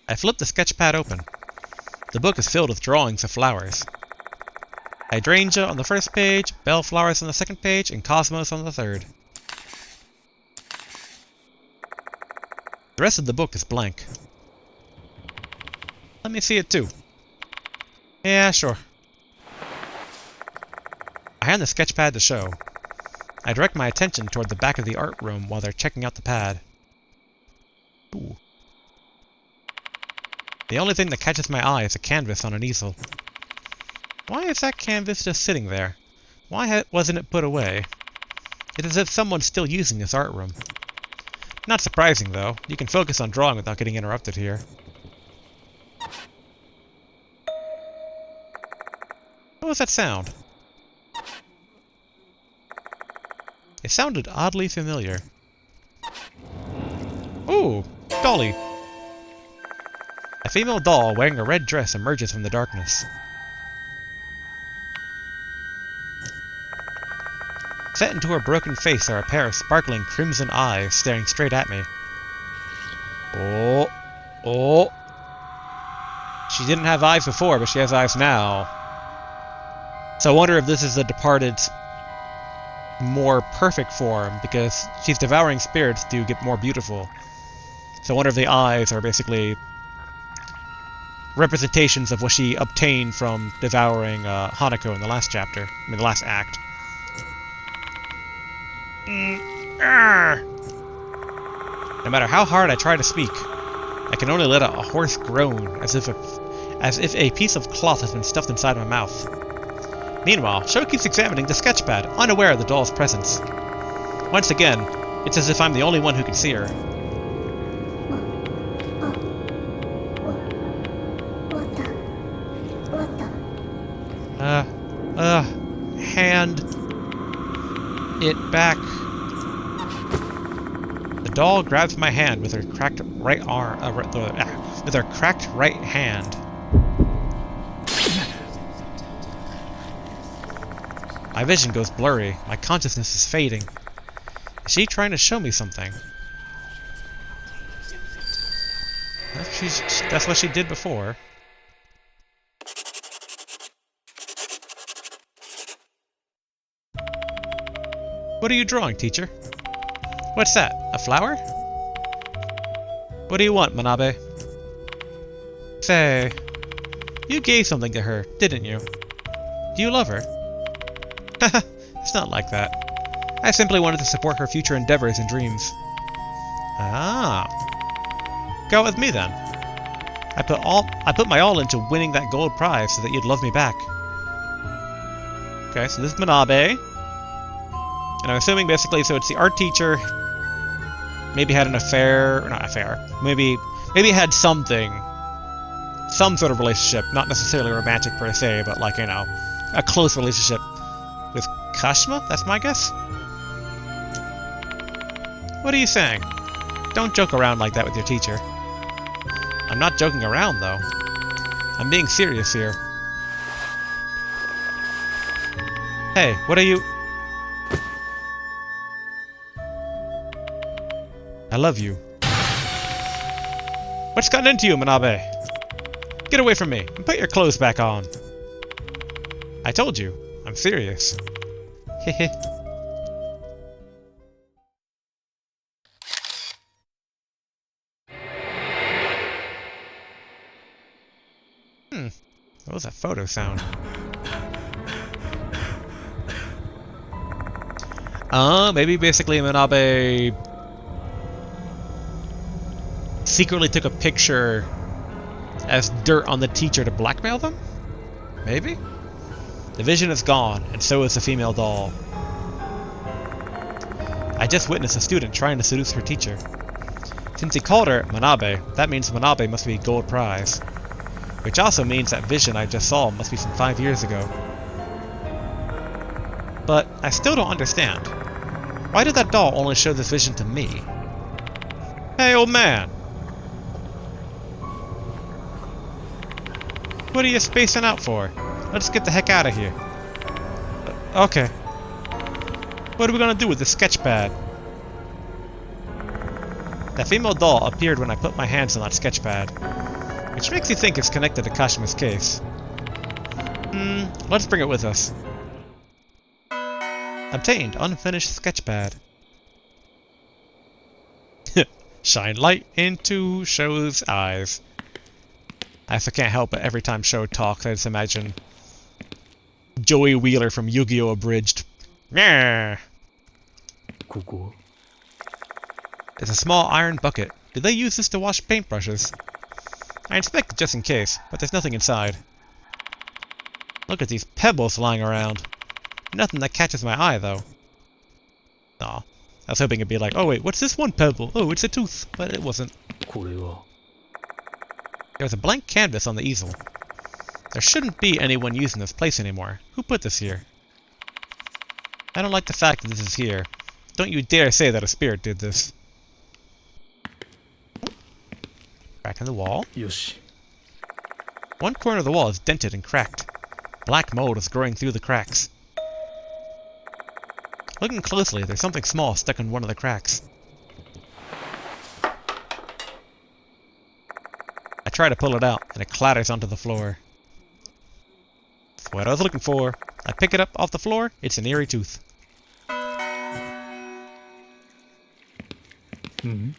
I flip the sketch pad open. The book is filled with drawings of flowers. Hydrangea on the first page, bellflowers on the second page, and cosmos on the third. The rest of the book is blank. Let me see it too. Yeah, sure. I hand the sketch pad to Sho. I direct my attention toward the back of the art room while they're checking out the pad. Ooh. The only thing that catches my eye is a canvas on an easel. Why is that canvas just sitting there? Why wasn't it put away? It's as if someone's still using this art room. Not surprising, though. You can focus on drawing without getting interrupted here. What was that sound? It sounded oddly familiar. Ooh! Dolly! A female doll wearing a red dress emerges from the darkness. Set into her broken face are a pair of sparkling crimson eyes staring straight at me. Oh. Oh. She didn't have eyes before, but she has eyes now. So I wonder if this is the Departed's more perfect form, because she's devouring spirits to get more beautiful. So I wonder if the eyes are basically representations of what she obtained from devouring Hanako in the last chapter. I mean, the last act. No matter how hard I try to speak, I can only let out a hoarse groan, as if a piece of cloth has been stuffed inside my mouth. Meanwhile, Sho keeps examining the sketchpad, unaware of the doll's presence. Once again, it's as if I'm the only one who can see her. Hand it back. The doll grabs my hand with her cracked right arm, with her cracked right hand. My vision goes blurry. My consciousness is fading. Is she trying to show me something? That's what she did before. What are you drawing, teacher? What's that? A flower? What do you want, Manabe? Say, you gave something to her, didn't you? Do you love her? Haha, it's not like that. I simply wanted to support her future endeavors and dreams. Ah. Go with me then. I put my all into winning that gold prize so that you'd love me back. Okay, so this is Manabe. And I'm assuming basically, so it's the art teacher. Maybe had an affair, or not affair. Maybe had something, some sort of relationship, not necessarily romantic per se, but like, you know, a close relationship with Kashima. That's my guess. What are you saying? Don't joke around like that with your teacher. I'm not joking around though. I'm being serious here. Hey, what are you? I love you. What's gotten into you, Manabe? Get away from me and put your clothes back on. I told you, I'm serious. Hehe. What was that photo sound? Maybe basically Manabe secretly took a picture as dirt on the teacher to blackmail them? Maybe? The vision is gone, and so is the female doll. I just witnessed a student trying to seduce her teacher. Since he called her Manabe, that means Manabe must be gold prize. Which also means that vision I just saw must be from 5 years ago. But I still don't understand. Why did that doll only show this vision to me? Hey, old man! What are you spacing out for? Let's get the heck out of here. Okay. What are we gonna do with the sketch pad? That female doll appeared when I put my hands on that sketch pad, which makes you think it's connected to Kashima's case. Let's bring it with us. Obtained unfinished sketch pad. Shine light into Sho's eyes. I also can't help but every time Sho talks, I just imagine Joey Wheeler from Yu-Gi-Oh! Abridged. Yeah.
ここ
It's a small iron bucket. Did they use this to wash paintbrushes? I inspected just in case, but there's nothing inside. Look at these pebbles lying around. Nothing that catches my eye, though. Aw. I was hoping it'd be like, oh wait, what's this one pebble? Oh, it's a tooth. But it wasn't.
これは
There's a blank canvas on the easel. There shouldn't be anyone using this place anymore. Who put this here? I don't like the fact that this is here. Don't you dare say that a spirit did this. Crack in the wall.
よし
One corner of the wall is dented and cracked. Black mold is growing through the cracks. Looking closely, there's something small stuck in one of the cracks. I try to pull it out, and it clatters onto the floor. That's what I was looking for. I pick it up off the floor, it's an eerie tooth.
うん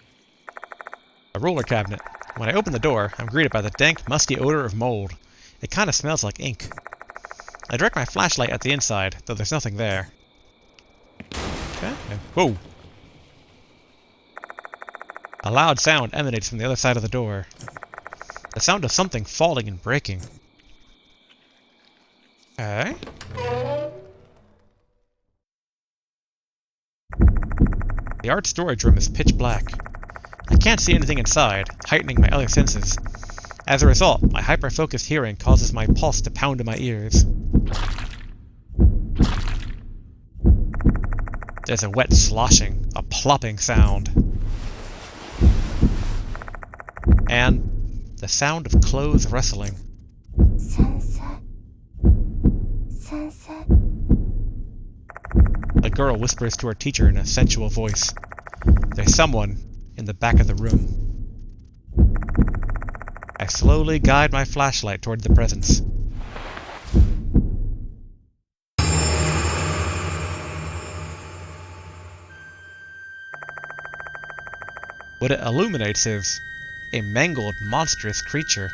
A roller cabinet. When I open the door, I'm greeted by the dank, musky odor of mold. It kinda smells like ink. I direct my flashlight at the inside, though there's nothing there. Okay. Whoa! A loud sound emanates from the other side of the door. The sound of something falling and breaking. Okay. The art storage room is pitch black. I can't see anything inside, heightening my other senses. As a result, my hyper-focused hearing causes my pulse to pound in my ears. There's a wet sloshing, a plopping sound. And the sound of clothes rustling.
先生先生
A girl whispers to her teacher in a sensual voice. There's someone in the back of the room. I slowly guide my flashlight toward the presence. What it illuminates is a mangled, monstrous creature.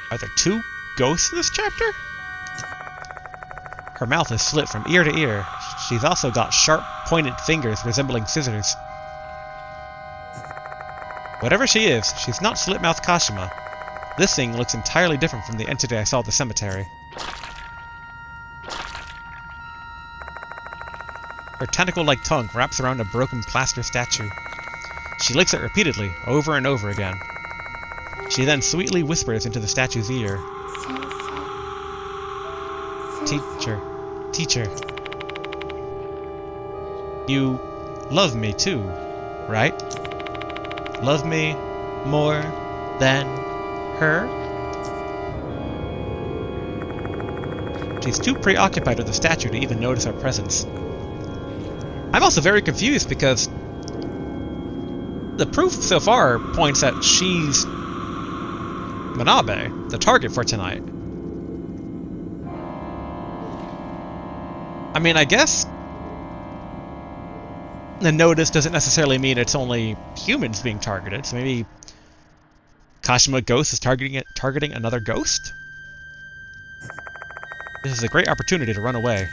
Are there two ghosts in this chapter? Her mouth is slit from ear to ear. She's also got sharp, pointed fingers resembling scissors. Whatever she is, she's not Slit-Mouth Kashima. This thing looks entirely different from the entity I saw at the cemetery. Her tentacle-like tongue wraps around a broken plaster statue. She licks it repeatedly, over and over again. She then sweetly whispers into the statue's ear.
先生
Teacher, teacher. You love me too, right? Love me more than her? She's too preoccupied with the statue to even notice our presence. I'm also very confused because the proof so far points that she's Manabe, the target for tonight. I mean, I guess the notice doesn't necessarily mean it's only humans being targeted, so maybe Kashima Ghost is targeting another ghost? This is a great opportunity to run away.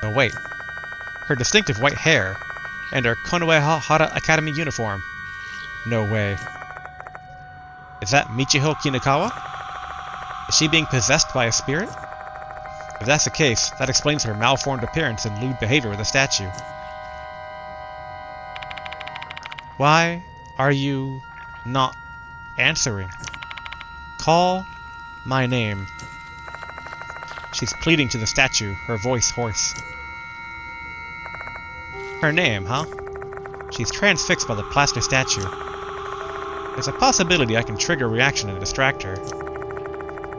Oh wait, her distinctive white hair and her Konoe Hara Academy uniform. No way. Is that Michiho Kinakawa? Is she being possessed by a spirit? If that's the case, that explains her malformed appearance and lewd behavior with the statue. Why are you not answering? Call my name. She's pleading to the statue, her voice hoarse. Her name, huh? She's transfixed by the plaster statue. There's a possibility I can trigger a reaction and distract her.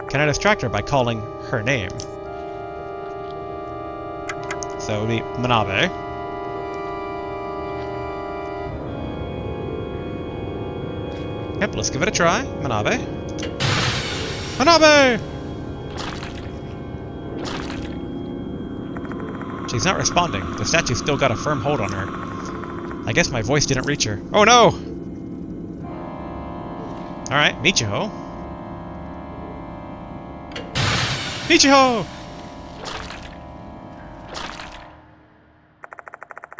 Can I distract her by calling her name? So it would be Manabe. Yep, let's give it a try. Manabe. Manabe! She's not responding. The statue's still got a firm hold on her. I guess my voice didn't reach her. Oh no! Alright, Michiho. Michiho!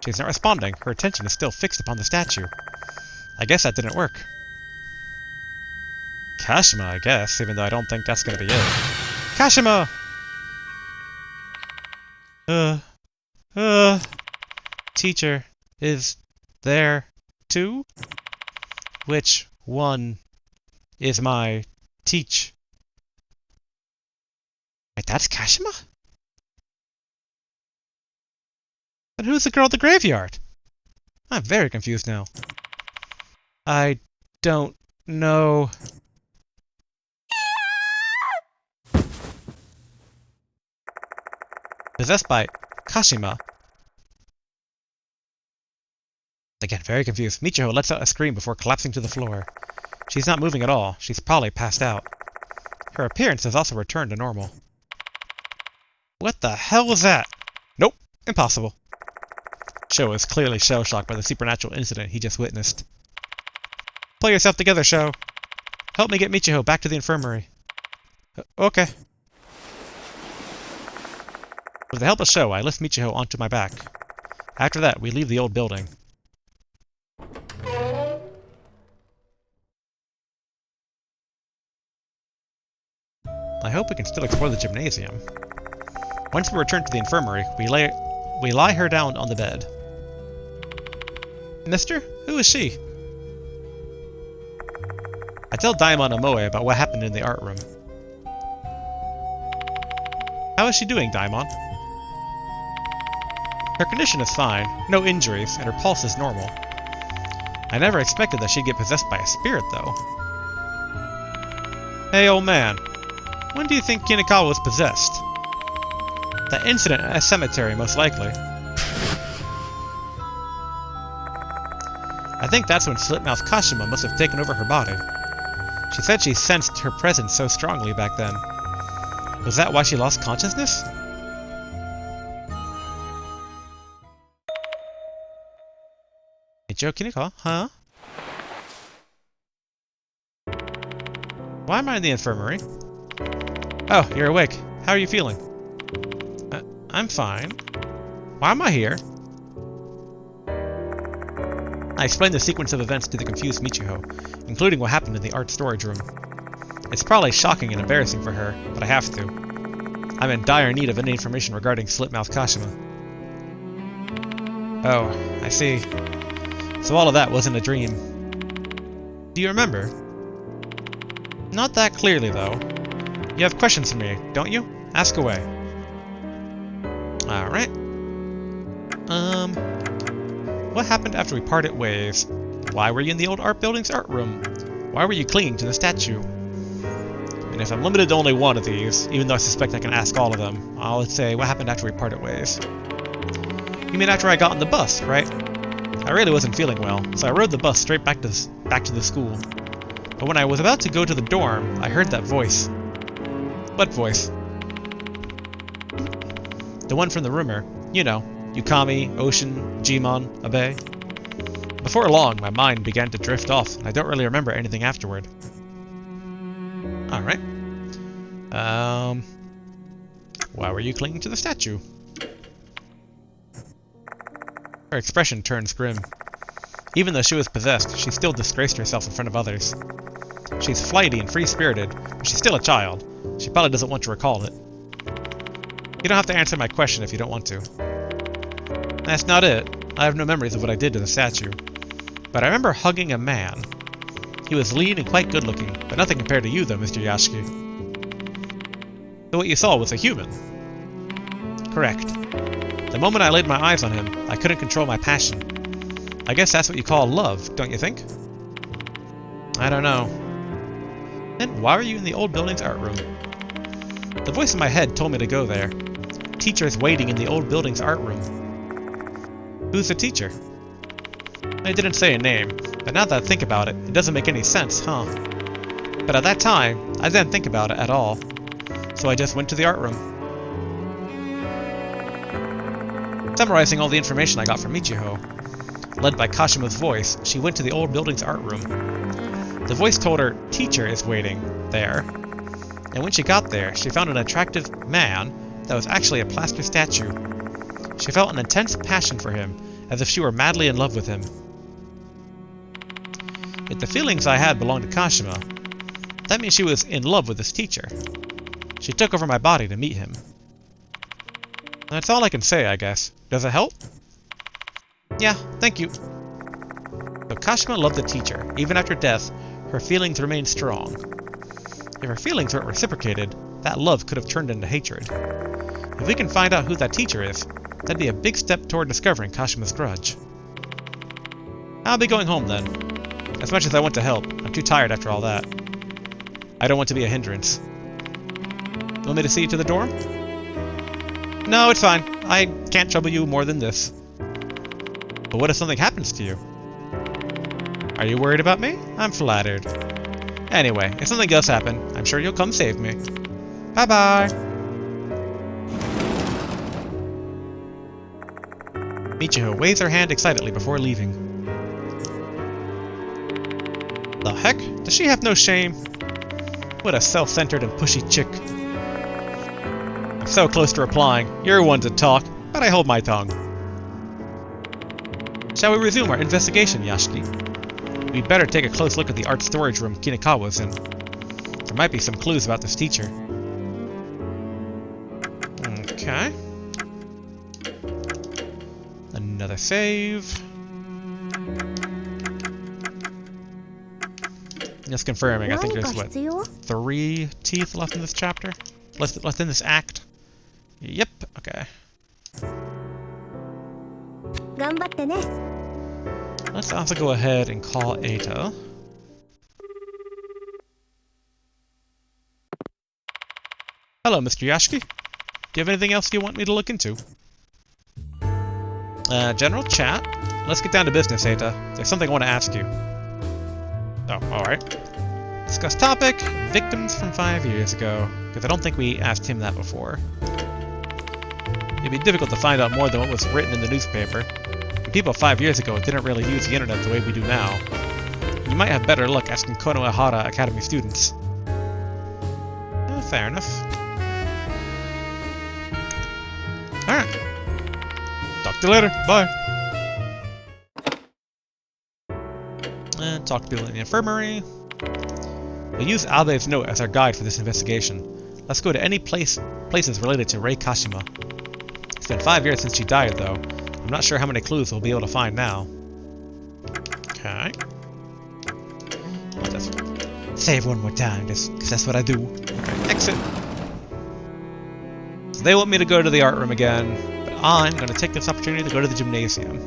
She's not responding. Her attention is still fixed upon the statue. I guess that didn't work. Kashima, I guess, even though I don't think that's gonna be it. Kashima! Teacher is there too? Which one is my teach? Wait, that's Kashima? But who's the girl at the graveyard? I'm very confused now. I don't know. Possessed by Kashima. Again, very confused. Michiho lets out a scream before collapsing to the floor. She's not moving at all. She's probably passed out. Her appearance has also returned to normal. What the hell was that? Nope, impossible. Sho is clearly shell-shocked by the supernatural incident he just witnessed. Pull yourself together, Sho. Help me get Michiho back to the infirmary. Okay. With the help of Sho, I lift Michiho onto my back. After that, we leave the old building. I hope we can still explore the gymnasium. Once we return to the infirmary, we lie her down on the bed. Mister? Who is she? I tell Daimon and Moe about what happened in the art room. How is she doing, Daimon? Her condition is fine, no injuries, and her pulse is normal. I never expected that she'd get possessed by a spirit, though. Hey, old man. When do you think Kinikawa was possessed? That incident at a cemetery, most likely. I think that's when Slipmouth Kashima must have taken over her body. She said she sensed her presence so strongly back then. Was that why she lost consciousness? Hey, Joe Kinikawa, huh? Why am I in the infirmary? Oh, you're awake. How are you feeling? I'm fine. Why am I here? I explained the sequence of events to the confused Michiho, including what happened in the art storage room. It's probably shocking and embarrassing for her, but I have to. I'm in dire need of any information regarding Slipmouth Kashima. Oh, I see. So all of that wasn't a dream. Do you remember? Not that clearly, though. You have questions for me, don't you? Ask away. Alright. What happened after we parted ways? Why were you in the old art building's art room? Why were you clinging to the statue? And if I'm limited to only one of these, even though I suspect I can ask all of them, I'll say, what happened after we parted ways? You mean after I got on the bus, right? I really wasn't feeling well, so I rode the bus straight back to the school. But when I was about to go to the dorm, I heard that voice. What voice? The one from the rumor. You know, Yukami, Ocean, Jimon, Abe. Before long, my mind began to drift off, and I don't really remember anything afterward. Alright. Why were you clinging to the statue? Her expression turns grim. Even though she was possessed, she still disgraced herself in front of others. She's flighty and free-spirited, but she's still a child. She probably doesn't want to recall it. You don't have to answer my question if you don't want to. That's not it. I have no memories of what I did to the statue. But I remember hugging a man. He was lean and quite good-looking, but nothing compared to you, though, Mr. Yashiki. So what you saw was a human. Correct. The moment I laid my eyes on him, I couldn't control my passion. I guess that's what you call love, don't you think? I don't know. Then why were you in the old building's art room? The voice in my head told me to go there. Teacher's waiting in the old building's art room. Who's the teacher? I didn't say a name, but now that I think about it, it doesn't make any sense, huh? But at that time, I didn't think about it at all. So I just went to the art room. Summarizing all the information I got from Michiho. Led by Kashima's voice, she went to the old building's art room. The voice told her, "Teacher is waiting there." And when she got there, she found an attractive man that was actually a plaster statue. She felt an intense passion for him, as if she were madly in love with him. If the feelings I had belonged to Kashima, that means she was in love with this teacher. She took over my body to meet him. That's all I can say, I guess. Does it help? Yeah, thank you. So Kashima loved the teacher. Even after death, her feelings remained strong. If her feelings weren't reciprocated, that love could have turned into hatred. If we can find out who that teacher is, that'd be a big step toward discovering Kashima's grudge. I'll be going home then. As much as I want to help, I'm too tired after all that. I don't want to be a hindrance. Want me to see you to the door? No, it's fine. I can't trouble you more than this. But what if something happens to you? Are you worried about me? I'm flattered. Anyway, if something does happen, I'm sure you'll come save me. Bye-bye! Michiho waves her hand excitedly before leaving. The heck? Does she have no shame? What a self-centered and pushy chick. I'm so close to replying. You're one to talk, but I hold my tongue. Shall we resume our investigation, Yashiki? We'd better take a close look at the art storage room Kinikawa's in. There might be some clues about this teacher. Okay. Another save. Just confirming, I think there's, what, 3 teeth left in this chapter? Left in this act? Yep, okay. Let's also go ahead and call Eita. Hello, Mr. Yashiki. Do you have anything else you want me to look into? General chat. Let's get down to business, Eita. There's something I want to ask you. Oh, alright. Discuss topic, victims from 5 years ago. Because I don't think we asked him that before. It'd be difficult to find out more than what was written in the newspaper. And people 5 years ago didn't really use the internet the way we do now. You might have better luck asking Konohara Academy students. Fair enough. Alright. Talk to you later. Bye. And talk to people in the infirmary. We'll use Abe's note as our guide for this investigation. Let's go to any places related to Rei Kashima. It's been 5 years since she died, though. I'm not sure how many clues we'll be able to find now. Okay. I'll just save one more time, just because that's what I do. Okay, exit. So they want me to go to the art room again, but I'm going to take this opportunity to go to the gymnasium.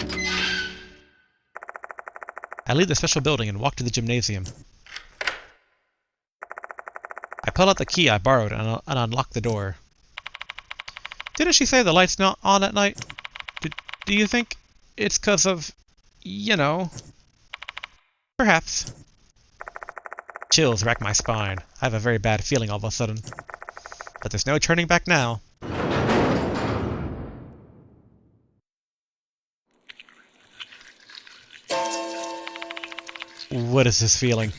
I leave the special building and walk to the gymnasium. I pull out the key I borrowed and unlock the door. Didn't she say the light's not on at night? Do you think it's 'cause of, you know... Perhaps. Chills rack my spine. I have a very bad feeling all of a sudden. But there's no turning back now. What is this feeling?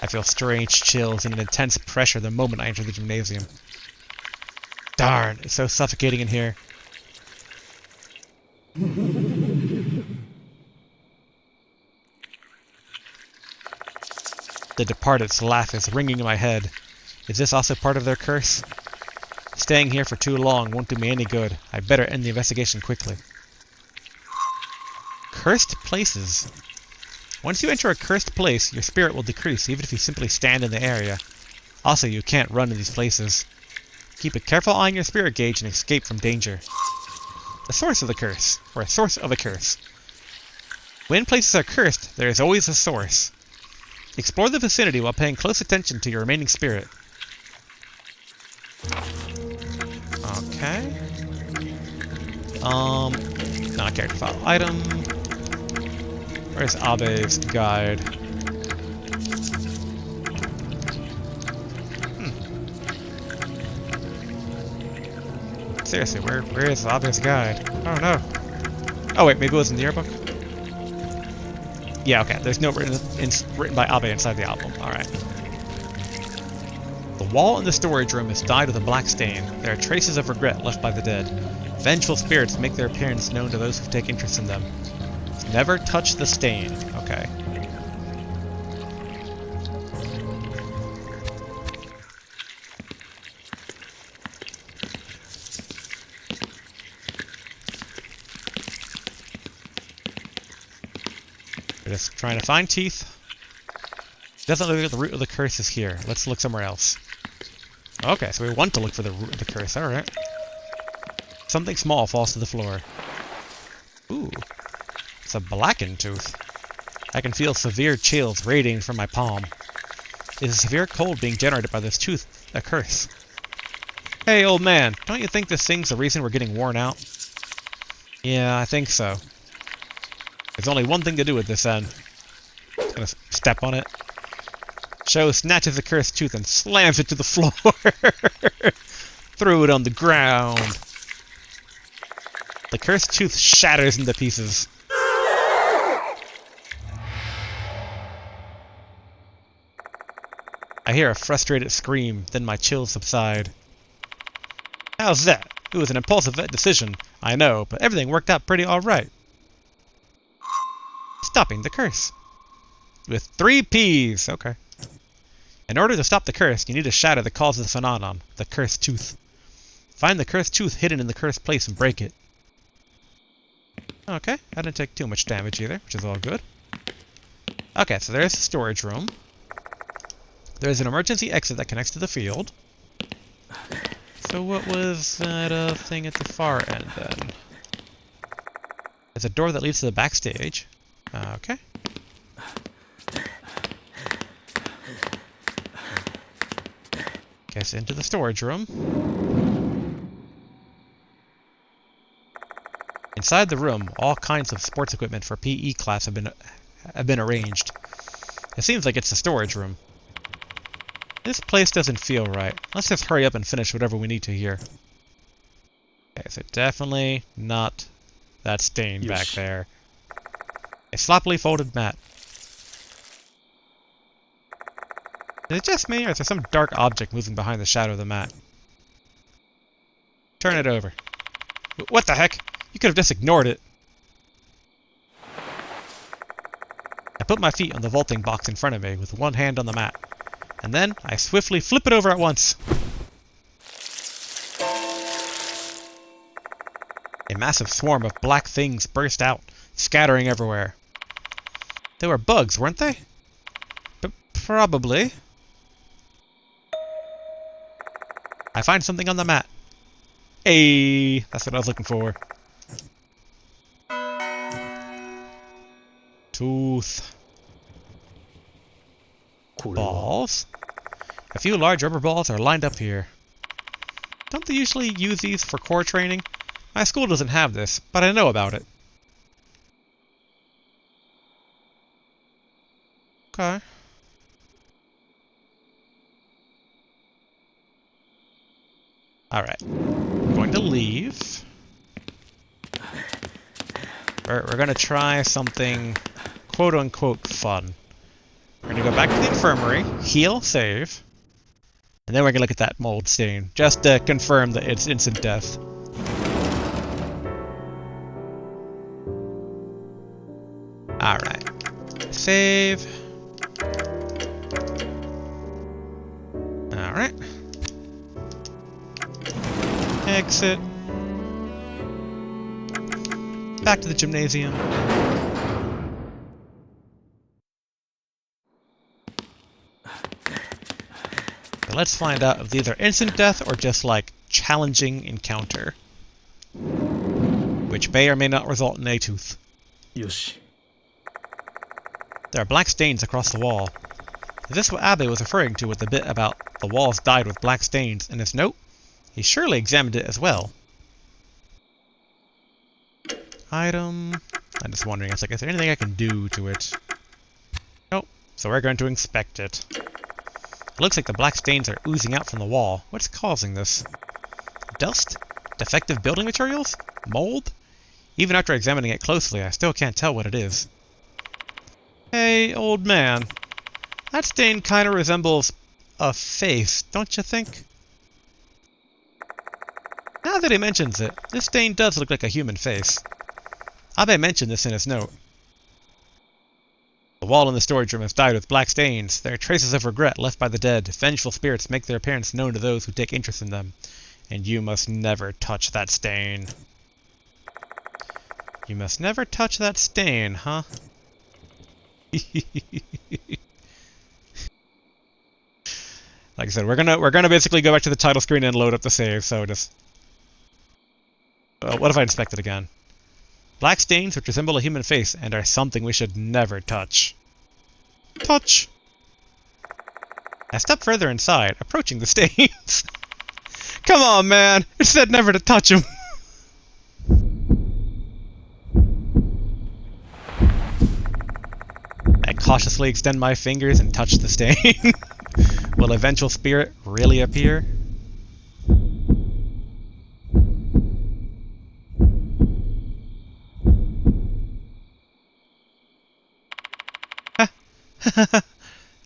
I feel strange chills and an intense pressure the moment I enter the gymnasium. Darn, it's so suffocating in here. The departed's laugh is ringing in my head. Is this also part of their curse? Staying here for too long won't do me any good. I better end the investigation quickly. Cursed places. Once you enter a cursed place, your spirit will decrease even if you simply stand in the area. Also, you can't run in these places. Keep a careful eye on your spirit gauge and escape from danger. The source of the curse, or a source of a curse. When places are cursed, there is always a source. Explore the vicinity while paying close attention to your remaining spirit. Okay. Not character file. Item. Where's Abe's guide? Seriously, where is Abe's guide? Oh no. Oh wait, maybe it was in the yearbook? Yeah, okay. There's no written by Abe inside the album. Alright. The wall in the storage room is dyed with a black stain. There are traces of regret left by the dead. Vengeful spirits make their appearance known to those who take interest in them. Never touch the stain. Okay. We're just trying to find teeth. Doesn't look like the root of the curse is here. Let's look somewhere else. Okay, so we want to look for the root of the curse. Alright. Something small falls to the floor. Ooh. It's a blackened tooth. I can feel severe chills radiating from my palm. Is a severe cold being generated by this tooth a curse? Hey, old man, don't you think this thing's the reason we're getting worn out? Yeah, I think so. There's only one thing to do with this then. Just gonna step on it. Sho snatches the cursed tooth and slams it to the floor. Threw it on the ground. The cursed tooth shatters into pieces. I hear a frustrated scream, then my chills subside. How's that? It was an impulsive decision, I know, but everything worked out pretty alright. Stopping the curse. With 3 P's. Okay. In order to stop the curse, you need to shatter the cause of the phenomenon, the cursed tooth. Find the cursed tooth hidden in the cursed place and break it. Okay, I didn't take too much damage either, which is all good. Okay, so there's the storage room. There's an emergency exit that connects to the field. So what was that thing at the far end then? There's a door that leads to the backstage. Okay. Guess into the storage room. Inside the room, all kinds of sports equipment for PE class have been arranged. It seems like it's the storage room. This place doesn't feel right. Let's just hurry up and finish whatever we need to here. Okay, so definitely not that stain back there. A sloppily folded mat. Is it just me, or is there some dark object moving behind the shadow of the mat? Turn it over. What the heck? You could have just ignored it. I put my feet on the vaulting box in front of me with one hand on the mat. And then, I swiftly flip it over at once. A massive swarm of black things burst out, scattering everywhere. They were bugs, weren't they? Probably. I find something on the mat. Hey, that's what I was looking for. Tooth. Balls. A few large rubber balls are lined up here. Don't they usually use these for core training? My school doesn't have this, but I know about it. Okay. Alright. I'm going to leave. We're going to try something quote-unquote fun. We're going to go back to the infirmary, heal, save, and then we're going to look at that mold stain, just to confirm that it's instant death. Alright. Save. Alright. Exit. Back to the gymnasium. So let's find out if these are instant death or just like challenging encounter. Which may or may not result in a tooth.
よし。
There are black stains across the wall. Is this what Abe was referring to with the bit about the walls dyed with black stains in his note? He surely examined it as well. Item... I'm just wondering, it's like, is there anything I can do to it? Nope. So we're going to inspect it. It looks like the black stains are oozing out from the wall. What's causing this? Dust? Defective building materials? Mold? Even after examining it closely, I still can't tell what it is. Hey, old man. That stain kind of resembles a face, don't you think? Now that he mentions it, this stain does look like a human face. Abe mentioned this in his note. The wall in the storage room is dyed with black stains. There are traces of regret left by the dead. Vengeful spirits make their appearance known to those who take interest in them. And you must never touch that stain. You must never touch that stain, huh? Like I said, we're gonna basically go back to the title screen and load up the save, so just... what if I inspect it again? Black stains which resemble a human face and are something we should never touch. Touch! I step further inside, approaching the stains. Come on, man! It said never to touch them! I cautiously extend my fingers and touch the stain. Will a vengeful spirit really appear?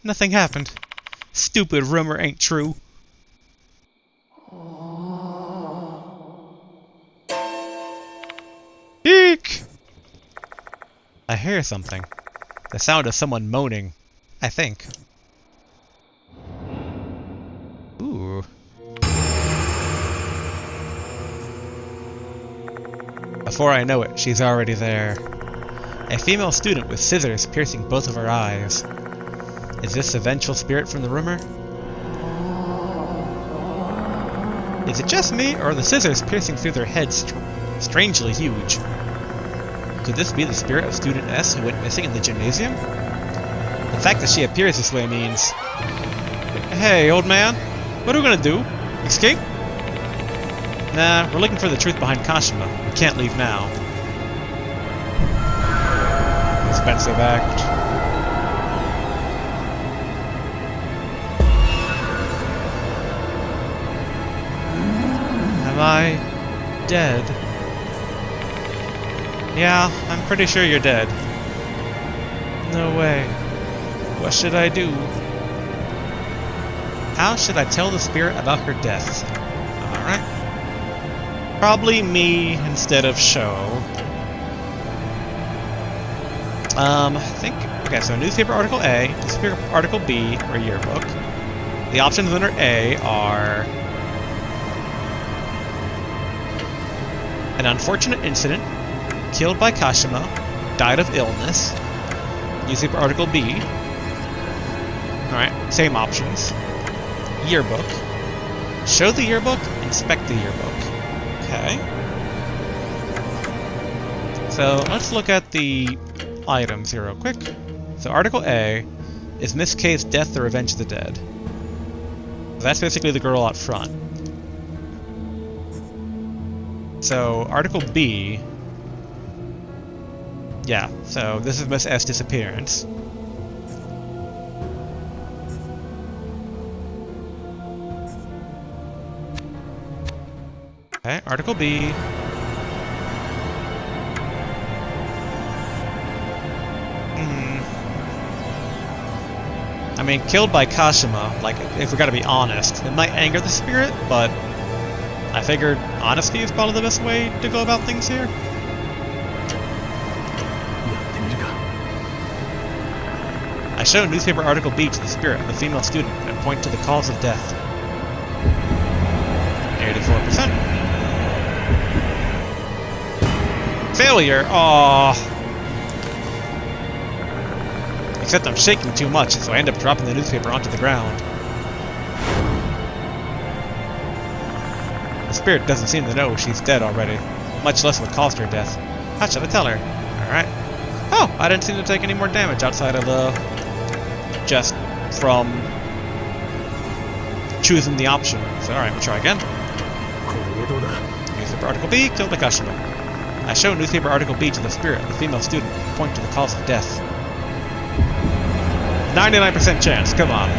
Nothing happened. Stupid rumor ain't true. Eek! I hear something. The sound of someone moaning. I think. Ooh. Before I know it, she's already there. A female student with scissors piercing both of her eyes. Is this a vengeful spirit from the rumor? Is it just me, or are the scissors piercing through their heads strangely huge? Could this be the spirit of Student S who went missing in the gymnasium? The fact that she appears this way means... Hey, old man, what are we gonna do? Escape? Nah, we're looking for the truth behind Kashima. We can't leave now. Expensive act. Am I dead? Yeah, I'm pretty sure you're dead. No way. What should I do? How should I tell the spirit about her death? Alright. Probably me instead of Sho. I think... Okay, so newspaper article A, newspaper article B, or yearbook. The options under A are... An unfortunate incident, killed by Kashima, died of illness. Newspaper article B. Alright, same options. Yearbook. Show the yearbook, inspect the yearbook. Okay. So let's look at the items here real quick. So article A is Miss K's death to revenge the dead. That's basically the girl out front. So article B, yeah, so this is Miss S disappearance. Okay, article B. I mean, killed by Kashima, like, if we gotta be honest, it might anger the spirit, but I figured honesty is probably the best way to go about things here. I show newspaper article B to the spirit of the female student and point to the cause of death. 84%. Failure! Aww. Except I'm shaking too much, so I end up dropping the newspaper onto the ground. spirit doesn't seem to know she's dead already, much less what caused her death. How should I tell her? Alright. Oh, I didn't seem to take any more damage outside of the... just from... choosing the option. So alright, we'll try again.
これ江戸だ。
Newspaper article B, kill the customer. I show newspaper article B to the spirit, the female student, point to the cause of death. 99% chance, come on.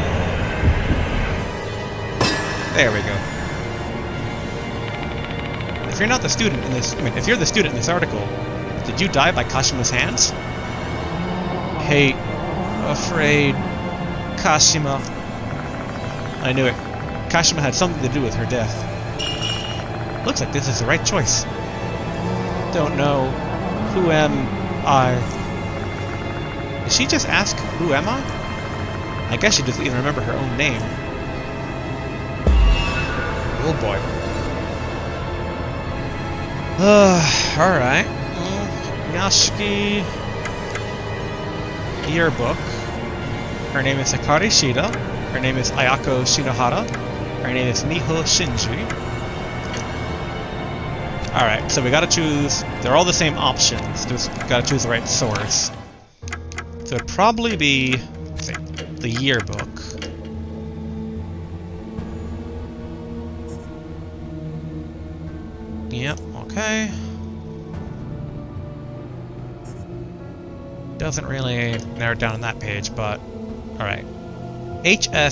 There we go. If you're not the student in this, if you're the student in this article, did you die by Kashima's hands? Hate, afraid, Kashima. I knew it. Kashima had something to do with her death. Looks like this is the right choice. Don't know. Who am I? Did she just ask, who am I? I guess she doesn't even remember her own name. Oh boy. Alright. Yashiki Yearbook. Her name is Hikari Shida. Her name is Ayako Shinohara. Her name is Miho Shinji. Alright, so we gotta choose... They're all the same options. Just gotta choose the right source. So it'd probably be... let's see, the yearbook. Yep, okay. Doesn't really narrow it down on that page, but... Alright. HSSSMH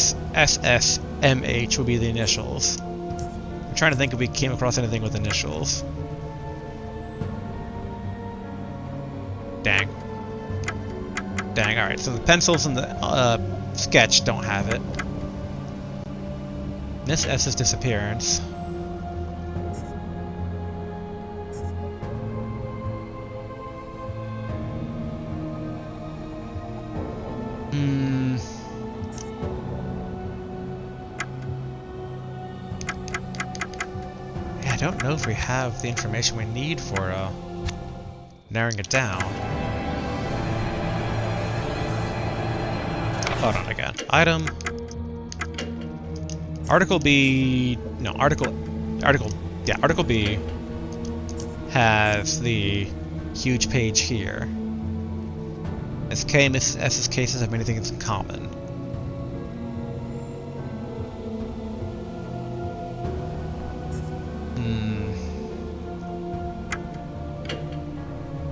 will be the initials. I'm trying to think if we came across anything with initials. Dang. Dang, alright, so the pencils and the sketch don't have it. Miss S's disappearance. I don't know if we have the information we need for narrowing it down. Hold on again. Item. Article B. No, Article B has the huge page here. SK and Mrs. S's cases have many things in common.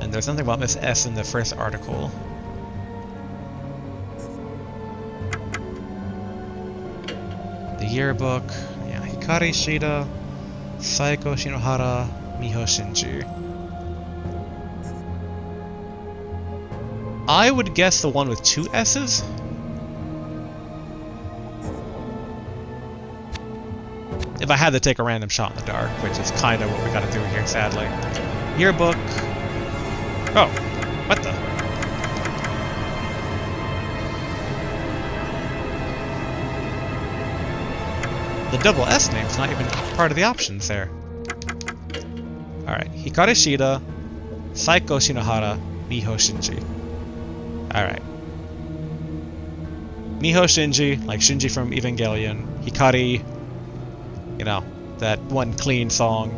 And there's something about Miss S in the first article. The yearbook, yeah, Hikari Shida, Saiko Shinohara, Miho Shinji. I would guess the one with 2 S's? If I had to take a random shot in the dark, which is kind of what we gotta do here, sadly. Yearbook. Oh, what the? The double S name's not even part of the options there. Alright, Hikari Shida, Saiko Shinohara, Miho Shinji. Alright. Miho Shinji, like Shinji from Evangelion. Hikari, you know, that one clean song.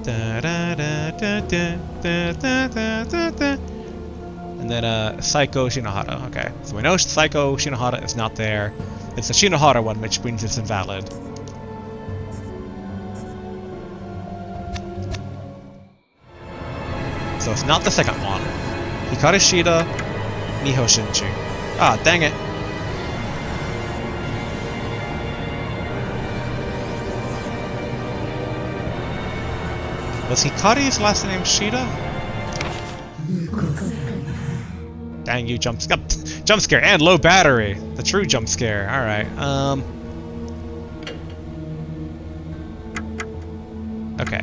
And then Saiko Shinohara. Okay, so we know Saiko Shinohara is not there. It's the Shinohara one, which means it's invalid. So it's not the second one. Hikari Shida, Miho Shinji. Ah, dang it. Was Hikari's last name Shida? Dang you, jump scare and low battery. The true jump scare. Alright, okay,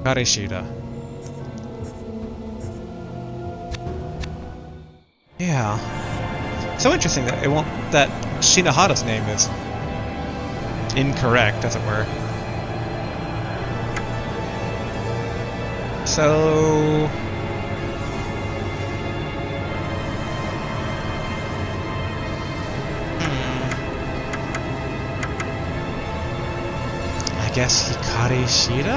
Hikari Shida. Yeah. So interesting that that Shinohara's name is incorrect, as it were. So... I guess Hikari Shida?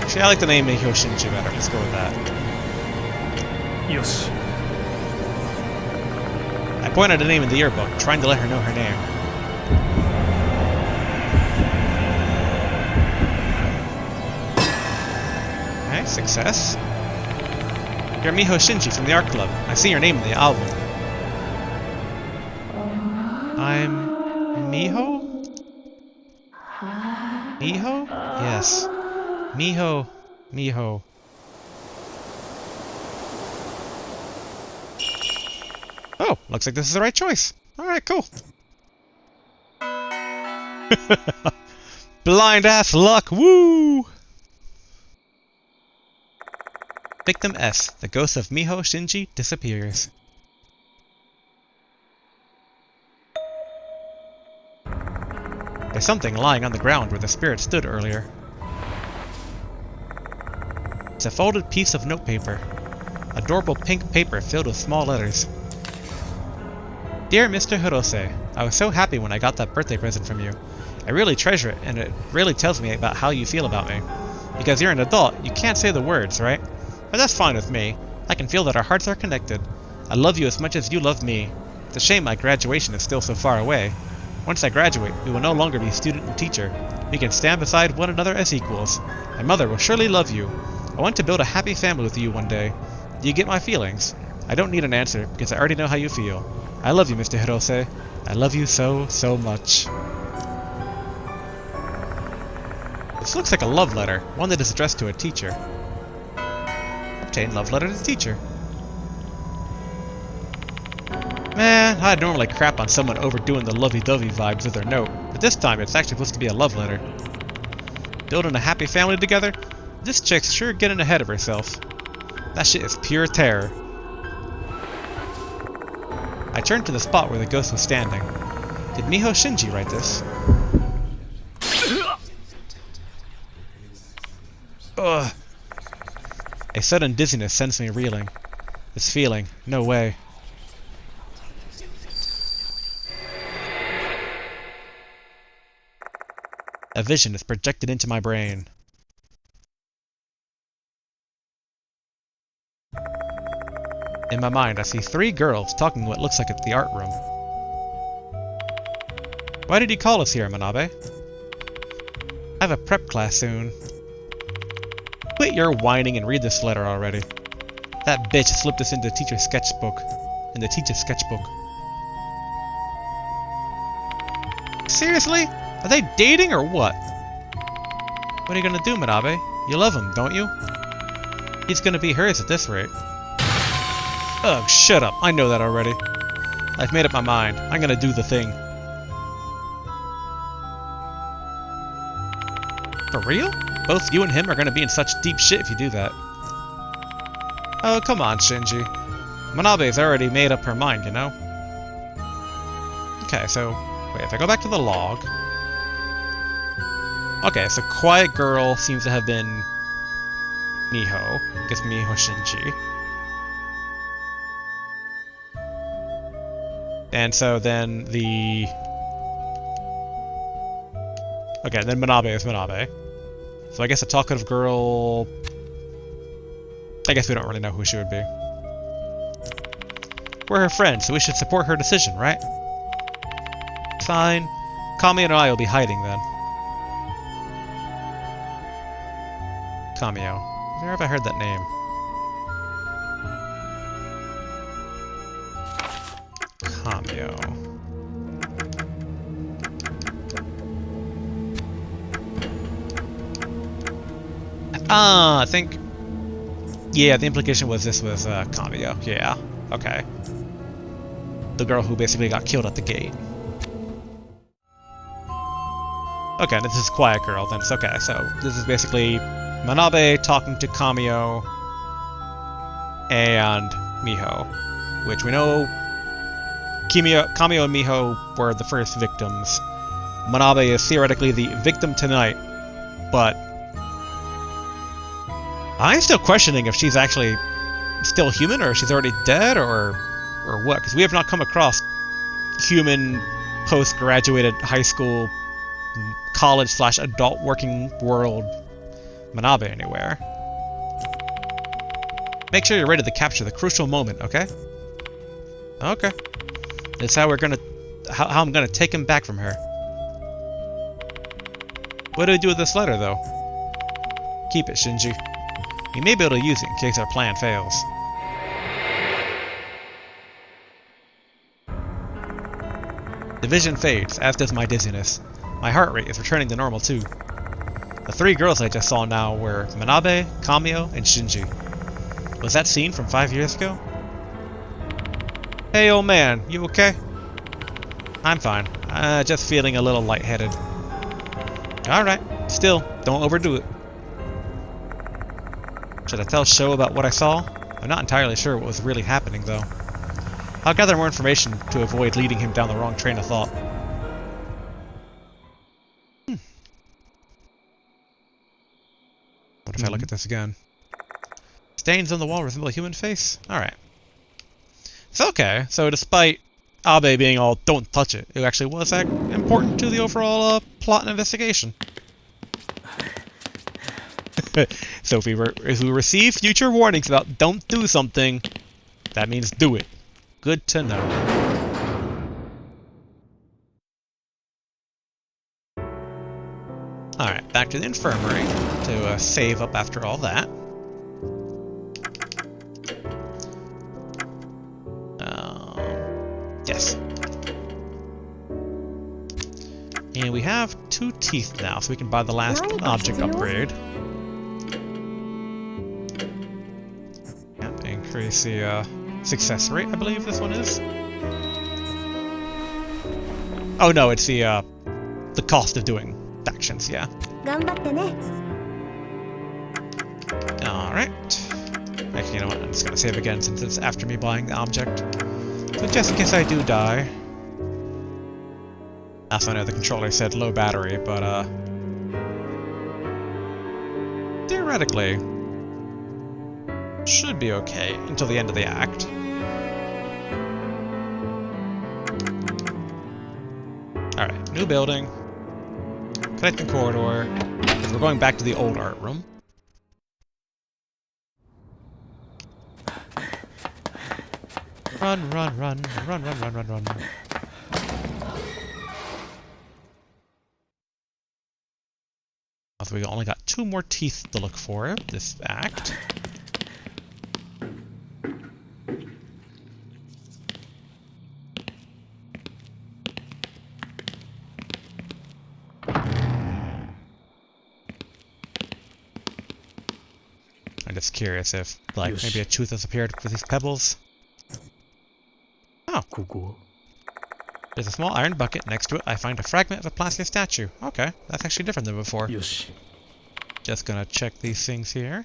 Actually, I like the name Miho Shinji better. Let's go with that.
よし
I pointed a name in the yearbook, trying to let her know her name. Okay, success. You're Miho Shinji from the art club. I see your name in the album. I'm... Miho? Miho? Yes. Miho. Miho. Oh, looks like this is the right choice. Alright, cool. Blind ass luck, woo! Victim S. The ghost of Miho Shinji disappears. There's something lying on the ground where the spirit stood earlier. It's a folded piece of notepaper. Adorable pink paper filled with small letters. Dear Mr. Hirose, I was so happy when I got that birthday present from you. I really treasure it, and it really tells me about how you feel about me. Because you're an adult, you can't say the words, right? But that's fine with me. I can feel that our hearts are connected. I love you as much as you love me. It's a shame my graduation is still so far away. Once I graduate, we will no longer be student and teacher. We can stand beside one another as equals. My mother will surely love you. I want to build a happy family with you one day. Do you get my feelings? I don't need an answer, because I already know how you feel. I love you, Mr. Hirose. I love you so, so much. This looks like a love letter, one that is addressed to a teacher. Obtain love letter to teacher. Man, I'd normally crap on someone overdoing the lovey-dovey vibes of their note, but this time it's actually supposed to be a love letter. Building a happy family together? This chick's sure getting ahead of herself. That shit is pure terror. I turned to the spot where the ghost was standing. Did Miho Shinji write this? Ugh. A sudden dizziness sends me reeling. This feeling, no way. A vision is projected into my brain. In my mind, I see 3 girls talking in what looks like it's the art room. Why did you call us here, Manabe? I have a prep class soon. Quit your whining and read this letter already. That bitch slipped us into the teacher's sketchbook. In the teacher's sketchbook. Seriously? Are they dating or what? What are you gonna do, Manabe? You love him, don't you? He's gonna be hers at this rate. Ugh, shut up. I know that already. I've made up my mind. I'm gonna do the thing. For real? Both you and him are gonna be in such deep shit if you do that. Oh, come on, Shinji. Manabe's already made up her mind, you know? Okay, so... wait, if I go back to the log... okay, so Quiet Girl seems to have been... Miho. I guess Miho Shinji. And so then the... okay, then Manabe is Manabe. So I guess a talkative girl... I guess we don't really know who she would be. We're her friends, so we should support her decision, right? Fine. Kami and I will be hiding then. Kamio. Where have I heard that name? Kamio. I think... yeah, the implication was this was Kamio. Yeah, okay. The girl who basically got killed at the gate. Okay, this is Quiet Girl then. Okay, so this is basically Manabe talking to Kamio and Miho, which we know Kamio and Miho were the first victims. Manabe is theoretically the victim tonight, but I'm still questioning if she's actually still human or if she's already dead or what, because we have not come across human post-graduated high school, college/adult working world Manabe anywhere. Make sure you're ready to capture the crucial moment, okay? Okay. That's how we're gonna... how I'm gonna take him back from her. What do we do with this letter, though? Keep it, Shinji. We may be able to use it in case our plan fails. The vision fades, as does my dizziness. My heart rate is returning to normal, too. The three girls I just saw now were Manabe, Kamio, and Shinji. Was that scene from 5 years ago? Hey, old man, you okay? I'm fine. Just feeling a little lightheaded. Alright, still, don't overdo it. Should I tell Sho about what I saw? I'm not entirely sure what was really happening, though. I'll gather more information to avoid leading him down the wrong train of thought. What if I look at this again? Stains on the wall resemble a human face? Alright. So okay, so despite Abe being all, don't touch it, it actually was important to the overall plot and investigation. So if we receive future warnings about don't do something, that means do it. Good to know. Alright, back to the infirmary to save up after all that. Yes. And we have 2 teeth now, so we can buy the last object upgrade. Yep, increase the success rate, I believe this one is. Oh no, it's the cost of doing actions, yeah. Alright. Actually, you know what, I'm just gonna save again since it's after me buying the object. So just in case I do die... Also, I know the controller said low battery, but theoretically, should be okay until the end of the act. Alright, new building. Connecting corridor. We're going back to the old art room. Run, run, run, run, run, run, run, run. Also, we only got 2 more teeth to look for this act. I'm just curious if, like, maybe a tooth has appeared with these pebbles. Oh. There's a small iron bucket. Next to it, I find a fragment of a plastic statue. Okay, that's actually different than before. Just gonna check these things here.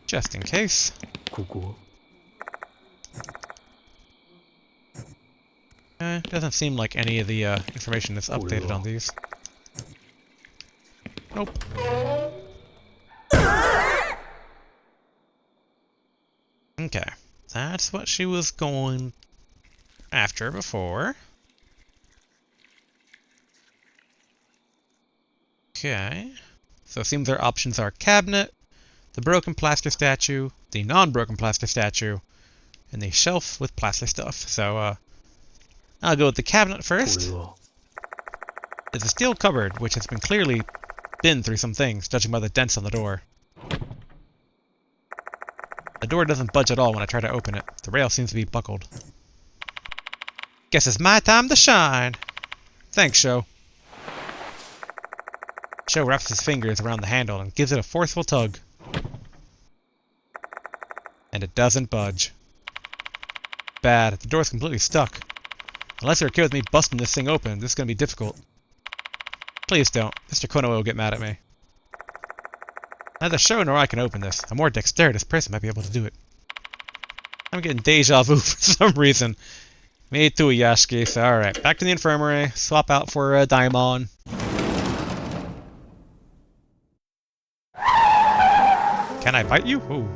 Just in case. Doesn't seem like any of the information is updated on these. Nope. Okay, that's what she was going after before. Okay, so it seems our options are cabinet, the broken plaster statue, the non-broken plaster statue, and the shelf with plaster stuff. So I'll go with the cabinet first. It's a steel cupboard, which has been clearly been through some things, judging by the dents on the door. The door doesn't budge at all when I try to open it. The rail seems to be buckled. Guess it's my time to shine. Thanks, Sho. Sho wraps his fingers around the handle and gives it a forceful tug. And it doesn't budge. Bad. The door's completely stuck. Unless you're okay with me busting this thing open, this is going to be difficult. Please don't. Mr. Konoe will get mad at me. Neither Sho nor I can open this. A more dexterous person might be able to do it. I'm getting deja vu for some reason. Me too, Yashiki. So, alright, back to the infirmary. Swap out for Daimon. Can I bite you? Ooh.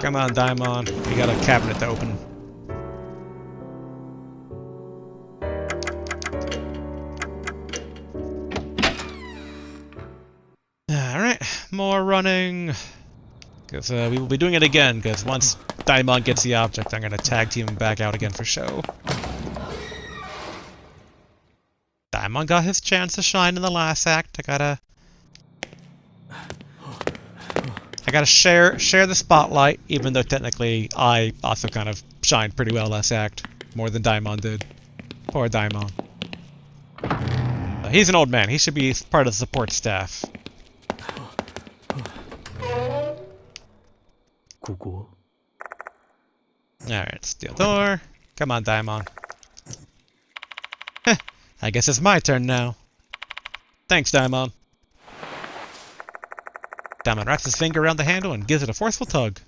Come on, Daimon. We got a cabinet to open. more running. Because we will be doing it again, because once Daimon gets the object, I'm going to tag team him back out again for show. Daimon got his chance to shine in the last act. I gotta share the spotlight, even though technically I also kind of shined pretty well last act. More than Daimon did. Poor Daimon. He's an old man. He should be part of the support staff. Alright, steel door. Come on, Daimon. Heh, I guess it's my turn now. Thanks, Daimon. Daimon wraps his finger around the handle and gives it a forceful tug.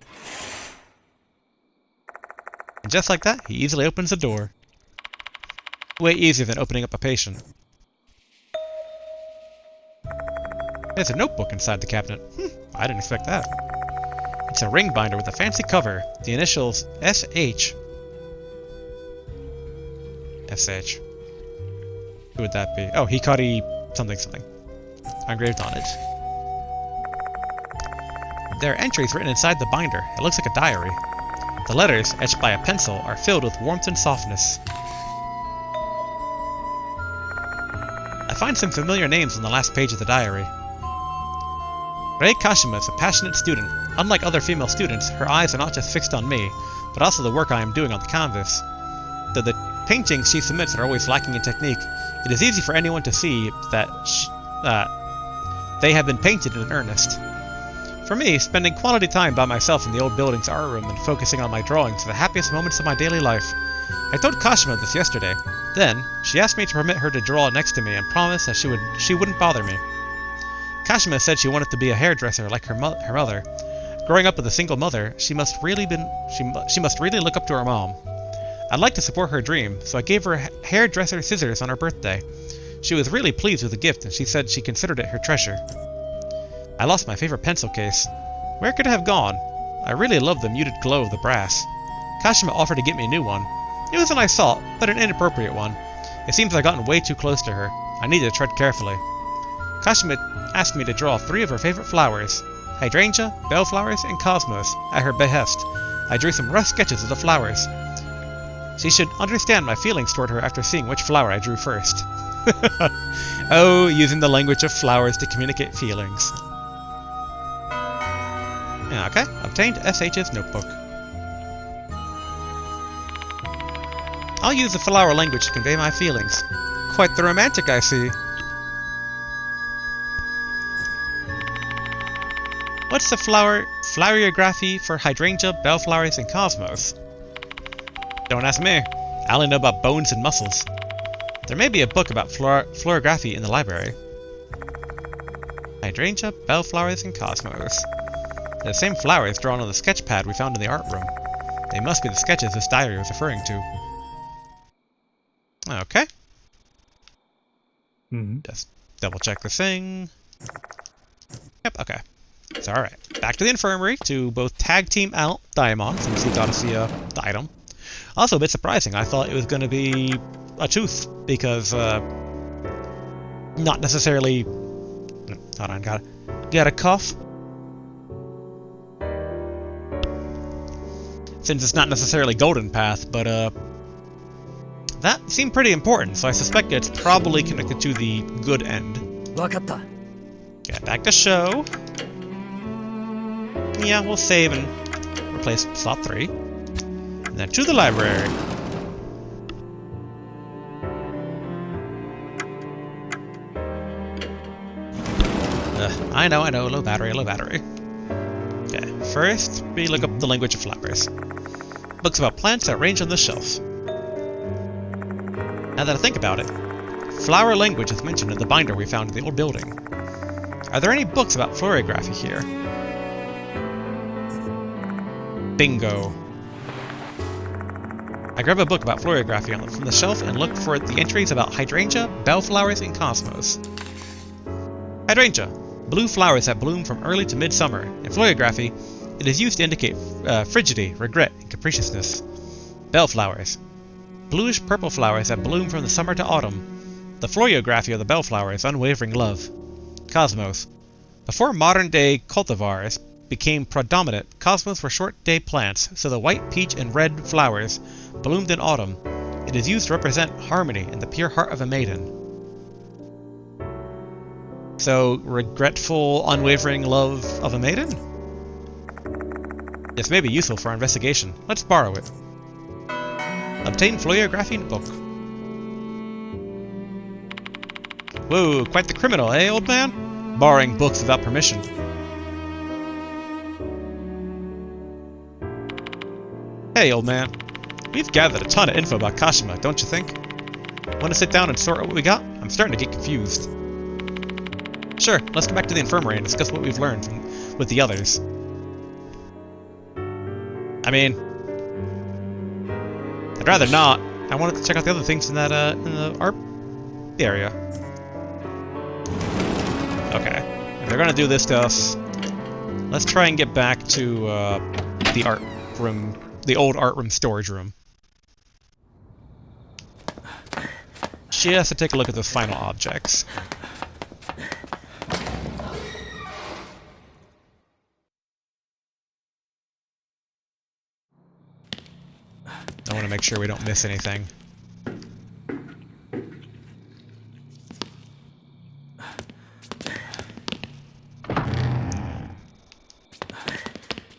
And just like that, he easily opens the door. Way easier than opening up a patient. There's a notebook inside the cabinet. I didn't expect that. It's a ring binder with a fancy cover. The initials SH. SH. Who would that be? Oh, Hikari something something. Engraved on it. There are entries written inside the binder. It looks like a diary. The letters, etched by a pencil, are filled with warmth and softness. I find some familiar names on the last page of the diary. Rei Kashima is a passionate student. Unlike other female students, her eyes are not just fixed on me, but also the work I am doing on the canvas. Though the paintings she submits are always lacking in technique, it is easy for anyone to see that they have been painted in earnest. For me, spending quality time by myself in the old building's art room and focusing on my drawings are the happiest moments of my daily life. I told Kashima this yesterday. Then, she asked me to permit her to draw next to me and promised that she wouldn't bother me. Kashima said she wanted to be a hairdresser like her mother. Growing up with a single mother, she must really look up to her mom. I'd like to support her dream, so I gave her hairdresser scissors on her birthday. She was really pleased with the gift, and she said she considered it her treasure. I lost my favorite pencil case. Where could it have gone? I really loved the muted glow of the brass. Kashima offered to get me a new one. It was a nice thought, but an inappropriate one. It seems I'd gotten way too close to her. I needed to tread carefully. Kashima asked me to draw 3 of her favorite flowers: hydrangea, bellflowers, and cosmos, at her behest. I drew some rough sketches of the flowers. She should understand my feelings toward her after seeing which flower I drew first. Oh, using the language of flowers to communicate feelings. Okay, obtained SH's notebook. I'll use the flower language to convey my feelings. Quite the romantic, I see. What's the flowereography for hydrangea, bellflowers, and cosmos? Don't ask me. I only know about bones and muscles. There may be a book about flowerography in the library. Hydrangea, bellflowers, and cosmos. They're the same flowers drawn on the sketch pad we found in the art room. They must be the sketches this diary was referring to. Okay. Just double check the thing. Yep, okay. It's alright. Back to the infirmary to both tag team out Daimon, since he got to see the item. Also a bit surprising, I thought it was going to be a tooth, because not necessarily... Hold on, gotta cough. Since it's not necessarily Golden Path, but that seemed pretty important, so I suspect it's probably connected to the good end. Get back to show. Yeah, we'll save and replace slot 3. And then to the library. I know, low battery. Okay, first we look up the language of flowers. Books about plants are arranged on the shelf. Now that I think about it, flower language is mentioned in the binder we found in the old building. Are there any books about flowerography here? Bingo. I grab a book about flowerography from the shelf and look for the entries about hydrangea, bellflowers, and cosmos. Hydrangea. Blue flowers that bloom from early to midsummer. In flowerography, it is used to indicate frigidity, regret, and capriciousness. Bellflowers. Bluish-purple flowers that bloom from the summer to autumn. The flowerography of the bellflower is unwavering love. Cosmos. Before modern-day cultivars became predominant, cosmos were short-day plants, so the white, peach, and red flowers bloomed in autumn. It is used to represent harmony and the pure heart of a maiden. So, regretful, unwavering love of a maiden? This may be useful for our investigation. Let's borrow it. Obtain Floyographine book. Whoa, quite the criminal, eh, old man? Borrowing books without permission. Hey, old man. We've gathered a ton of info about Kashima, don't you think? Want to sit down and sort out what we got? I'm starting to get confused. Sure, let's go back to the infirmary and discuss what we've learned with the others. I mean, I'd rather not. I wanted to check out the other things in that in the art area. Okay, if they're gonna do this to us, let's try and get back to the art room, the old art room storage room. Just to take a look at the final objects. I want to make sure we don't miss anything.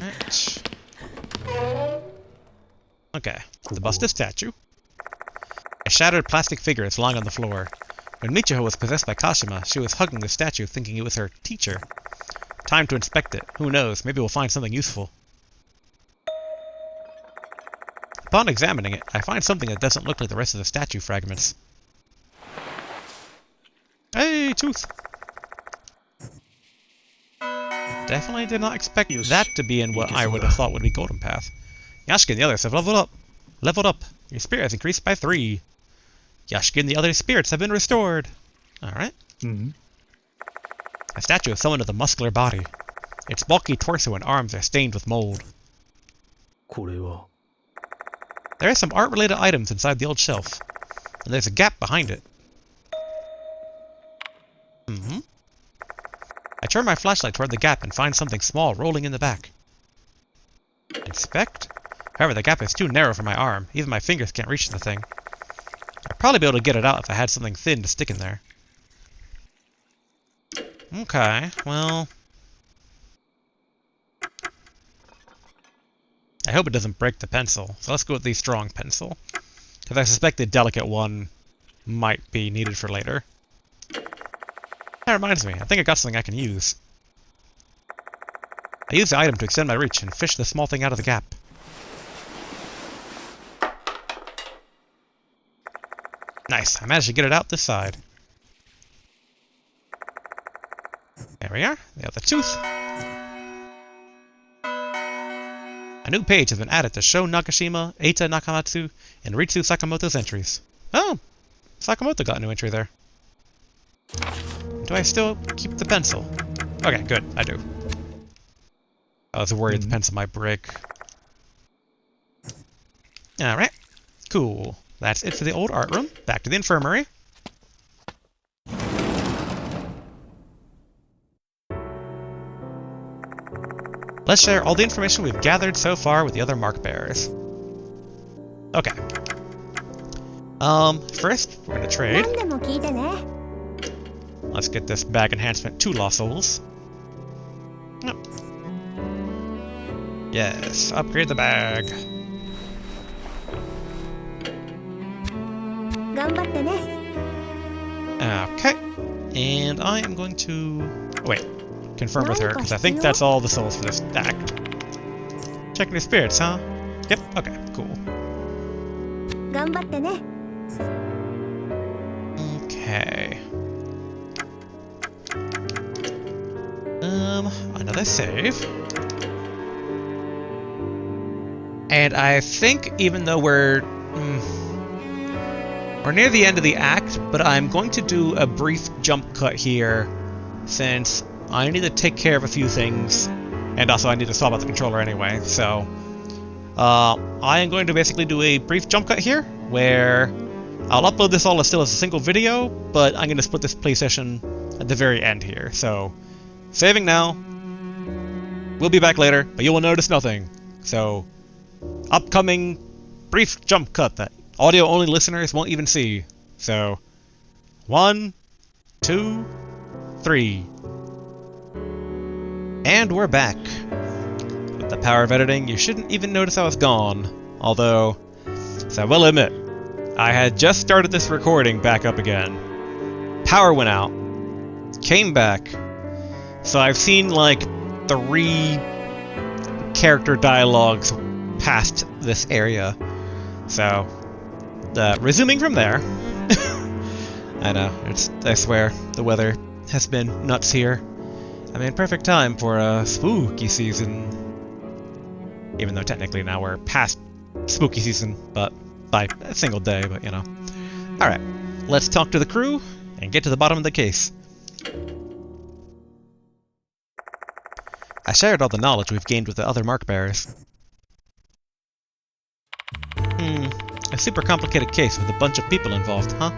Right. Okay, the busted statue. A shattered plastic figure is lying on the floor. When Michiho was possessed by Kashima, she was hugging the statue thinking it was her teacher. Time to inspect it. Who knows, maybe we'll find something useful. Upon examining it, I find something that doesn't look like the rest of the statue fragments. Hey, tooth! Definitely did not expect that to be in what I would have thought would be Golden Path. Yashiki and the others have leveled up. Leveled up. Your spirit has increased by 3. Yashiki and the other spirits have been restored. Alright. A statue of someone with a muscular body. Its bulky torso and arms are stained with mold. There are some art-related items inside the old shelf, and there's a gap behind it. I turn my flashlight toward the gap and find something small rolling in the back. Inspect? However, the gap is too narrow for my arm. Even my fingers can't reach the thing. I'd probably be able to get it out if I had something thin to stick in there. Okay, well... I hope it doesn't break the pencil, so let's go with the strong pencil. Because I suspect the delicate one might be needed for later. That reminds me, I think I got something I can use. I use the item to extend my reach and fish the small thing out of the gap. Nice, I managed to get it out this side. There we are, the other tooth. A new page has been added to Sho Nakashima, Eita Nakamatsu, and Ritsu Sakamoto's entries. Oh, Sakamoto got a new entry there. Do I still keep the pencil? Okay, good, I do. I was worried the pencil might break. Alright, cool. That's it for the old art room. Back to the infirmary. Let's share all the information we've gathered so far with the other mark bearers. Okay. First, we're gonna trade. Let's get this bag enhancement 2 lost souls. Oh. Yes, upgrade the bag. Okay. And I am going to... Oh, wait. Confirm with her, because I think that's all the souls for this stack. Checking the spirits, huh? Yep, okay, cool. Okay. Another save. And I think even though we're near the end of the act, but I'm going to do a brief jump cut here, since I need to take care of a few things, and also I need to swap out the controller anyway, so I am going to basically do a brief jump cut here, where I'll upload this all still as a single video, but I'm going to split this play session at the very end here, so Saving now. We'll be back later, but you will notice nothing. So, upcoming brief jump cut that audio-only listeners won't even see. So, 1, 2, 3. And we're back. With the power of editing, you shouldn't even notice I was gone. Although, so I will admit, I had just started this recording back up again. Power went out. Came back. So I've seen like 3 character dialogues past this area. So, resuming from there. I know, I swear, the weather has been nuts here. I mean, perfect time for a spooky season. Even though technically now we're past spooky season, but by a single day, but you know. Alright, let's talk to the crew and get to the bottom of the case. I shared all the knowledge we've gained with the other mark bearers. A super complicated case with a bunch of people involved, huh?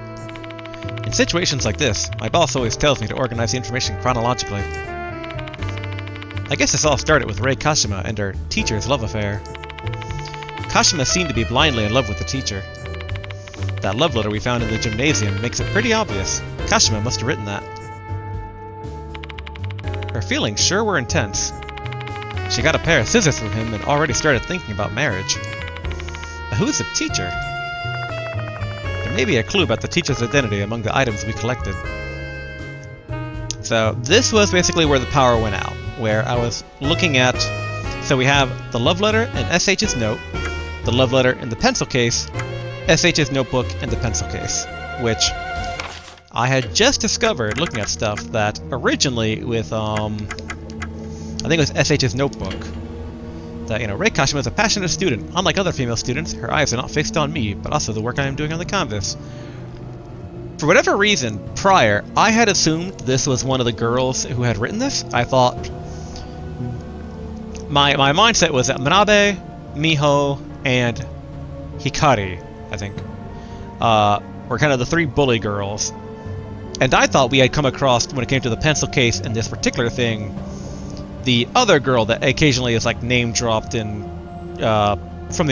In situations like this, my boss always tells me to organize the information chronologically. I guess this all started with Rei Kashima and her teacher's love affair. Kashima seemed to be blindly in love with the teacher. That love letter we found in the gymnasium makes it pretty obvious. Kashima must have written that. Her feelings sure were intense. She got a pair of scissors from him and already started thinking about marriage. But who's the teacher? There may be a clue about the teacher's identity among the items we collected. So this was basically where the power went out, where I was looking at... So we have the love letter and SH's note, the love letter in the pencil case, SH's notebook, and the pencil case, which I had just discovered looking at stuff that originally with, I think it was SH's notebook, that, you know, Rei Kashima is a passionate student. Unlike other female students, her eyes are not fixed on me, but also the work I am doing on the canvas. For whatever reason, prior, I had assumed this was one of the girls who had written this. I thought... My mindset was that Manabe, Miho, and Hikari, I think, were kind of the 3 bully girls. And I thought we had come across, when it came to the pencil case and this particular thing, the other girl that occasionally is like name dropped in from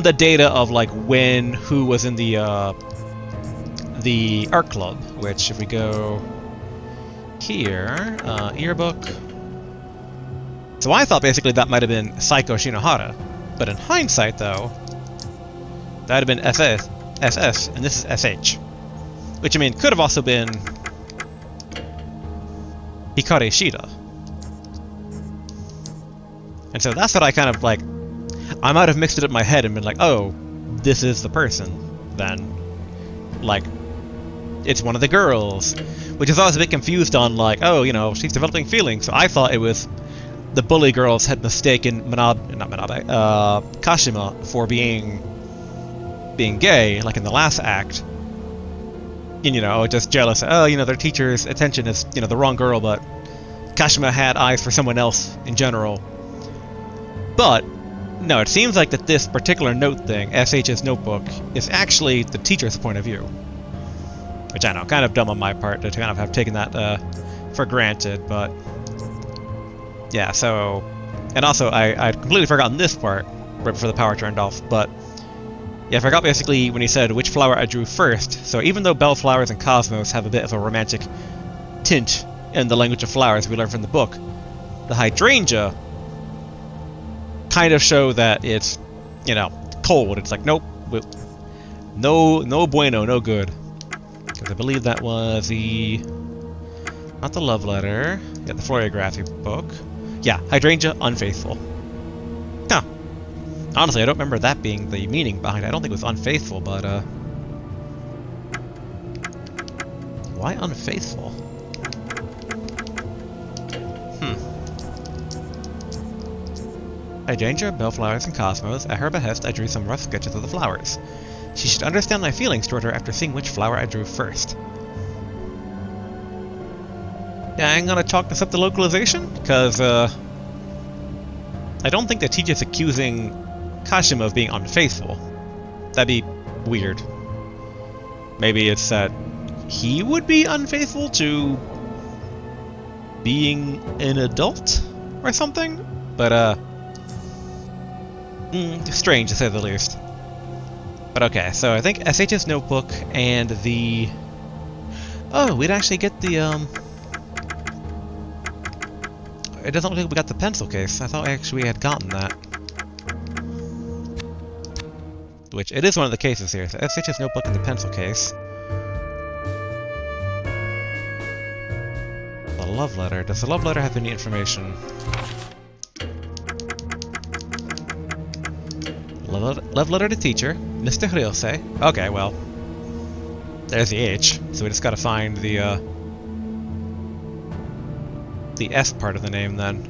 the data of like when who was in the art club. Which, if we go here, yearbook. So I thought basically that might have been Saiko Shinohara, but in hindsight though, that would have been SS, and this is SH. Which, I mean, could have also been Hikari Shida. And so that's what I kind of, like, I might have mixed it up in my head and been like, oh, this is the person, then. Like, it's one of the girls. Which is always a bit confused on, like, oh, you know, she's developing feelings. So I thought it was the bully girls had mistaken Kashima for being gay, like in the last act. And, you know, just jealous. Oh, you know, their teacher's attention is, you know, the wrong girl, but Kashima had eyes for someone else in general. But, no, it seems like that this particular note thing, SH's notebook, is actually the teacher's point of view. Which I know, kind of dumb on my part to kind of have taken that for granted, but... Yeah, so... And also, I'd completely forgotten this part, right before the power turned off, but... Yeah, I forgot basically when he said which flower I drew first, so even though Bellflowers and Cosmos have a bit of a romantic tint in the language of flowers we learned from the book, the Hydrangea kind of show that it's, you know, cold. It's like, nope, no bueno, no good. Because I believe that was the... Not the love letter. Yeah, the Floriography book. Yeah, Hydrangea, unfaithful. Huh. Honestly, I don't remember that being the meaning behind it. I don't think it was unfaithful, but, why unfaithful? Hydrangea, Bellflowers, and Cosmos. At her behest, I drew some rough sketches of the flowers. She should understand my feelings toward her after seeing which flower I drew first. Yeah, I'm gonna chalk this up to localization, because, I don't think the teacher's accusing Kashima of being unfaithful. That'd be weird. Maybe it's that he would be unfaithful to being an adult or something, but strange to say the least. But okay, so I think SH's notebook and the... Oh, we'd actually get the, It doesn't look like we got the pencil case. I thought actually we had gotten that. Which, it is one of the cases here. So SH's notebook and the pencil case. The love letter. Does the love letter have any information? Love letter to teacher, Mr. Ryosei. Okay, well, there's the H, so we just gotta find the S part of the name then.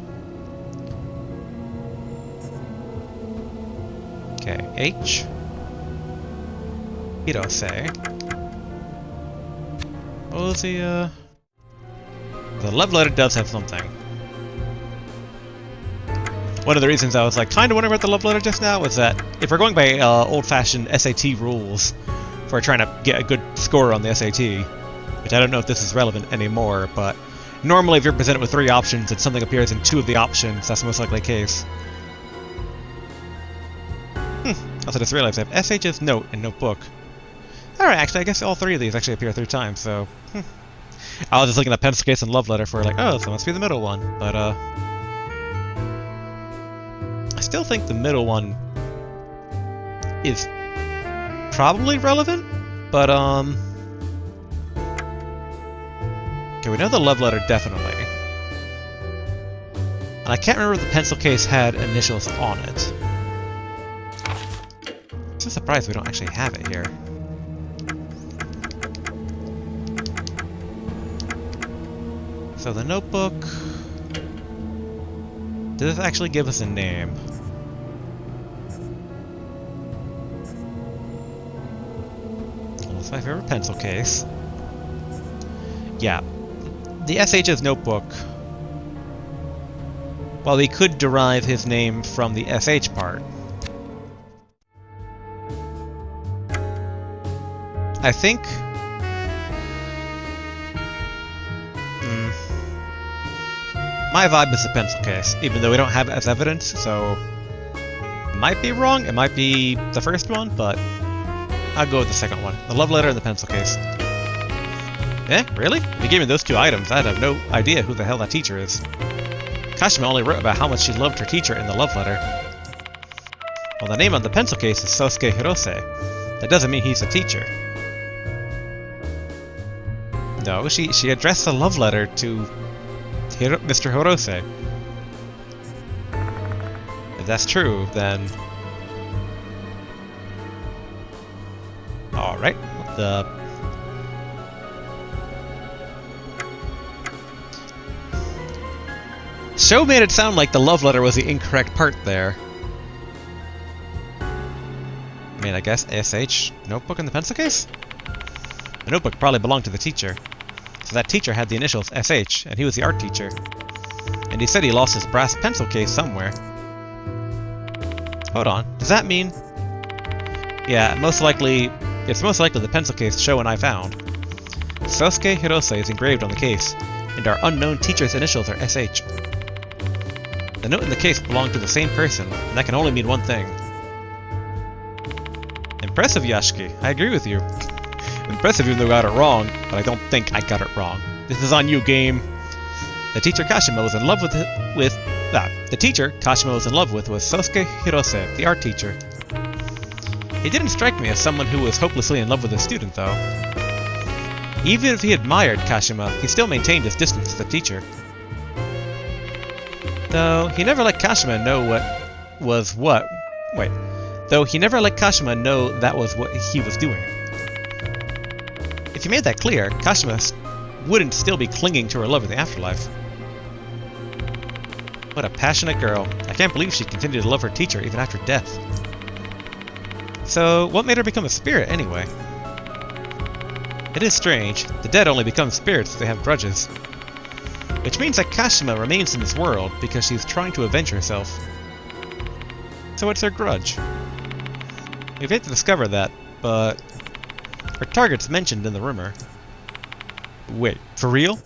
Okay, H. Hirose. What was the love letter does have something. One of the reasons I was like kind of wondering about the love letter just now was that if we're going by old-fashioned SAT rules for trying to get a good score on the SAT, which I don't know if this is relevant anymore, but normally if you're presented with 3 options and something appears in 2 of the options, that's the most likely case. Also just realized I have SH's note and notebook. Alright, actually I guess all 3 of these actually appear 3 times, so... I was just looking at pencil case and love letter for like, oh, so it must be the middle one, but I still think the middle one is probably relevant, but okay, we know the love letter definitely. And I can't remember if the pencil case had initials on it. I'm so surprised we don't actually have it here. So the notebook... Does this actually give us a name? That's my favorite pencil case. Yeah. The SH's notebook... Well, we could derive his name from the SH part. I think... My vibe is the pencil case, even though we don't have it as evidence, so... It might be wrong, it might be the first one, but... I'll go with the second one. The love letter and the pencil case. Eh? Really? If you gave me those 2 items, I'd have no idea who the hell that teacher is. Kashima only wrote about how much she loved her teacher in the love letter. Well, the name on the pencil case is Sosuke Hirose. That doesn't mean he's a teacher. No, she addressed the love letter to Mr. Hirose. If that's true, then... Alright, the... Show made it sound like the love letter was the incorrect part there. I mean, I guess SH notebook and the pencil case? The notebook probably belonged to the teacher. So that teacher had the initials SH, and he was the art teacher. And he said he lost his brass pencil case somewhere. Hold on, does that mean... Yeah, it's most likely the pencil case Sho and I found. Sosuke Hirose is engraved on the case, and our unknown teacher's initials are SH. The note in the case belonged to the same person, and that can only mean one thing. Impressive, Yashiki. I agree with you. Impressive even though I got it wrong, but I don't think I got it wrong. This is on you, game. The teacher Kashima was in love with the teacher Kashima was in love with was Sosuke Hirose, the art teacher. He didn't strike me as someone who was hopelessly in love with a student, though. Even if he admired Kashima, he still maintained his distance to the teacher. Though he never let Kashima know Though he never let Kashima know that was what he was doing. If he made that clear, Kashima wouldn't still be clinging to her love in the afterlife. What a passionate girl. I can't believe she continued to love her teacher even after death. So, what made her become a spirit, anyway? It is strange. The dead only become spirits if they have grudges. Which means that Kashima remains in this world because she's trying to avenge herself. So what's her grudge? We've yet to discover that, but... her target's mentioned in the rumor. Wait, for real?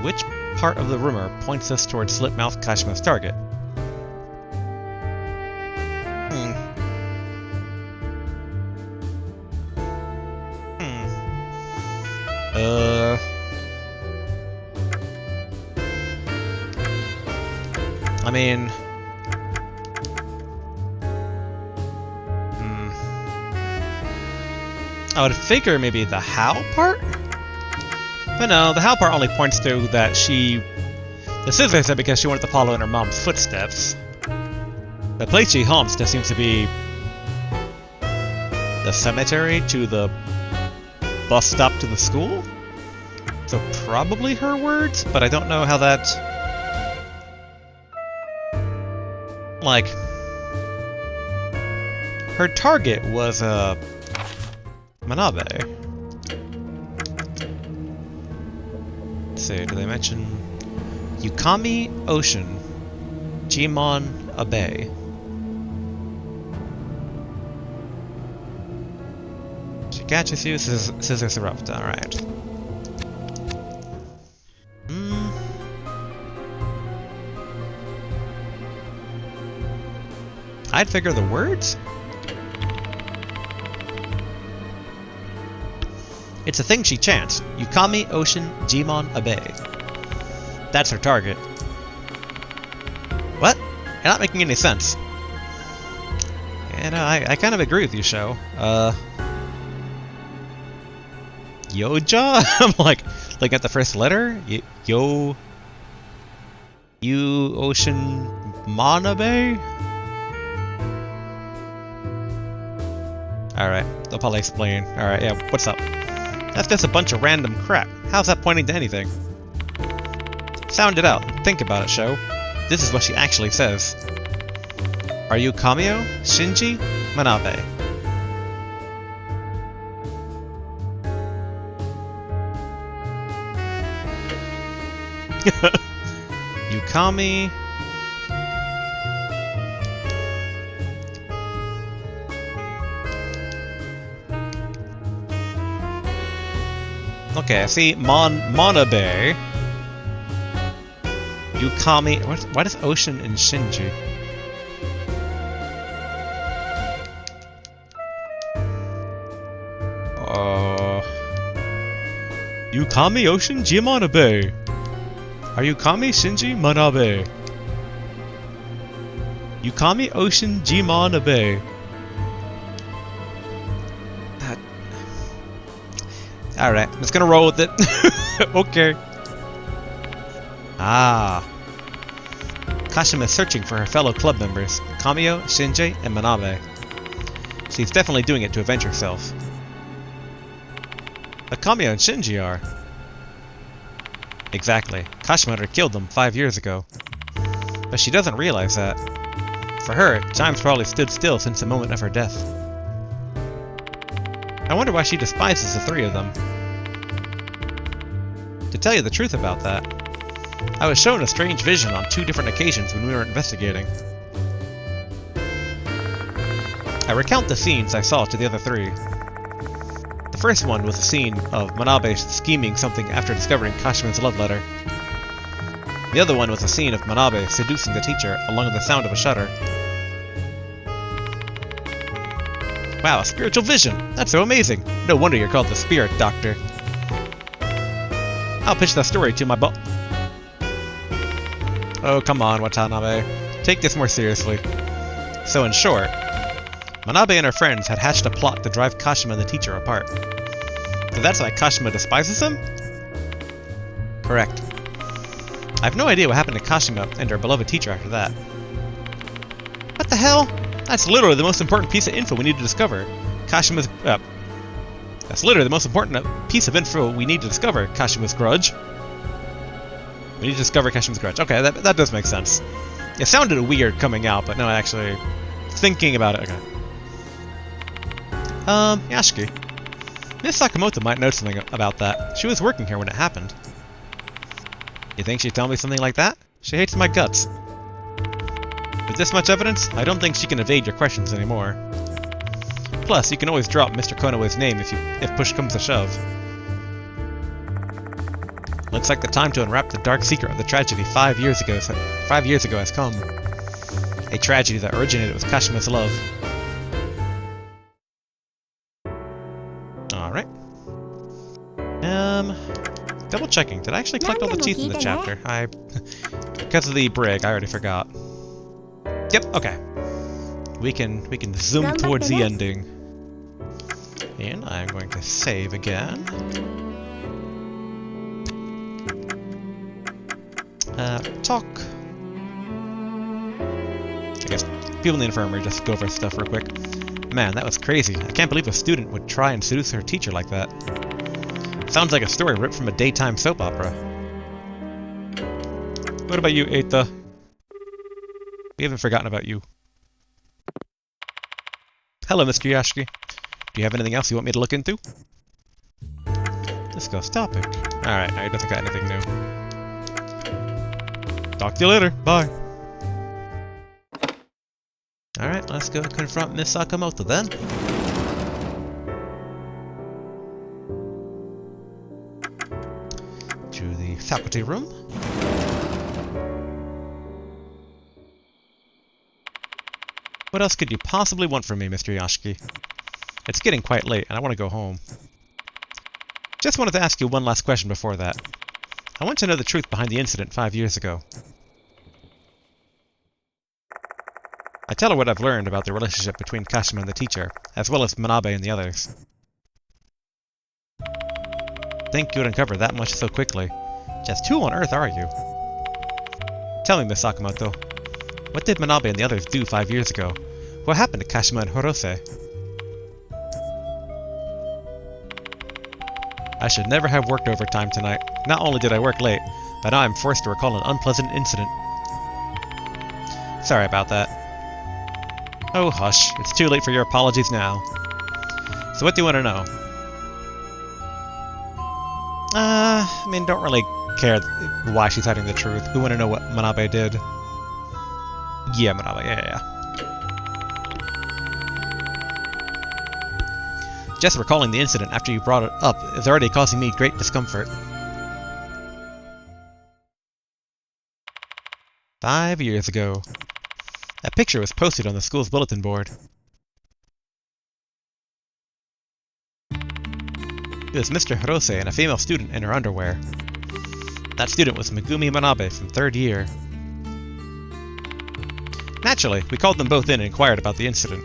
Which part of the rumor points us towards Slipmouth Kashima's target? I mean... I would figure maybe the how part? But no, the how part only points to that she... The sister said because she wanted to follow in her mom's footsteps. The place she haunts just seems to be... the cemetery to the bus stop to the school? So probably her words, but I don't know how that... Like... Her target was, Manabe. Let's see, do they mention... Yukami Ocean, Jimon Abe. Shigatsusu Scissor Erupt, alright. I'd figure the words? It's a thing she chants. Yukami Ocean Jimon Abe. That's her target. What? You're not making any sense. And I kind of agree with you, Sho. Yoja? I'm like at the first letter? You Ocean Manabe? Alright, they'll probably explain. Alright, yeah, what's up? That's just a bunch of random crap. How's that pointing to anything? Sound it out. Think about it, Sho. This is what she actually says. Are you Kamio? Shinji? Manabe? Yukami... Okay, I see Manabe. Yukami... What is Ocean in Shinji? Yukami Ocean Jimanabe. Are Yukami Shinji Manabe? Yukami Ocean Jimanabe. Alright, I'm just gonna roll with it. Okay. Ah. Kashima is searching for her fellow club members, Kamio, Shinji, and Manabe. She's definitely doing it to avenge herself. But Kamio and Shinji are. Exactly. Kashima killed them 5 years ago. But she doesn't realize that. For her, time's probably stood still since the moment of her death. I wonder why she despises the three of them. To tell you the truth about that, I was shown a strange vision on 2 different occasions when we were investigating. I recount the scenes I saw to the other 3. The first one was a scene of Manabe scheming something after discovering Kashima's love letter. The other one was a scene of Manabe seducing the teacher along with the sound of a shutter. Wow, a spiritual vision! That's so amazing! No wonder you're called the Spirit Doctor. I'll pitch that story to my Oh, come on, Watanabe. Take this more seriously. So in short, Manabe and her friends had hatched a plot to drive Kashima and the teacher apart. So that's why Kashima despises them? Correct. I have no idea what happened to Kashima and her beloved teacher after that. What the hell? That's literally the most important piece of info we need to discover. Kashima's... that's literally the most important piece of info we need to discover. Kashima's grudge. We need to discover Kashima's grudge. Okay, that does make sense. It sounded weird coming out, but no, actually... Thinking about it, okay. Yashiki. Miss Sakamoto might know something about that. She was working here when it happened. You think she'd tell me something like that? She hates my guts. With this much evidence, I don't think she can evade your questions anymore. Plus, you can always drop Mr. Konoe's name if push comes to shove. Looks like the time to unwrap the dark secret of the tragedy 5 years ago has come. A tragedy that originated with Kashima's love. Alright. Double checking. Did I actually collect all the teeth in the chapter? Because of the brig, I already forgot. Yep, okay. We can zoom towards the ending. And I'm going to save again. Talk. I guess people in the infirmary just go over stuff real quick. Man, that was crazy. I can't believe a student would try and seduce her teacher like that. Sounds like a story ripped from a daytime soap opera. What about you, Eita? We haven't forgotten about you. Hello, Mr. Yashiki. Do you have anything else you want me to look into? Discuss topic. Alright, now he doesn't got anything new. Talk to you later. Bye. Alright, let's go confront Miss Sakamoto then. To the faculty room. What else could you possibly want from me, Mr. Yashiki? It's getting quite late, and I want to go home. Just wanted to ask you one last question before that. I want to know the truth behind the incident 5 years ago. I tell her what I've learned about the relationship between Kashima and the teacher, as well as Manabe and the others. Think you would uncover that much so quickly. Just who on earth are you? Tell me, Miss Sakamoto. What did Manabe and the others do 5 years ago? What happened to Kashima and Hirose? I should never have worked overtime tonight. Not only did I work late, but now I'm forced to recall an unpleasant incident. Sorry about that. Oh, hush. It's too late for your apologies now. So what do you want to know? I mean, don't really care why she's hiding the truth. We want to know what Manabe did. Yeah, Manabe, yeah. Just recalling the incident after you brought it up is already causing me great discomfort. 5 years ago. That picture was posted on the school's bulletin board. It was Mr. Hirose and a female student in her underwear. That student was Megumi Manabe from 3rd year. Naturally, we called them both in and inquired about the incident.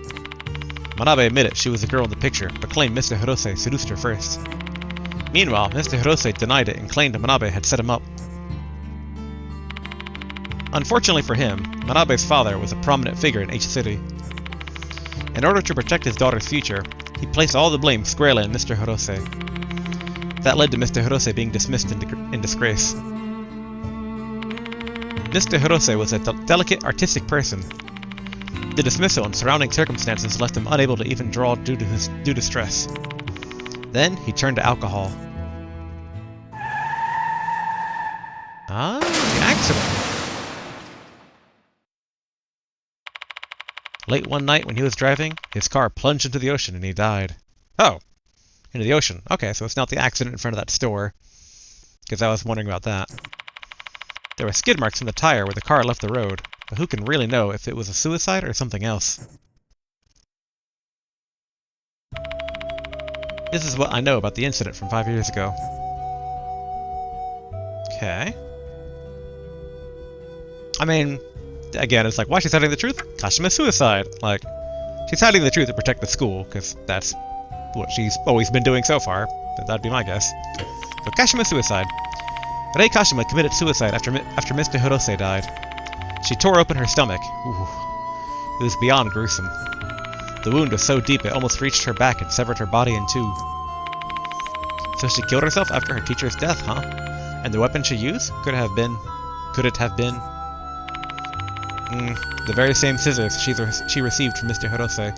Manabe admitted she was the girl in the picture, but claimed Mr. Hirose seduced her first. Meanwhile, Mr. Hirose denied it and claimed Manabe had set him up. Unfortunately for him, Manabe's father was a prominent figure in H City. In order to protect his daughter's future, he placed all the blame squarely on Mr. Hirose. That led to Mr. Hirose being dismissed in disgrace. Mr. Hirose was a delicate, artistic person. The dismissal and surrounding circumstances left him unable to even draw due to stress. Then, he turned to alcohol. The accident. Late one night when he was driving, his car plunged into the ocean and he died. Oh, into the ocean. Okay, so it's not the accident in front of that store. Because I was wondering about that. There were skid marks in the tire where the car left the road, but who can really know if it was a suicide or something else? This is what I know about the incident from 5 years ago. Okay. I mean, again, it's like, why she's hiding the truth? Kashima's suicide. Like, she's hiding the truth to protect the school, because that's what she's always been doing so far. But that'd be my guess. So Kashima's suicide. Rei Kashima committed suicide after Mr. Hirose died. She tore open her stomach. Ooh. It was beyond gruesome. The wound was so deep it almost reached her back and severed her body in two. So she killed herself after her teacher's death, huh? And the weapon she used? Could it have been... the very same scissors she received from Mr. Hirose.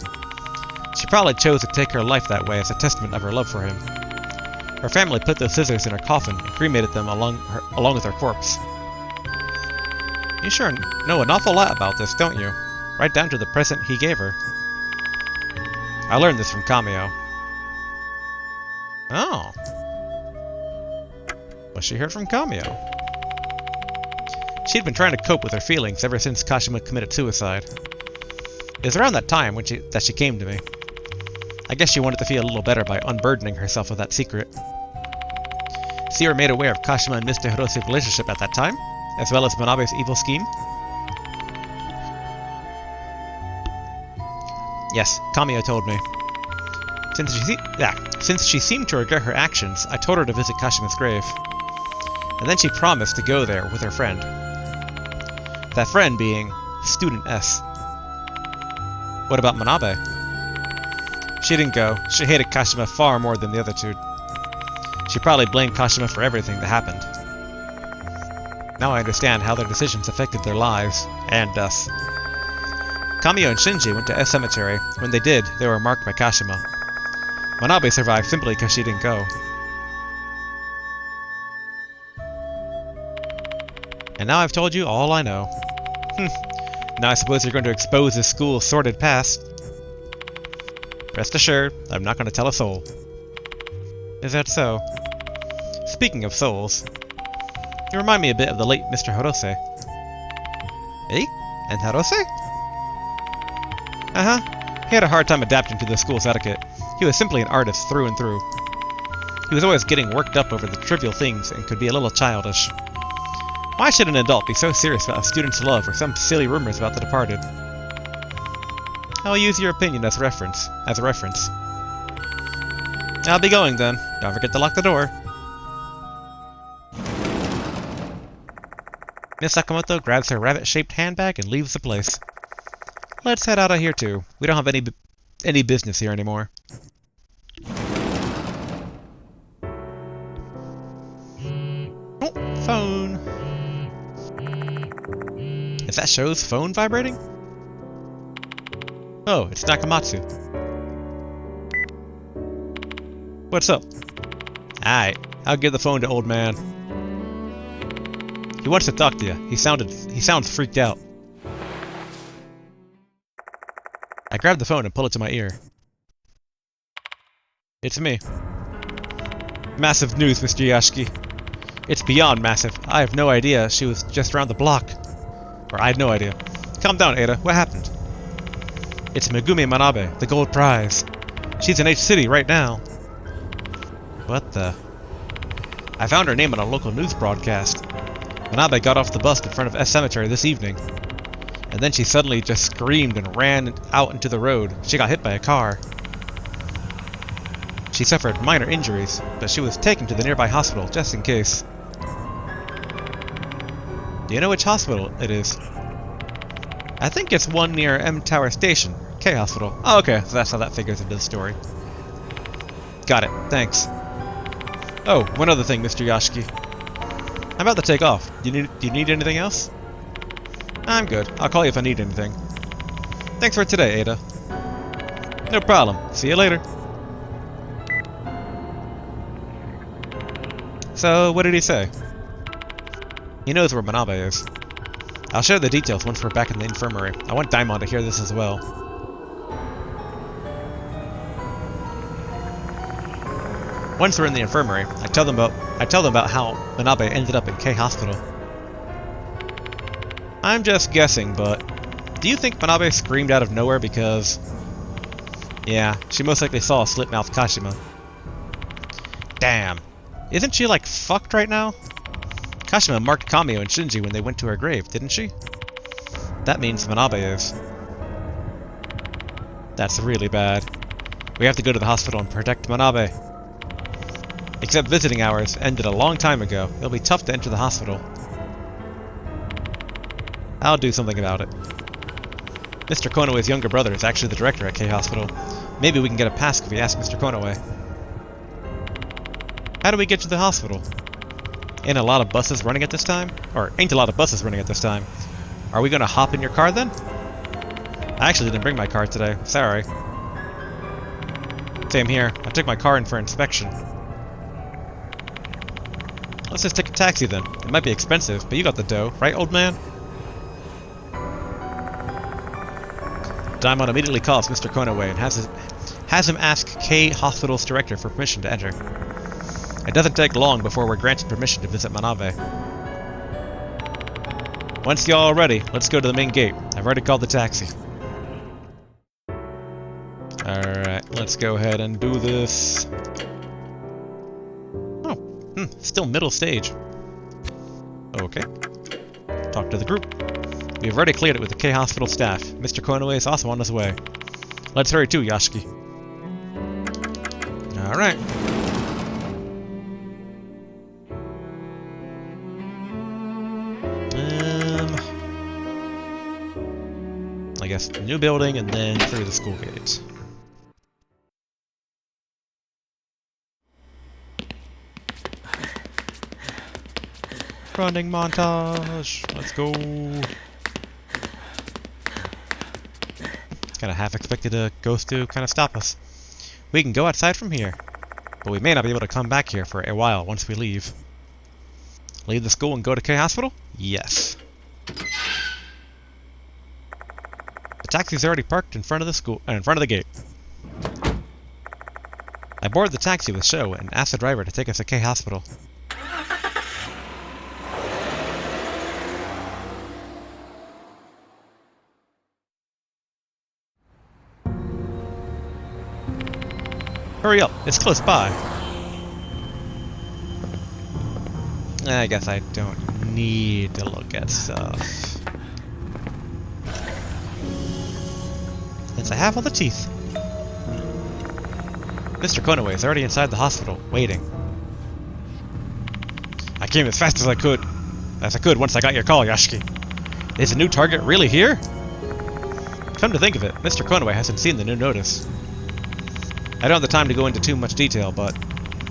She probably chose to take her life that way as a testament of her love for him. Her family put those scissors in her coffin and cremated them along with her corpse. You sure know an awful lot about this, don't you? Right down to the present he gave her. I learned this from Kamio. Oh. Well, she heard from Kamio. She'd been trying to cope with her feelings ever since Kashima committed suicide. It was around that time that she came to me. I guess she wanted to feel a little better by unburdening herself of that secret. So you were made aware of Kashima and Mr. Hirose's relationship at that time, as well as Manabe's evil scheme? Yes, Kamio told me. Since she seemed to regret her actions, I told her to visit Kashima's grave. And then she promised to go there with her friend. That friend being Student S. What about Manabe? She didn't go. She hated Kashima far more than the other two. She probably blamed Kashima for everything that happened. Now I understand how their decisions affected their lives, and us. Kamio and Shinji went to S Cemetery. When they did, they were marked by Kashima. Manabe survived simply because she didn't go. And now I've told you all I know. Now I suppose you're going to expose this school's sordid past. Rest assured, I'm not going to tell a soul. Is that so? Speaking of souls, you remind me a bit of the late Mr. Hirose. Eh? And Hirose? Uh-huh. He had a hard time adapting to the school's etiquette. He was simply an artist through and through. He was always getting worked up over the trivial things and could be a little childish. Why should an adult be so serious about a student's love or some silly rumors about the departed? I'll use your opinion as a reference. I'll be going then. Don't forget to lock the door. Miss Sakamoto grabs her rabbit-shaped handbag and leaves the place. Let's head out of here too. We don't have any business here anymore. Oh, phone. Is that Sho's phone vibrating? Oh, it's Nakamatsu. What's up? Alright, I'll give the phone to old man. He wants to talk to you. He sounds freaked out. I grab the phone and pull it to my ear. It's me. Massive news, Mr. Yashiki. It's beyond massive. I have no idea she was just around the block. Or I had no idea. Calm down, Ada. What happened? It's Megumi Manabe, the gold prize. She's in H-City right now. What the? I found her name on a local news broadcast. Manabe got off the bus in front of S Cemetery this evening. And then she suddenly just screamed and ran out into the road. She got hit by a car. She suffered minor injuries, but she was taken to the nearby hospital just in case. Do you know which hospital it is? I think it's one near M Tower Station, K Hospital. Oh, okay, so that's how that figures into the story. Got it, thanks. Oh, one other thing, Mr. Yashiki. I'm about to take off. Do you need anything else? I'm good. I'll call you if I need anything. Thanks for today, Ada. No problem. See you later. So, what did he say? He knows where Manabe is. I'll share the details once we're back in the infirmary. I want Daimon to hear this as well. Once we're in the infirmary, I tell them about how Manabe ended up in K Hospital. I'm just guessing, but do you think Manabe screamed out of nowhere because... Yeah, she most likely saw a slit-mouthed Kashima. Damn. Isn't she like fucked right now? Kashima marked Kamio and Shinji when they went to her grave, didn't she? That means Manabe is. That's really bad. We have to go to the hospital and protect Manabe. Except visiting hours ended a long time ago. It'll be tough to enter the hospital. I'll do something about it. Mr. Konoe's younger brother is actually the director at K Hospital. Maybe we can get a pass if we ask Mr. Konoe. How do we get to the hospital? Ain't a lot of buses running at this time? Or ain't a lot of buses running at this time. Are we gonna hop in your car then? I actually didn't bring my car today. Sorry. Same here. I took my car in for inspection. Let's just take a taxi then. It might be expensive, but you got the dough, right, old man? Daimon immediately calls Mr. Konoe and has him ask K Hospital's director for permission to enter. It doesn't take long before we're granted permission to visit Manabe. Once y'all are ready, let's go to the main gate. I've already called the taxi. Alright, let's go ahead and do this. Oh, still middle stage. Okay. Talk to the group. We have already cleared it with the K Hospital staff. Mr. Konoe is also on his way. Let's hurry too, Yashiki. Alright. I guess the new building and then through the school gates. Running montage. Let's go. Kinda half expected a ghost to kinda stop us. We can go outside from here, but we may not be able to come back here for a while once we leave. Leave the school and go to K Hospital? Yes. The taxi's already parked in front of the school, in front of the gate. I boarded the taxi with Sho and asked the driver to take us to K Hospital. Hurry up, it's close by. I guess I don't need to look at stuff. Since I have all the teeth. Mr. Konoe is already inside the hospital, waiting. I came as fast as I could once I got your call, Yashiki. Is a new target really here? Come to think of it, Mr. Konoe hasn't seen the new notice. I don't have the time to go into too much detail, but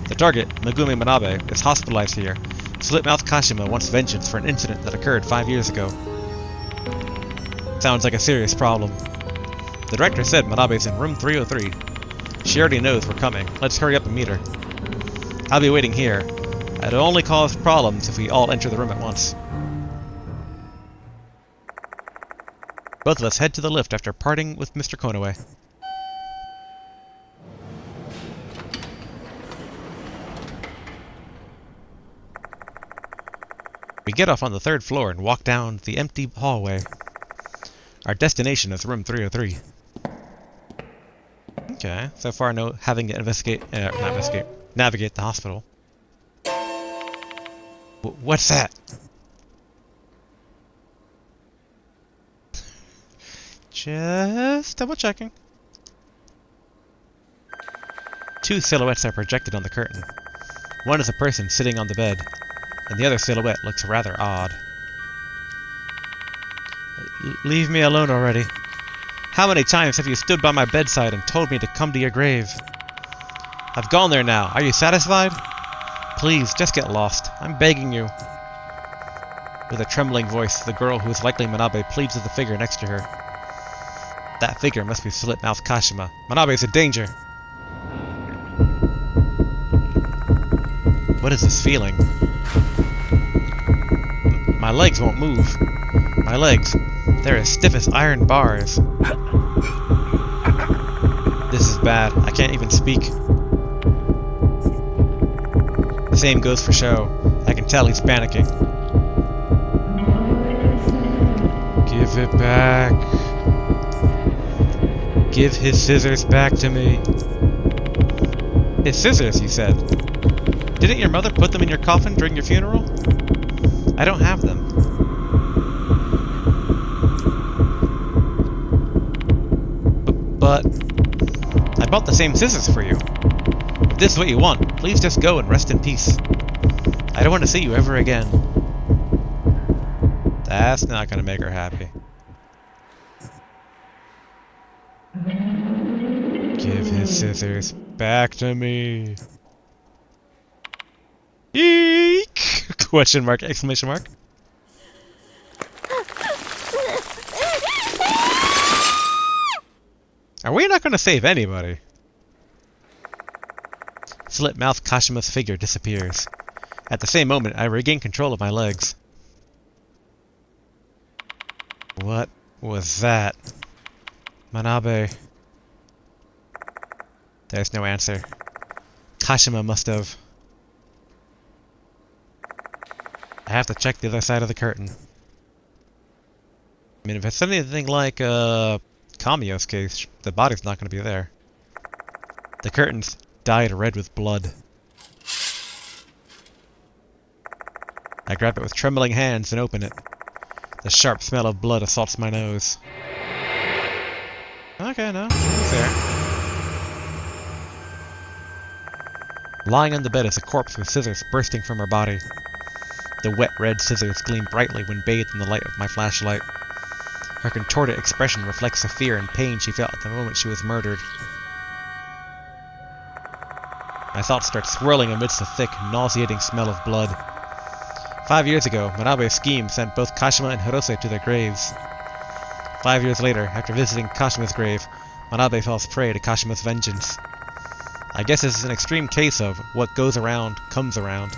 the target, Megumi Manabe, is hospitalized here. Slipmouth Kashima wants vengeance for an incident that occurred 5 years ago. Sounds like a serious problem. The director said Manabe's in room 303. She already knows we're coming. Let's hurry up and meet her. I'll be waiting here. It'll only cause problems if we all enter the room at once. Both of us head to the lift after parting with Mr. Konoe. We get off on the 3rd floor and walk down the empty hallway. Our destination is room 303. Okay, so far no having to navigate the hospital. What's that? Just double checking. 2 silhouettes are projected on the curtain. One is a person sitting on the bed, and the other silhouette looks rather odd. Leave me alone already. How many times have you stood by my bedside and told me to come to your grave? I've gone there now. Are you satisfied? Please, just get lost. I'm begging you. With a trembling voice, the girl who is likely Manabe pleads with the figure next to her. That figure must be Slipmouth Kashima. Manabe is in danger. What is this feeling? My legs won't move. My legs, they're as stiff as iron bars. This is bad. I can't even speak. The same goes for Sho. I can tell he's panicking. Give it back. Give his scissors back to me. His scissors, you said. Didn't your mother put them in your coffin during your funeral? I don't have them. But I bought the same scissors for you. If this is what you want, please just go and rest in peace. I don't want to see you ever again. That's not gonna make her happy. Give his scissors back to me. Eek! Question mark, exclamation mark. Are we not going to save anybody? Slipmouth Kashima's figure disappears. At the same moment, I regain control of my legs. What was that? Manabe. There's no answer. Kashima must have... have to check the other side of the curtain. I mean, if it's anything like Kamiyo's case, the body's not going to be there. The curtain's dyed red with blood. I grab it with trembling hands and open it. The sharp smell of blood assaults my nose. Okay, no, it's there. Lying on the bed is a corpse with scissors bursting from her body. The wet red scissors gleam brightly when bathed in the light of my flashlight. Her contorted expression reflects the fear and pain she felt at the moment she was murdered. My thoughts start swirling amidst the thick, nauseating smell of blood. 5 years ago, Manabe's scheme sent both Kashima and Hirose to their graves. 5 years later, after visiting Kashima's grave, Manabe falls prey to Kashima's vengeance. I guess this is an extreme case of what goes around comes around.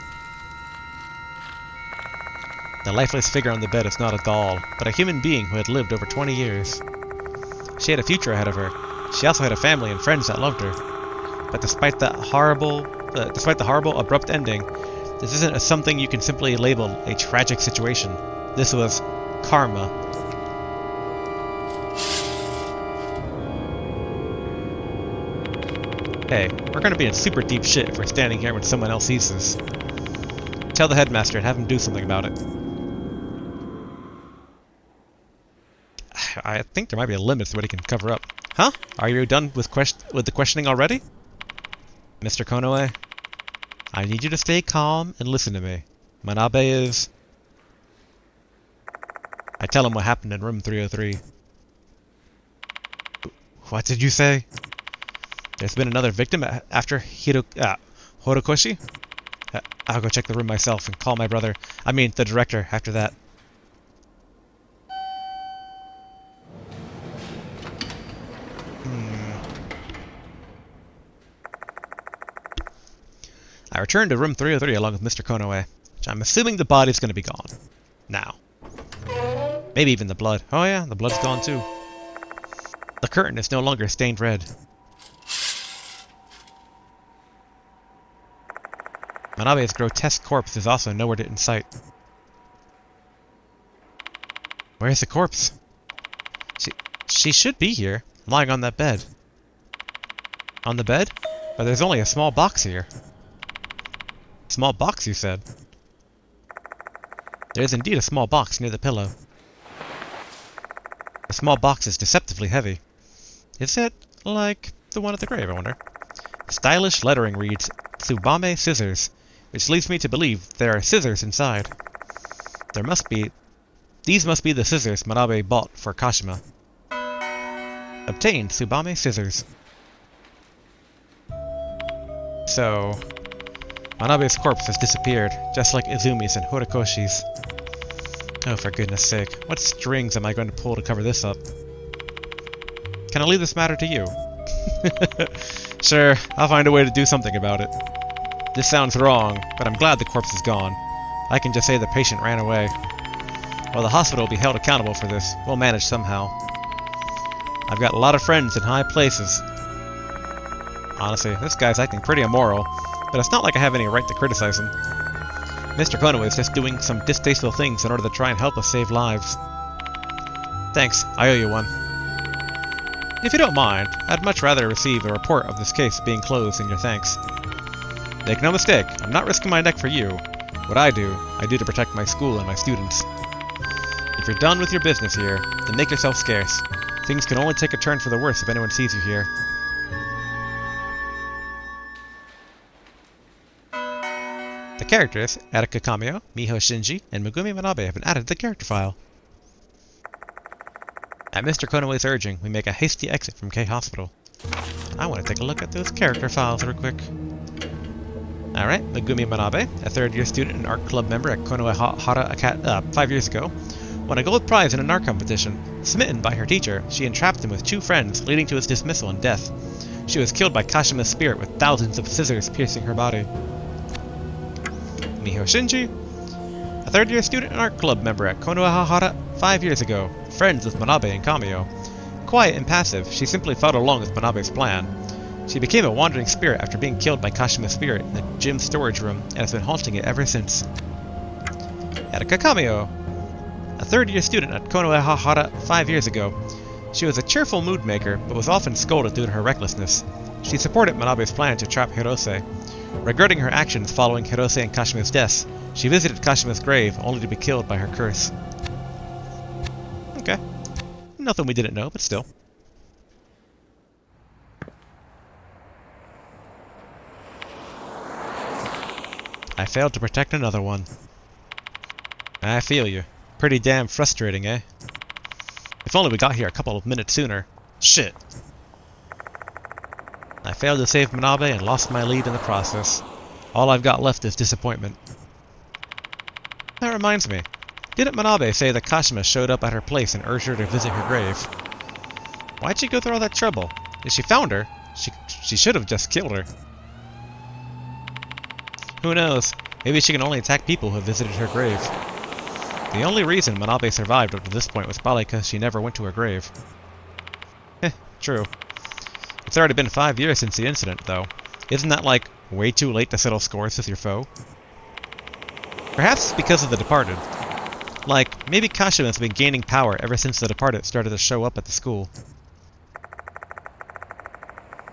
The lifeless figure on the bed is not a doll, but a human being who had lived over 20 years. She had a future ahead of her. She also had a family and friends that loved her. But despite the horrible, abrupt ending, this isn't something you can simply label a tragic situation. This was karma. Hey, we're gonna be in super deep shit if we're standing here when someone else sees this. Tell the headmaster and have him do something about it. I think there might be a limit to what he can cover up. Huh? Are you done with the questioning already? Mr. Konoe? I need you to stay calm and listen to me. Manabe is... I tell him what happened in room 303. What did you say? There's been another victim after Horikoshi? I'll go check the room myself and call my brother. I mean, the director after that. I return to room 303 along with Mr. Konoe, which I'm assuming the body's going to be gone. Now. Maybe even the blood. Oh yeah, the blood's gone too. The curtain is no longer stained red. Manabe's grotesque corpse is also nowhere in sight. Where's the corpse? She should be here, lying on that bed. On the bed? But there's only a small box here. Small box, you said? There is indeed a small box near the pillow. The small box is deceptively heavy. Is it like the one at the grave, I wonder? Stylish lettering reads, Tsubame Scissors, which leads me to believe there are scissors inside. These must be the scissors Manabe bought for Kashima. Obtained Tsubame Scissors. So... Manabe's corpse has disappeared, just like Izumi's and Horikoshi's. Oh, for goodness sake, what strings am I going to pull to cover this up? Can I leave this matter to you? Sure, I'll find a way to do something about it. This sounds wrong, but I'm glad the corpse is gone. I can just say the patient ran away. While the hospital will be held accountable for this, we'll manage somehow. I've got a lot of friends in high places. Honestly, this guy's acting pretty immoral. But it's not like I have any right to criticize him. Mr. Konoe is just doing some distasteful things in order to try and help us save lives. Thanks, I owe you one. If you don't mind, I'd much rather receive a report of this case being closed than your thanks. Make no mistake, I'm not risking my neck for you. What I do to protect my school and my students. If you're done with your business here, then make yourself scarce. Things can only take a turn for the worse if anyone sees you here. The characters, Erika Kamiyo, Miho Shinji, and Megumi Manabe have been added to the character file. At Mr. Konoe's urging, we make a hasty exit from K Hospital. I want to take a look at those character files real quick. Alright, Megumi Manabe, a third-year student and art club member at Konohara 5 years ago, won a gold prize in an art competition. Smitten by her teacher, she entrapped him with 2 friends, leading to his dismissal and death. She was killed by Kashima's spirit with thousands of scissors piercing her body. Miho Shinji, a third-year student and art club member at Konohara 5 years ago, friends with Manabe and Kamiyo. Quiet and passive, she simply followed along with Manabe's plan. She became a wandering spirit after being killed by Kashima's spirit in the gym storage room and has been haunting it ever since. Erika Kamio, a third-year student at Konohara 5 years ago. She was a cheerful mood maker, but was often scolded due to her recklessness. She supported Manabe's plan to trap Hirose. Regretting her actions following Hirose and Kashima's deaths, she visited Kashima's grave only to be killed by her curse. Okay. Nothing we didn't know, but still. I failed to protect another one. I feel you. Pretty damn frustrating, eh? If only we got here a couple of minutes sooner. Shit. I failed to save Manabe and lost my lead in the process. All I've got left is disappointment. That reminds me. Didn't Manabe say that Kashima showed up at her place and urged her to visit her grave? Why'd she go through all that trouble? If she found her, she should have just killed her. Who knows? Maybe she can only attack people who have visited her grave. The only reason Manabe survived up to this point was probably because she never went to her grave. True. It's already been 5 years since the incident, though. Isn't that, like, way too late to settle scores with your foe? Perhaps it's because of the Departed. Like, maybe Kashima's been gaining power ever since the Departed started to show up at the school.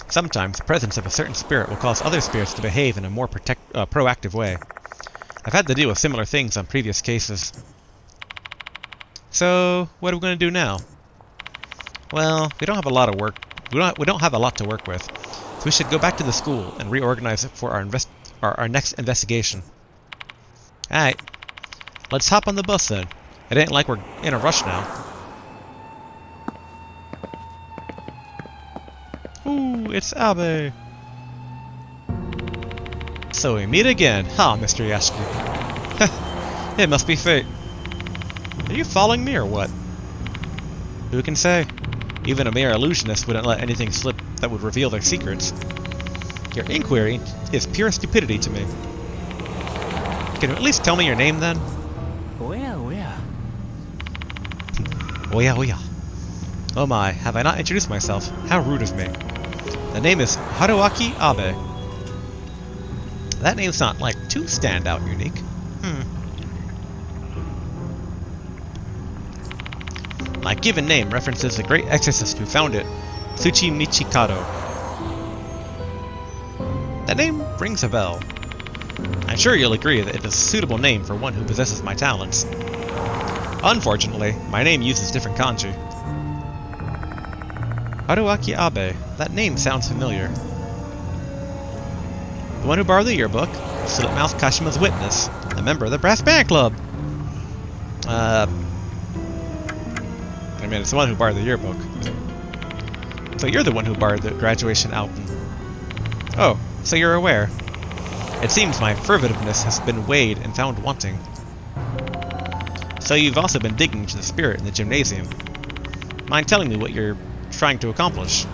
Sometimes the presence of a certain spirit will cause other spirits to behave in a more proactive way. I've had to deal with similar things on previous cases. So, what are we going to do now? Well, we don't have a lot of work. We don't have a lot to work with, so we should go back to the school and reorganize it for our next investigation. Alright, let's hop on the bus then. It ain't like we're in a rush now. Ooh, it's Abe. So we meet again, huh, Mr. Yashiki? It must be fate. Are you following me or what? Who can say? Even a mere illusionist wouldn't let anything slip that would reveal their secrets. Your inquiry is pure stupidity to me. Can you at least tell me your name then?
Oya, oya.
Oya, oya. Oh my, have I not introduced myself? How rude of me. The name is Haruaki Abe. That name's not, like, too standout unique. My given name references the great exorcist who found it, Tsuchi Michikado. That name rings a bell. I'm sure you'll agree that it is a suitable name for one who possesses my talents. Unfortunately, my name uses different kanji. Haruaki Abe. That name sounds familiar. The one who borrowed the yearbook, Slipmouth Kashima's witness, a member of the Brass Band Club. I mean, it's the one who borrowed the yearbook. So you're the one who borrowed the graduation album. Oh, so you're aware. It seems my furtiveness has been weighed and found wanting. So you've also been digging into the spirit in the gymnasium. Mind telling me what you're trying to accomplish?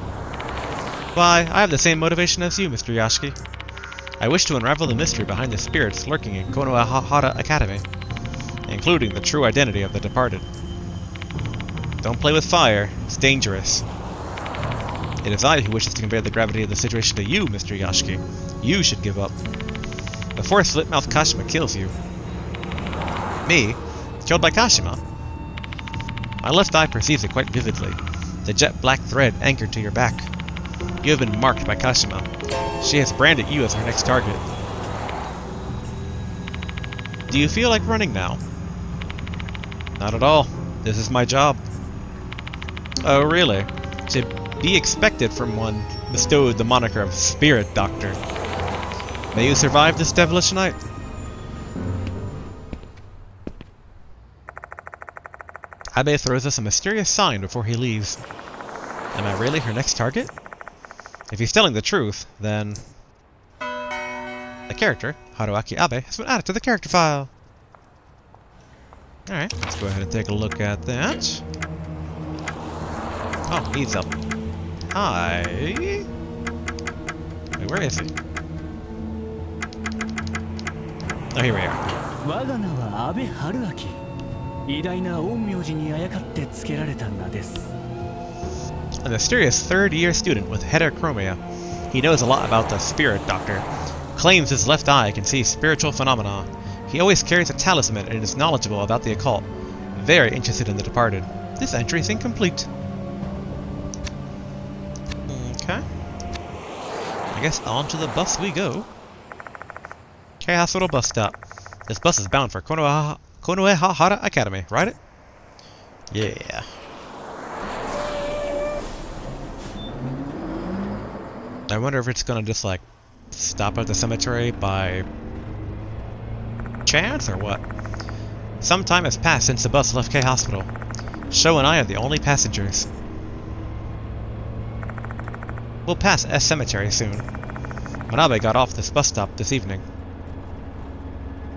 Why, I have the same motivation as you, Mr. Yashiki. I wish to unravel the mystery behind the spirits lurking in Konohara Academy, including the true identity of the departed. Don't play with fire, it's dangerous. It is I who wishes to convey the gravity of the situation to you, Mr. Yashiki. You should give up. Before Slipmouth Kashima kills you. Me? Killed by Kashima? My left eye perceives it quite vividly. The jet black thread anchored to your back. You have been marked by Kashima. She has branded you as her next target. Do you feel like running now? Not at all. This is my job. Oh, really? To be expected from one bestowed the moniker of Spirit Doctor. May you survive this devilish night. Abe throws us a mysterious sign before he leaves. Am I really her next target? If he's telling the truth, then... the character, Haruaki Abe, has been added to the character file. Alright, let's go ahead and take a look at that. Oh, he's up. Hi. Wait, where is he? Oh, here we are.
我が名は阿部春明。偉大な陰陽師にあやかって付けられた名です。
A mysterious third-year student with heterochromia. He knows a lot about the Spirit Doctor. Claims his left eye can see spiritual phenomena. He always carries a talisman and is knowledgeable about the occult. Very interested in the departed. This entry is incomplete. Okay. I guess on to the bus we go. K Hospital bus stop. This bus is bound for Konohara Academy, right? Yeah. I wonder if it's gonna just like stop at the cemetery by chance or what? Some time has passed since the bus left K Hospital. Sho and I are the only passengers. We'll pass S Cemetery soon. Manabe got off this bus stop this evening.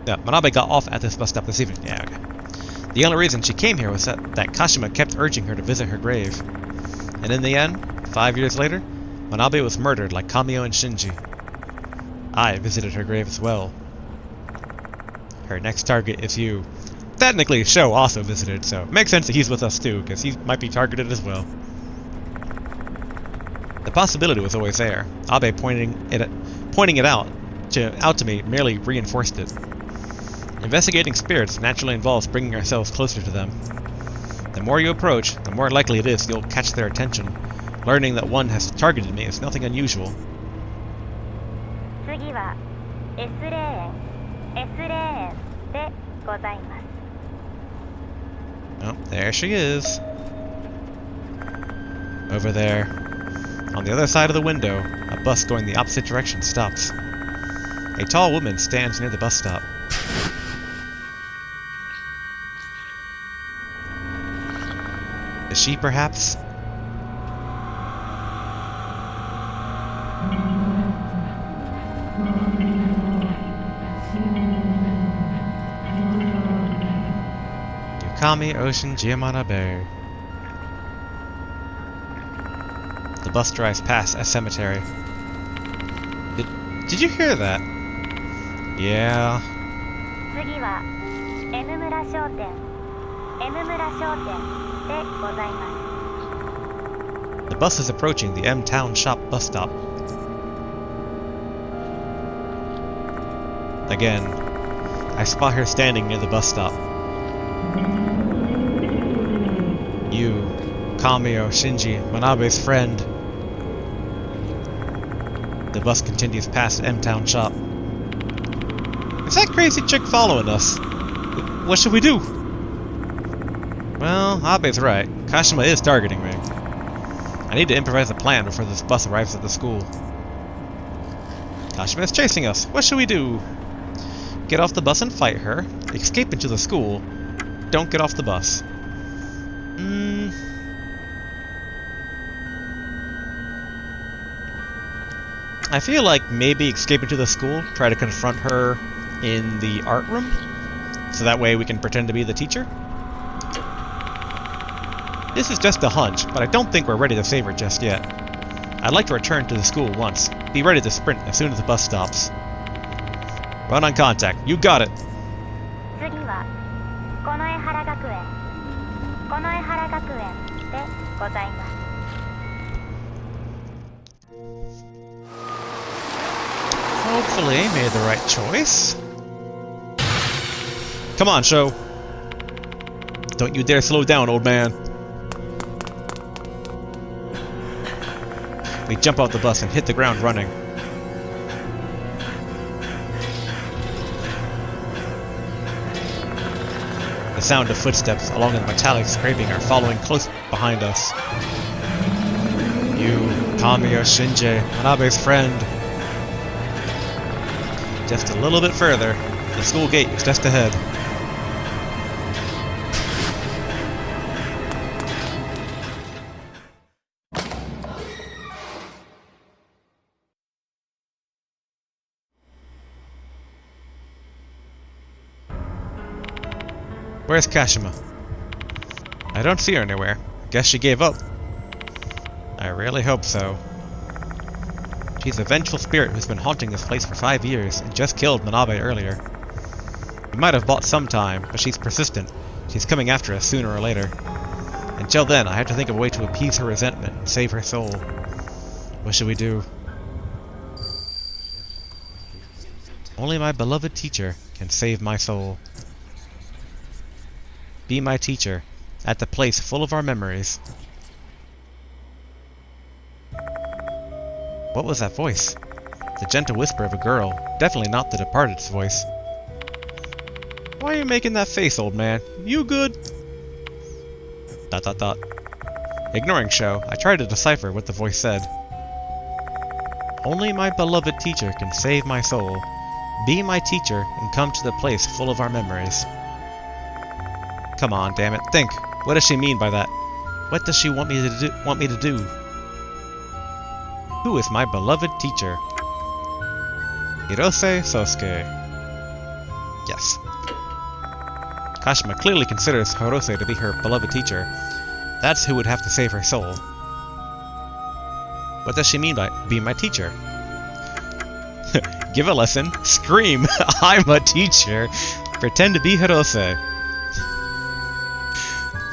Yeah, Manabe got off at this bus stop this evening. Yeah, okay. The only reason she came here was that Kashima kept urging her to visit her grave. And in the end, 5 years later, Manabe was murdered like Kamio and Shinji. I visited her grave as well. Her next target is you. Technically, Sho also visited, so it makes sense that he's with us too, because he might be targeted as well. The possibility was always there. Abe pointing it out to me merely reinforced it. Investigating spirits naturally involves bringing ourselves closer to them. The more you approach, the more likely it is you'll catch their attention. Learning that one has targeted me is nothing unusual.
次は S レーンでございます。
Oh, there she is. Over there. On the other side of the window, a bus going the opposite direction stops. A tall woman stands near the bus stop. Is she perhaps? Yukami Ocean Manabe. The bus drives past a cemetery. Did you hear that? Yeah.
次は M 村商店でございます。
The bus is approaching the M Town Shop bus stop. Again, I spot her standing near the bus stop. You, Kamio, Shinji, Manabe's friend. The bus continues past M Town Shop. Is that crazy chick following us? What should we do? Well, Abe's right. Kashima is targeting me. I need to improvise a plan before this bus arrives at the school. Kashima is chasing us. What should we do? Get off the bus and fight her. Escape into the school. Don't get off the bus. I feel like maybe escape into the school, try to confront her in the art room, so that way we can pretend to be the teacher. This is just a hunch, but I don't think we're ready to save her just yet. I'd like to return to the school once. Be ready to sprint as soon as the bus stops. Run on contact. You got it.
次は近衛原学園でございます。
Hopefully I made the right choice. Come on, Sho. Don't you dare slow down, old man. We jump off the bus and hit the ground running. The sound of footsteps along the metallic scraping are following close behind us. You, Kamio, Shinji, Manabe's friend. Just a little bit further. The school gate is just ahead. Where's Kashima? I don't see her anywhere. Guess she gave up. I really hope so. She's a vengeful spirit who's been haunting this place for 5 years and just killed Manabe earlier. We might have bought some time, but she's persistent. She's coming after us sooner or later. Until then, I have to think of a way to appease her resentment and save her soul. What should we do? Only my beloved teacher can save my soul. Be my teacher, at the place full of our memories. What was that voice? The gentle whisper of a girl, definitely not the departed's voice. Why are you making that face, old man? You good? ... Ignoring Sho, I tried to decipher what the voice said. Only my beloved teacher can save my soul. Be my teacher and come to the place full of our memories. Come on, damn it. Think. What does she mean by that? What does she want me to do? Who is my beloved teacher? Hirose Sosuke. Yes. Kashima clearly considers Hirose to be her beloved teacher. That's who would have to save her soul. What does she mean by be my teacher? Give a lesson. Scream. I'm a teacher. Pretend to be Hirose.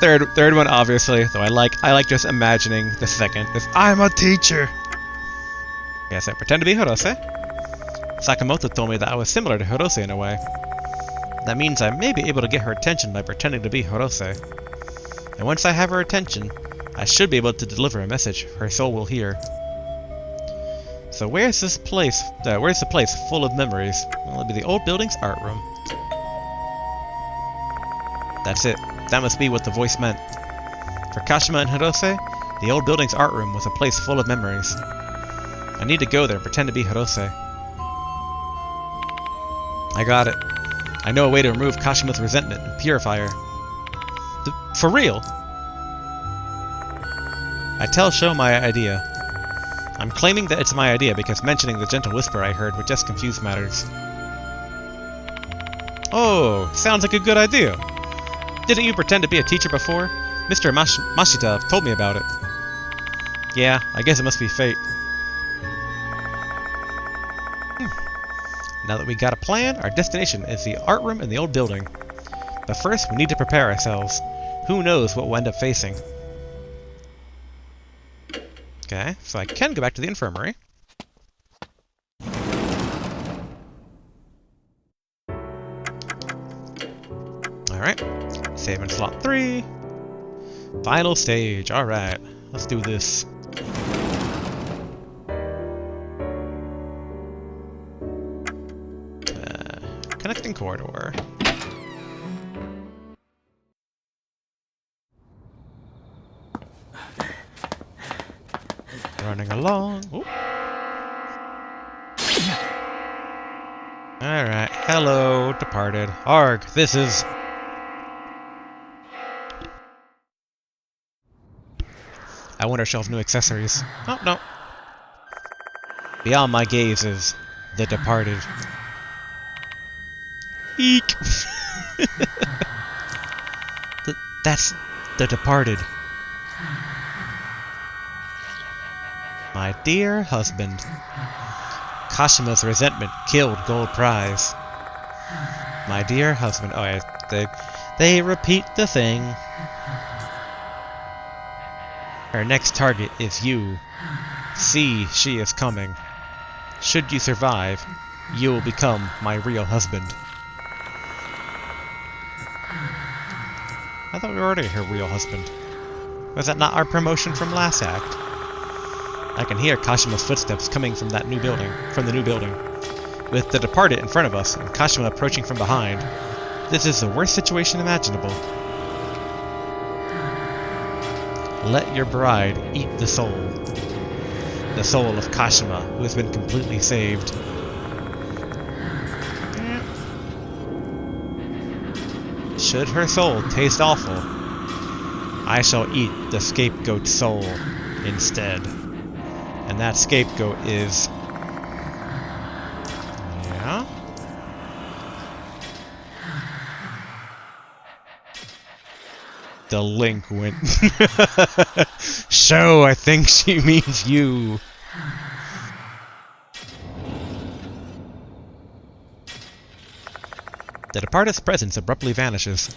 Third one, obviously, though I like just imagining the second. This I'm a teacher. Yes, I pretend to be Hirose. Sakamoto told me that I was similar to Hirose in a way. That means I may be able to get her attention by pretending to be Hirose. And once I have her attention, I should be able to deliver a message her soul will hear. So where's the place full of memories? Well, it'll be the old building's art room. That's it. That must be what the voice meant. For Kashima and Hirose, the old building's art room was a place full of memories. I need to go there and pretend to be Hirose. I got it. I know a way to remove Kashima's resentment and purify her. For real? I tell Sho my idea. I'm claiming that it's my idea because mentioning the gentle whisper I heard would just confuse matters. Oh, sounds like a good idea. Didn't you pretend to be a teacher before? Mr. Mashita told me about it. Yeah, I guess it must be fate. Now that we got a plan, our destination is the art room in the old building. But first, we need to prepare ourselves. Who knows what we'll end up facing. Okay, so I can go back to the infirmary. Alright, save in slot 3. Final stage, alright, let's do this. Connecting corridor. Running along. Alright, hello, departed. Arg, this is... I wonder if she'll have new accessories. Oh, no. Beyond my gaze is the departed. Eek! That's the departed. My dear husband. Kashima's resentment killed Gold Prize. My dear husband. Oh, yeah, they repeat the thing. Her next target is you. See, she is coming. Should you survive, you will become my real husband. I thought we were already her real husband. Was that not our promotion from last act? I can hear Kashima's footsteps coming from the new building, with the departed in front of us and Kashima approaching from behind. This is the worst situation imaginable. Let your bride eat the soul of Kashima, who has been completely saved. Should her soul taste awful, I shall eat the scapegoat's soul instead. And that scapegoat is... Yeah? Delinquent. Sho, I think she means you. The departed's presence abruptly vanishes.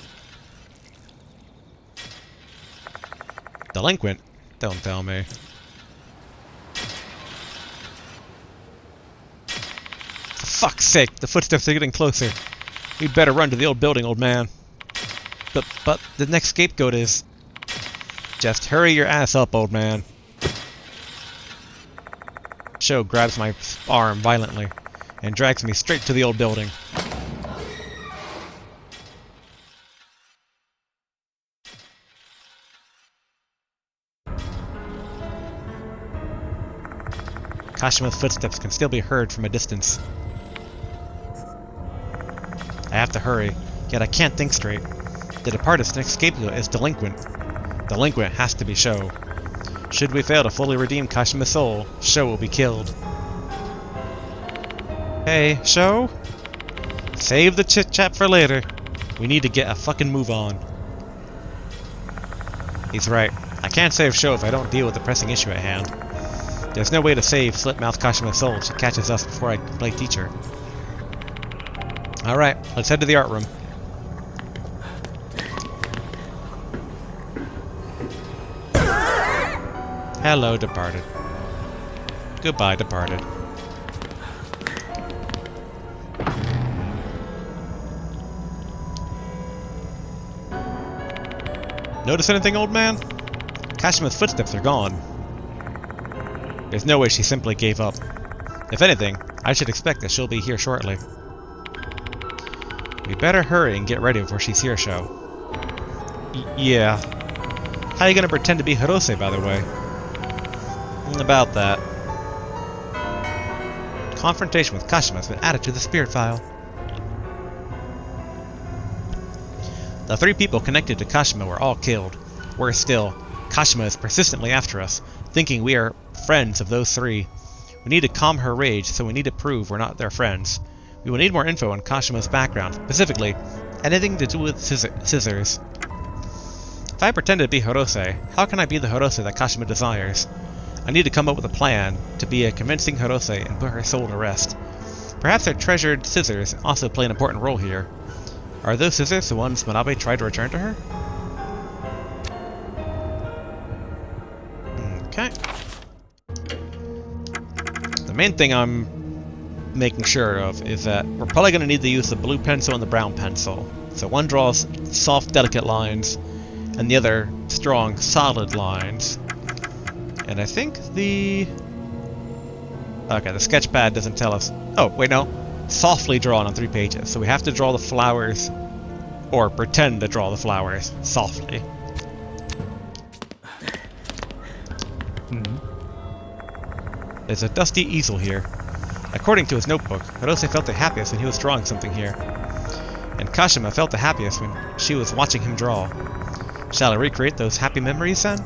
Delinquent? Don't tell me. For fuck's sake, the footsteps are getting closer. We'd better run to the old building, old man. But the next scapegoat is... Just hurry your ass up, old man. Sho grabs my arm violently and drags me straight to the old building. Kashima's footsteps can still be heard from a distance. I have to hurry, yet I can't think straight. The departed's next scapegoat is delinquent. Delinquent has to be Sho. Should we fail to fully redeem Kashima's soul, Sho will be killed. Hey, Sho? Save the chit-chat for later. We need to get a fucking move on. He's right. I can't save Sho if I don't deal with the pressing issue at hand. There's no way to save Slipmouth Kashima's soul if she catches us before I can play teacher. Alright, let's head to the art room. Hello, departed. Goodbye, departed. Notice anything, old man? Kashima's footsteps are gone. There's no way she simply gave up. If anything, I should expect that she'll be here shortly. We better hurry and get ready before she's here, Sho. Yeah. How are you gonna pretend to be Hirose, by the way? About that. Confrontation with Kashima has been added to the spirit file. The 3 people connected to Kashima were all killed. Worse still, Kashima is persistently after us, thinking we are friends of those 3. We need to calm her rage, so we need to prove we're not their friends. We will need more info on Kashima's background, specifically, anything to do with scissors. If I pretend to be Hirose, how can I be the Hirose that Kashima desires? I need to come up with a plan to be a convincing Hirose and put her soul to rest. Perhaps her treasured scissors also play an important role here. Are those scissors the ones Manabe tried to return to her? Okay. The main thing I'm making sure of is that we're probably going to need to use the blue pencil and the brown pencil. So one draws soft, delicate lines, and the other strong, solid lines. And I think the... Okay, the sketch pad doesn't tell us... Oh, wait, no. Softly drawn on 3 pages. So we have to draw the flowers, or pretend to draw the flowers, softly. There's a dusty easel here. According to his notebook, Hirose felt the happiest when he was drawing something here. And Kashima felt the happiest when she was watching him draw. Shall I recreate those happy memories then?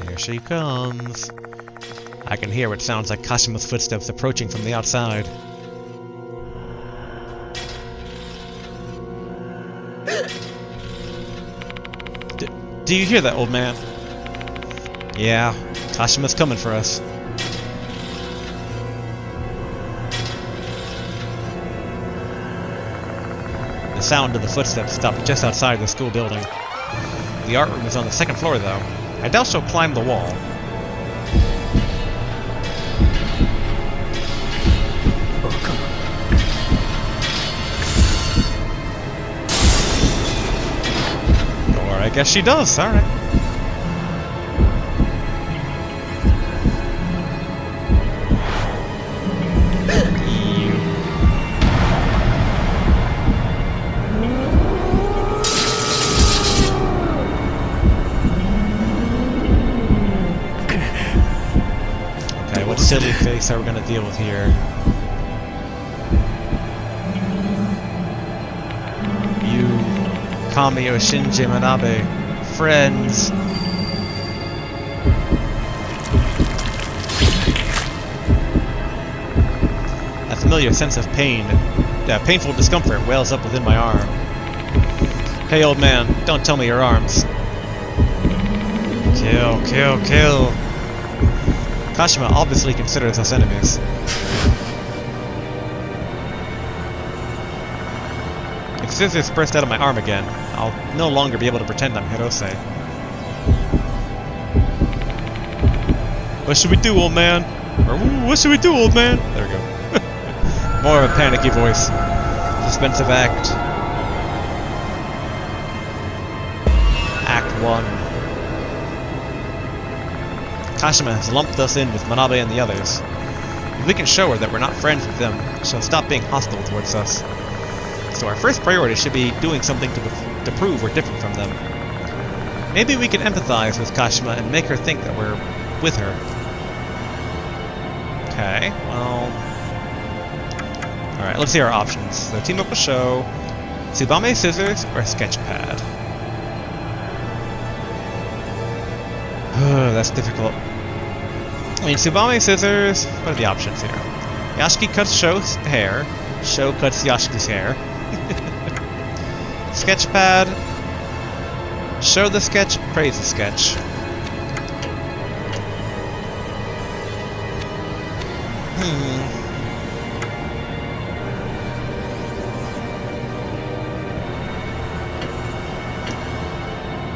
Here she comes. I can hear what sounds like Kashima's footsteps approaching from the outside. Do you hear that, old man? Yeah, Kashima's coming for us. The sound of the footsteps stopped just outside the school building. The art room is on the 2nd floor, though. I doubt she'll climb the wall. Or I guess she does, alright. Silly face that we're gonna deal with here. You, Kamiyo, Shinji, Manabe, friends. A familiar sense of pain, painful discomfort wells up within my arm. Hey, old man, don't tell me your arms. Kill, kill, kill. Kashima obviously considers us enemies. If scissors burst out of my arm again, I'll no longer be able to pretend I'm Hirose. What should we do, old man? Or, what should we do, old man? There we go. More of a panicky voice. Suspensive act. Act 1. Kashima has lumped us in with Manabe and the others. If we can show her that we're not friends with them, she'll stop being hostile towards us. So our first priority should be doing something to prove we're different from them. Maybe we can empathize with Kashima and make her think that we're with her. Okay, well... Alright, let's see our options. So team up with Sho, Tsubame Scissors, or Sketchpad. That's difficult. I mean, Tsubame Scissors, what are the options here? Yashiki cuts Sho's hair, Sho cuts Yashiki's hair. Sketchpad, show the sketch, praise the sketch.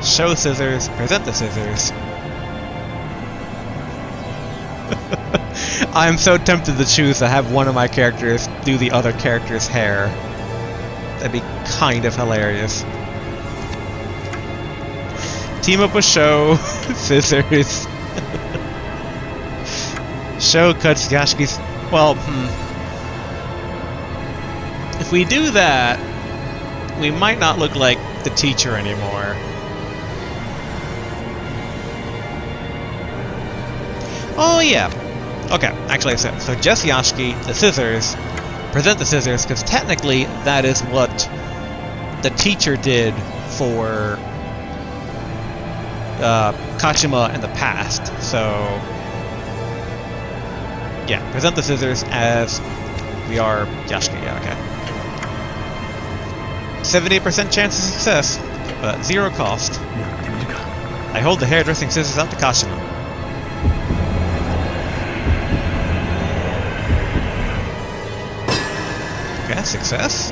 Show scissors, present the scissors. I am so tempted to choose to have one of my characters do the other character's hair. That'd be kind of hilarious. Team up with Sho, scissors. Sho cuts Yashiki's... Well, if we do that, we might not look like the teacher anymore. Oh yeah. Okay, actually I said. So just Yashiki, the scissors, present the scissors, because technically that is what the teacher did for Kashima in the past. So yeah, present the scissors as we are Yashiki. Yeah, okay. 78% chance of success, but 0 cost. I hold the hairdressing scissors out to Kashima. Okay, success.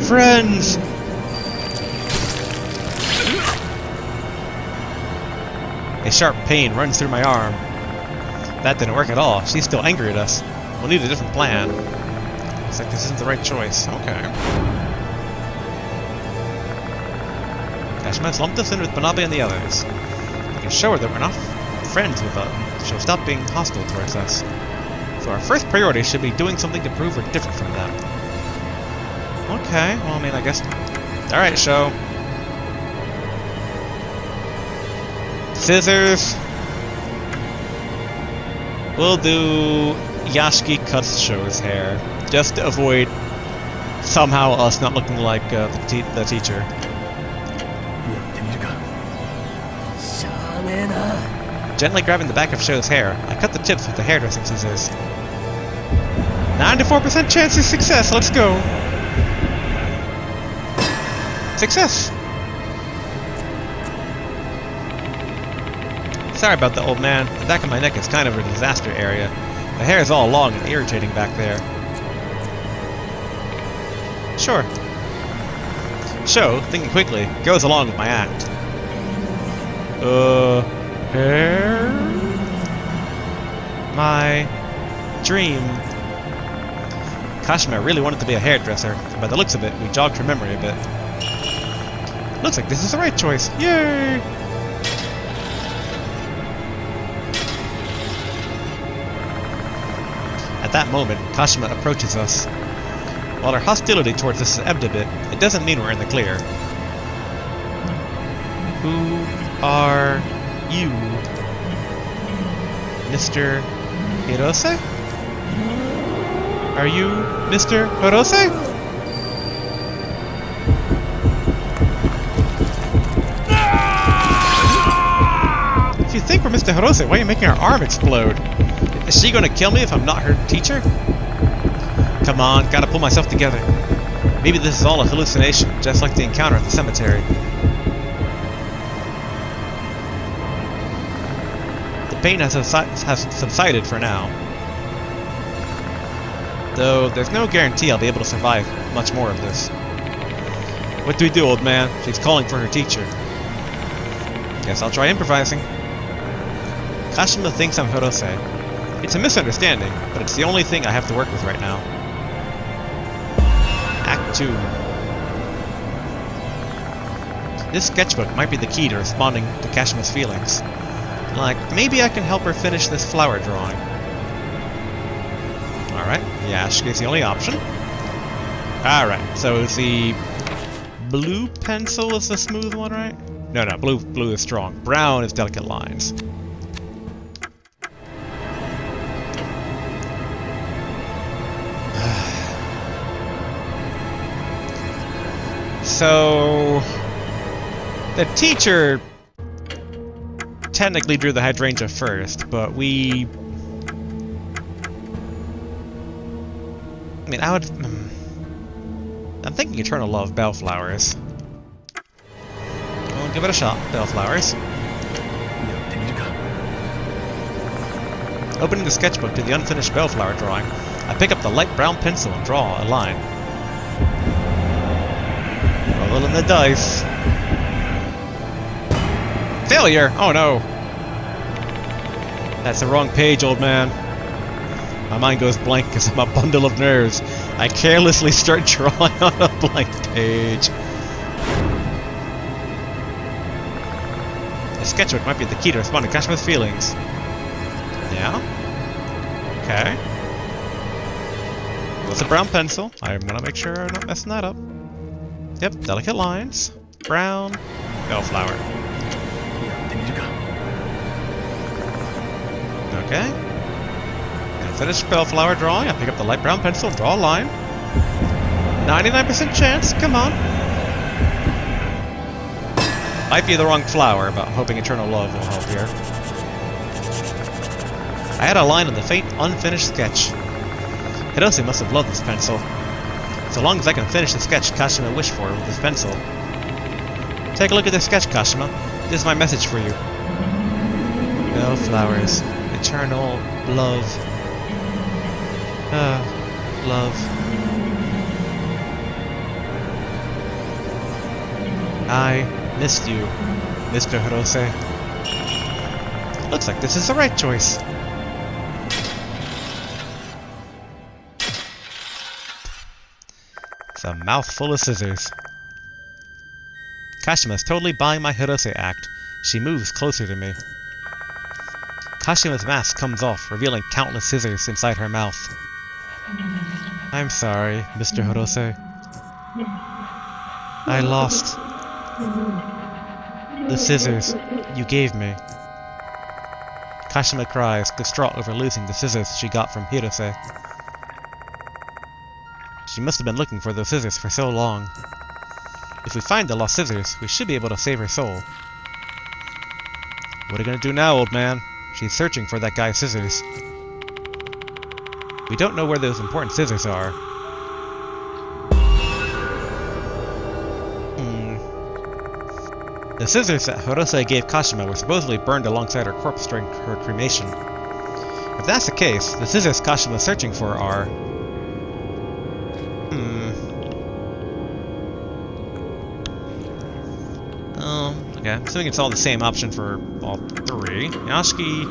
Friends! A sharp pain runs through my arm. That didn't work at all. She's still angry at us. We'll need a different plan. Looks like this isn't the right choice. Okay. Kashima's lumped us in with Manabe and the others. We can show her that we're not friends with them. She'll stop being hostile towards us. So our first priority should be doing something to prove we're different from them. Okay, well, I mean, I guess... Alright, Sho. Scissors. We'll do Yashiki cuts Sho's hair, just to avoid somehow us not looking like the teacher. Gently grabbing the back of Sho's hair, I cut the tips with the hairdressing scissors. 94% chance of success, let's go! Success! Sorry about that, old man. The back of my neck is kind of a disaster area. The hair is all long and irritating back there. Sure. Sho, thinking quickly, goes along with my act. Hair? My dream. Kashima really wanted to be a hairdresser, and by the looks of it, we jogged her memory a bit. Looks like this is the right choice. Yay! At that moment, Kashima approaches us. While her hostility towards us has ebbed a bit, it doesn't mean we're in the clear. Who are you? Mr. Hirose? Are you Mr. Hirose? If you think we're Mr. Hirose, why are you making our arm explode? Is she gonna kill me if I'm not her teacher? Come on, gotta pull myself together. Maybe this is all a hallucination, just like the encounter at the cemetery. The pain has subsided for now. Though there's no guarantee I'll be able to survive much more of this. What do we do, old man? She's calling for her teacher. Guess I'll try improvising. Kashima thinks I'm Hirose. It's a misunderstanding, but it's the only thing I have to work with right now. Act 2. This sketchbook might be the key to responding to Kashima's feelings. Like, maybe I can help her finish this flower drawing. Alright, Yashika is the only option. Alright, so the blue pencil is the smooth one, right? No, blue is strong. Brown is delicate lines. So the teacher technically drew the hydrangea first, but we... I mean, I would... I'm thinking Eternal Love, Bellflowers. Well, give it a shot, Bellflowers. Opening the sketchbook to the unfinished Bellflower drawing, I pick up the light brown pencil and draw a line. Rolling the dice. Failure! Oh no! That's the wrong page, old man. My mind goes blank because I'm a bundle of nerves. I carelessly start drawing on a blank page. The sketchbook might be the key to responding to Kashima's feelings. Yeah? Okay. With a brown pencil. I want to make sure I'm not messing that up. Yep, delicate lines. Brown. Bellflower. Okay. Gonna finish Bellflower drawing. I pick up the light brown pencil and draw a line. 99% chance. Come on. Might be the wrong flower, but I'm hoping Eternal Love will help here. I had a line on the faint, unfinished sketch. Hirose must have loved this pencil. So long as I can finish the sketch Kashima wished for with this pencil. Take a look at this sketch, Kashima. This is my message for you. Bellflowers. Eternal love. Love. I missed you, Mr. Hirose. Looks like this is the right choice. It's a mouthful of scissors. Kashima's totally buying my Hirose act. She moves closer to me. Kashima's mask comes off, revealing countless scissors inside her mouth. I'm sorry, Mr. Hirose. I lost the scissors you gave me. Kashima cries, distraught over losing the scissors she got from Hirose. She must have been looking for those scissors for so long. If we find the lost scissors, we should be able to save her soul. What are you gonna do now, old man? She's searching for that guy's scissors. We don't know where those important scissors are. The scissors that Hirose gave Kashima were supposedly burned alongside her corpse during her cremation. If that's the case, the scissors Kashima is searching for are... Oh, okay. I'm assuming it's all the same option for all three. Yashiki...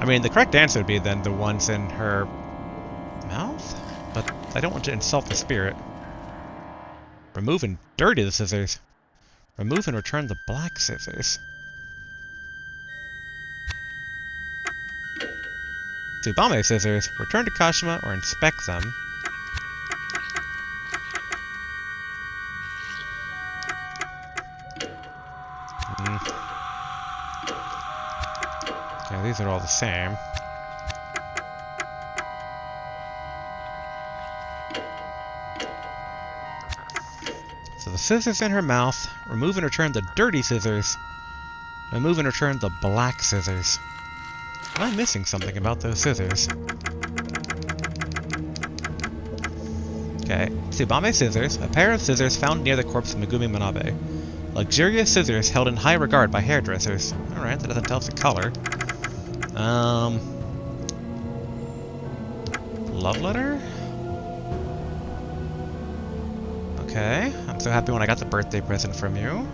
I mean, the correct answer would be then the ones in her mouth? But I don't want to insult the spirit. Remove and dirty the scissors. Remove and return the black scissors. Tsubame scissors. Return to Kashima or inspect them. Yeah, these are all the same. So the scissors in her mouth. Remove and return the dirty scissors. Remove and return the black scissors. Am I missing something about those scissors? Okay, Tsubame scissors, a pair of scissors found near the corpse of Megumi Manabe. Luxurious scissors held in high regard by hairdressers. Alright, that doesn't tell us the color. Love letter? Okay, I'm so happy when I got the birthday present from you.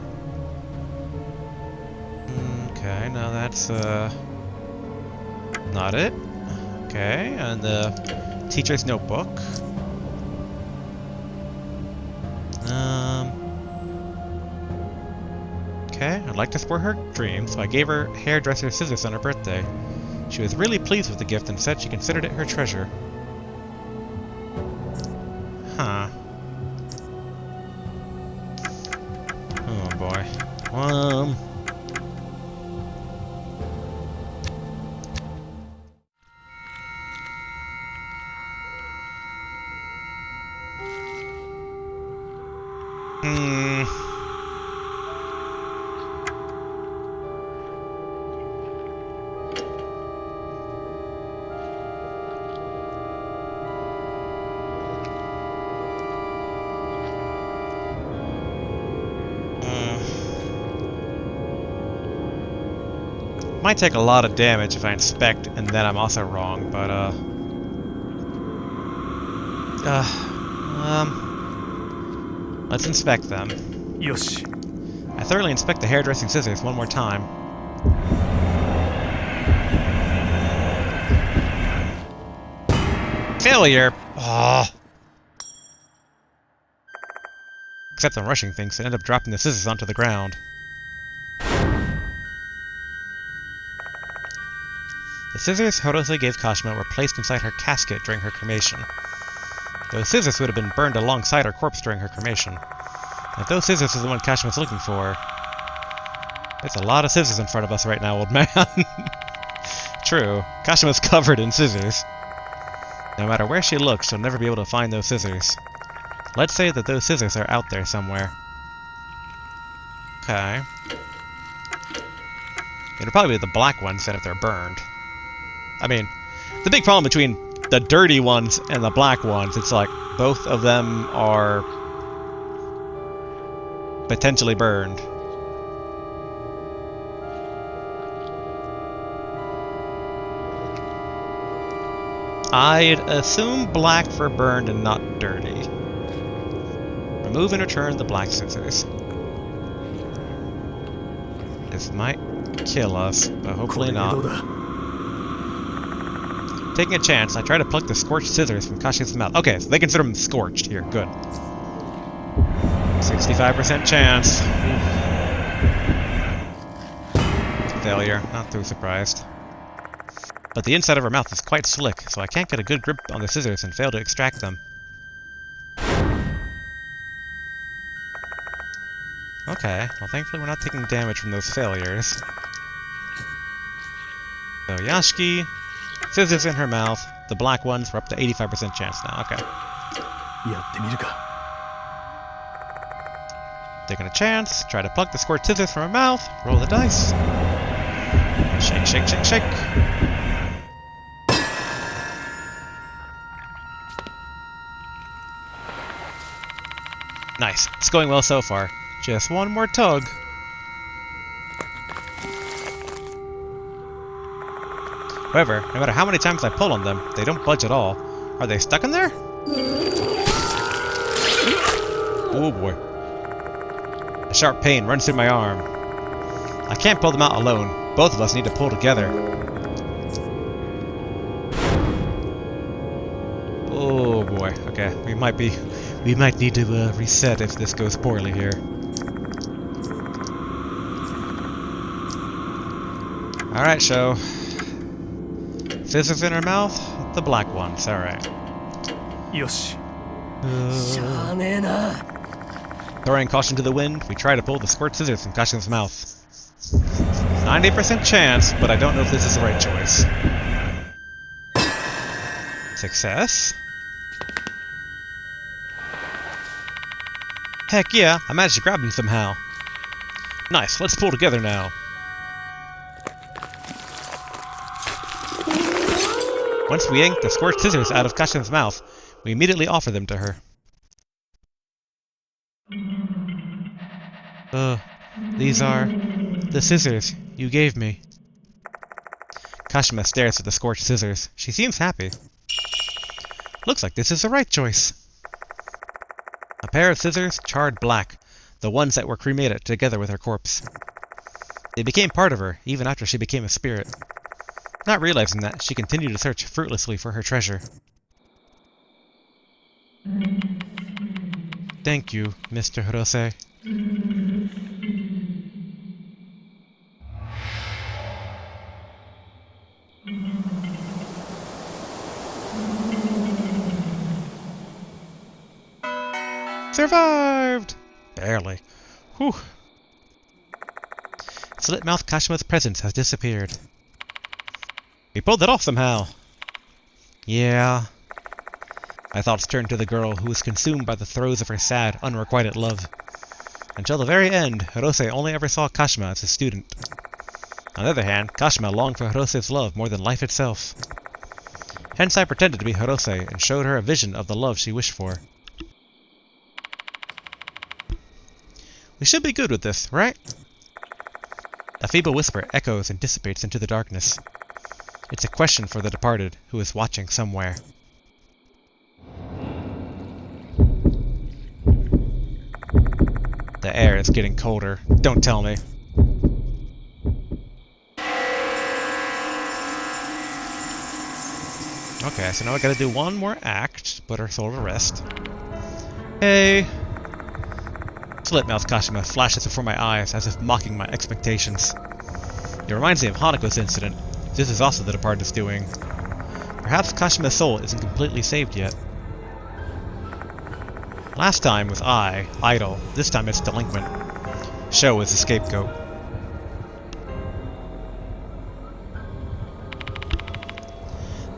Okay, now that's, not it. Okay, and the teacher's notebook. Okay, I'd like to support her dream, so I gave her hairdresser scissors on her birthday. She was really pleased with the gift and said she considered it her treasure. Huh. Oh boy. Might take a lot of damage if I inspect and then I'm also wrong, but let's inspect them.
よし
I thoroughly inspect the hairdressing scissors one more time. Failure! Oh. Except I'm rushing things and end up dropping the scissors onto the ground. The scissors Horose gave Kashima were placed inside her casket during her cremation. Those scissors would have been burned alongside her corpse during her cremation. And if those scissors are the one Kashima's looking for... There's a lot of scissors in front of us right now, old man. True, Kashima's covered in scissors. No matter where she looks, she'll never be able to find those scissors. Let's say that those scissors are out there somewhere. Okay. It'll probably be the black ones then if they're burned. I mean, the big problem between the dirty ones and the black ones, it's like both of them are potentially burned. I'd assume black for burned and not dirty. Remove and return the black scissors. This might kill us, but hopefully not. Taking a chance, I try to pluck the scorched scissors from Kashima's mouth. Okay, so they consider them scorched here. Good. 65% chance. Failure. Not too surprised. But the inside of her mouth is quite slick, so I can't get a good grip on the scissors and fail to extract them. Okay, well thankfully we're not taking damage from those failures. So Yashiki, scissors in her mouth, the black ones, we're up to 85% chance now, okay.
やってみるか
Taking a chance, try to pluck the squirt scissors from her mouth, roll the dice. Shake, shake, shake, shake. Nice, it's going well so far. Just one more tug. However, no matter how many times I pull on them, they don't budge at all. Are they stuck in there? Oh boy. A sharp pain runs through my arm. I can't pull them out alone. Both of us need to pull together. Oh boy. Okay, we might need to reset if this goes poorly here. Alright, show. Scissors in her mouth, the black ones, alright.
よし
Throwing caution to the wind, we try to pull the squirt scissors from Kashima's mouth. 90% chance, but I don't know if this is the right choice. Success. Heck yeah, I managed to grab him somehow. Nice, let's pull together now. Once we yank the scorched scissors out of Kashima's mouth, we immediately offer them to her. These are the scissors you gave me. Kashima stares at the scorched scissors. She seems happy. Looks like this is the right choice. I pair of scissors, charred black, the ones that were cremated together with her corpse. They became part of her, even after she became a spirit. Not realizing that, she continued to search fruitlessly for her treasure. Thank you, Mr. Hirose. Survived! Barely. Whew. Slit-mouthed Kashima's presence has disappeared. We pulled it off somehow. Yeah. My thoughts turned to the girl who was consumed by the throes of her sad, unrequited love. Until the very end, Hirose only ever saw Kashima as a student. On the other hand, Kashima longed for Hirose's love more than life itself. Hence I pretended to be Hirose and showed her a vision of the love she wished for. We should be good with this, right? A feeble whisper echoes and dissipates into the darkness. It's a question for the departed, who is watching somewhere. The air is getting colder. Don't tell me. Okay, so now I gotta do one more act, put her soul to rest. Hey! Slit-mouthed Kashima flashes before my eyes as if mocking my expectations. It reminds me of Hanako's incident. This is also the departed's doing. Perhaps Kashima's soul isn't completely saved yet. Last time was I, idle. This time it's delinquent. Sho is the scapegoat.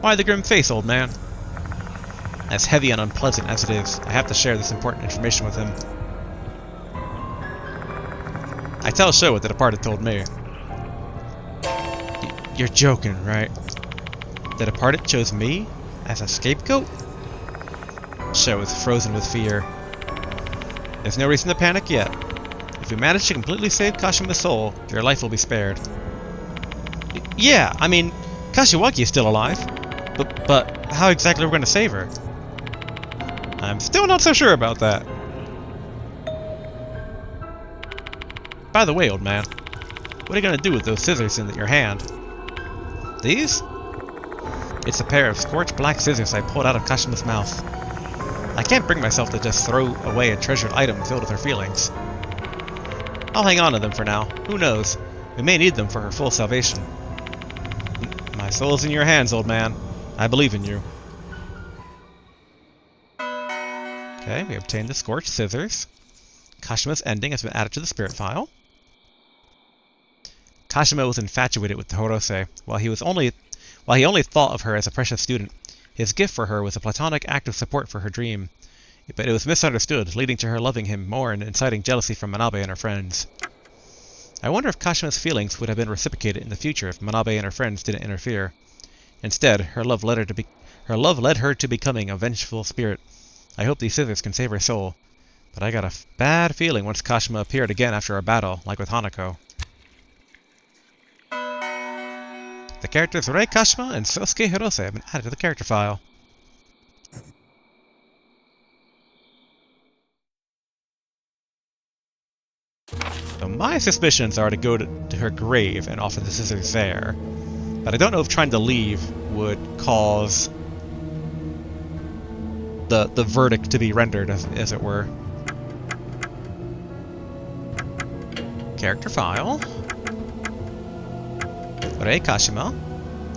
Why the grim face, old man? As heavy and unpleasant as it is, I have to share this important information with him. I tell Sho what the departed told me. You're joking, right? The departed chose me as a scapegoat? Sho is frozen with fear. There's no reason to panic yet. If we manage to completely save Kashima's soul, your life will be spared. Yeah, I mean, Kashiwaki is still alive. But how exactly are we going to save her? I'm still not so sure about that. By the way, old man, what are you going to do with those scissors in your hand? These? It's a pair of scorched black scissors I pulled out of Kashima's mouth. I can't bring myself to just throw away a treasured item filled with her feelings. I'll hang on to them for now. Who knows? We may need them for her full salvation. My soul's in your hands, old man. I believe in you. Okay, we obtained the scorched scissors. Kashima's ending has been added to the spirit file. Kashima was infatuated with Hirose, while he only thought of her as a precious student. His gift for her was a platonic act of support for her dream, but it was misunderstood, leading to her loving him more and inciting jealousy from Manabe and her friends. I wonder if Kashima's feelings would have been reciprocated in the future if Manabe and her friends didn't interfere. Instead, her love led her to becoming a vengeful spirit. I hope these scissors can save her soul, but I got a bad feeling once Kashima appeared again after a battle, like with Hanako. The characters Rei Kashima and Sosuke Hirose have been added to the character file. So my suspicions are to go to her grave and offer the scissors there. But I don't know if trying to leave would cause the verdict to be rendered, as it were. Character file. Rei Kashima,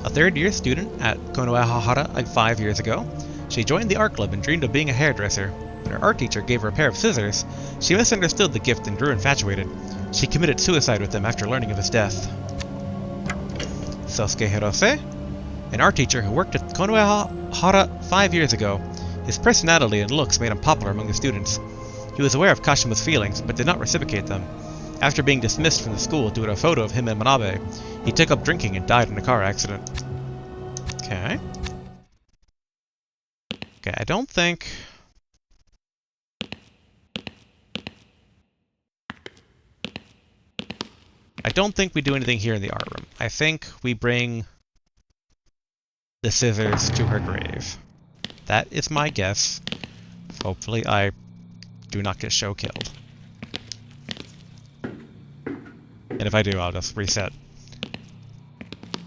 a third-year student at Konohahara like 5 years ago. She joined the art club and dreamed of being a hairdresser. When her art teacher gave her a pair of scissors, she misunderstood the gift and grew infatuated. She committed suicide with them after learning of his death. Sosuke Hirose, an art teacher who worked at Konohahara 5 years ago. His personality and looks made him popular among the students. He was aware of Kashima's feelings, but did not reciprocate them. After being dismissed from the school due to a photo of him and Manabe, he took up drinking and died in a car accident. Okay. Okay, I don't think... we do anything here in the art room. I think we bring the scissors to her grave. That is my guess. Hopefully I do not get Sho killed. And if I do, I'll just reset.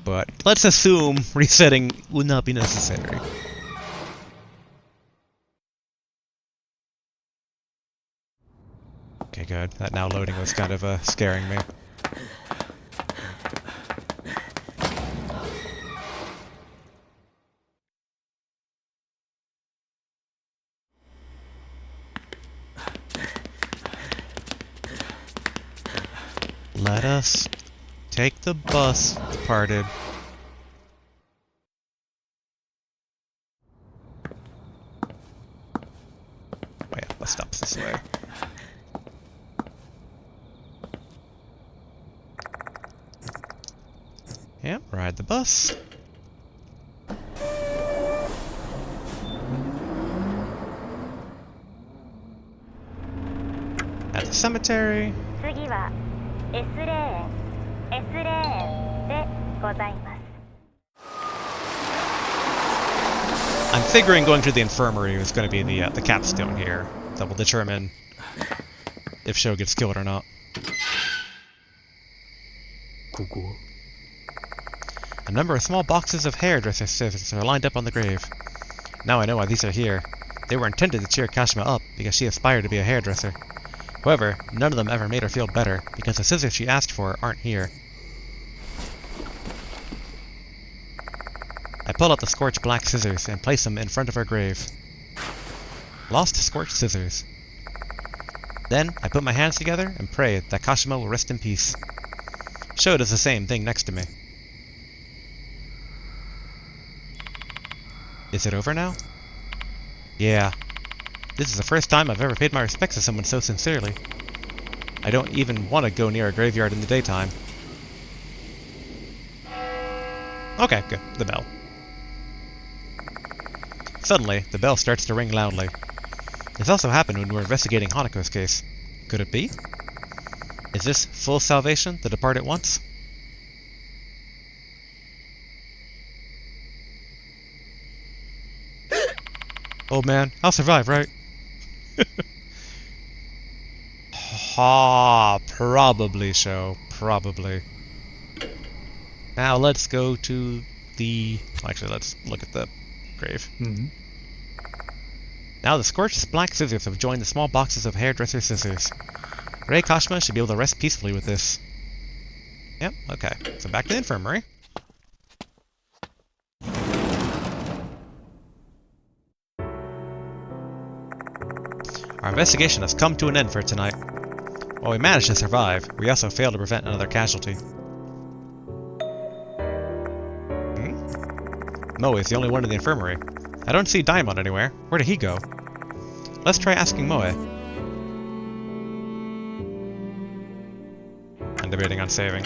But let's assume resetting would not be necessary. Okay, good. That now loading was kind of scaring me. Let us take the bus departed. Oh yeah, bus stop's this way. Yep, ride the bus. At the cemetery.
次は S レーン S レーンでございます。
I'm figuring going to the infirmary is going to be the capstone here that will determine if Sho gets killed or not.
ここは
A number of small boxes of hairdresser scissors are lined up on the grave. Now I know why these are here. They were intended to cheer Kashima up because she aspired to be a hairdresser. However, none of them ever made her feel better because the scissors she asked for aren't here. I pull out the scorched black scissors and place them in front of her grave. Lost scorched scissors. Then I put my hands together and pray that Kashima will rest in peace. Sho does the same thing next to me. Is it over now? Yeah. This is the first time I've ever paid my respects to someone so sincerely. I don't even want to go near a graveyard in the daytime. Okay, good. The bell. Suddenly, the bell starts to ring loudly. This also happened when we were investigating Hanako's case. Could it be? Is this full salvation the departed wants? Old man, I'll survive, right? Ha, probably, Sho. Probably. Now let's go to the... Actually, let's look at the grave. Now the scorched black scissors have joined the small boxes of hairdresser scissors. Rei Kashima should be able to rest peacefully with this. Yep, okay. So back to the infirmary. Our investigation has come to an end for tonight. While we managed to survive, we also failed to prevent another casualty. Moe is the only one in the infirmary. I don't see Daimon anywhere. Where did he go? Let's try asking Moe. I'm debating on saving.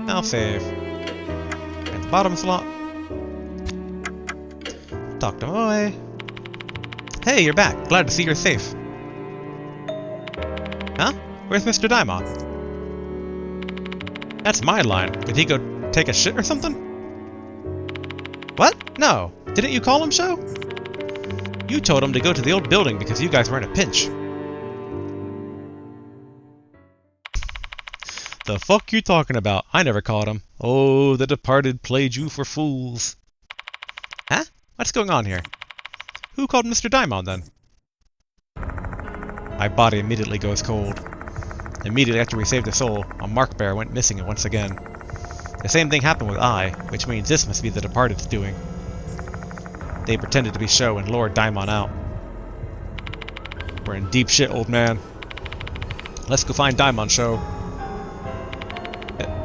I'll save. In the bottom slot. Talk to Moe. Hey, you're back. Glad to see you're safe. Huh? Where's Mr. Daimon? That's my line. Did he go take a shit or something? What? No. Didn't you call him, Sho? You told him to go to the old building because you guys were in a pinch. The fuck you talking about? I never caught him. Oh, the departed played you for fools. Huh? What's going on here? Who called Mr. Daimon, then? My body immediately goes cold. Immediately after we saved a soul, a mark bearer went missing once again. The same thing happened with I, which means this must be the departed's doing. They pretended to be Sho and lured Daimon out. We're in deep shit, old man. Let's go find Daimon, Sho.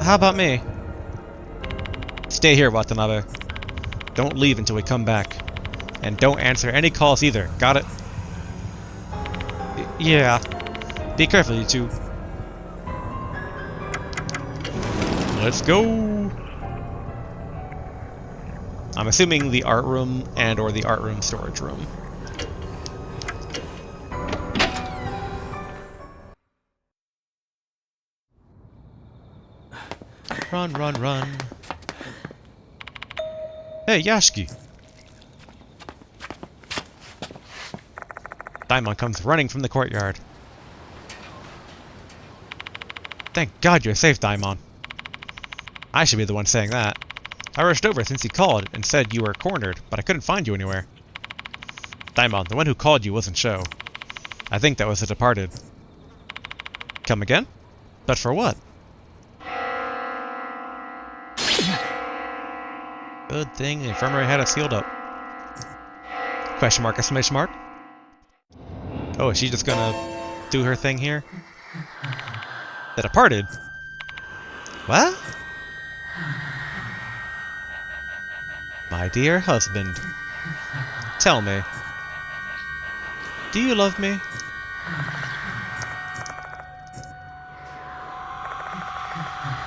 How about me? Stay here, Watanabe. Don't leave until we come back. And don't answer any calls either, got it? Yeah. Be careful, you two. Let's go! I'm assuming the art room and or the art room storage room. Run, run, run. Hey, Yashiki! Daimon comes running from the courtyard. Thank God you're safe, Daimon. I should be the one saying that. I rushed over since he called and said you were cornered, but I couldn't find you anywhere. Daimon, the one who called you wasn't Sho. I think that was the departed. Come again? But for what? Good thing the infirmary had us sealed up. Question mark, exclamation mark? Oh, is she just gonna do her thing here? The departed? What? My dear husband, tell me, do you love me?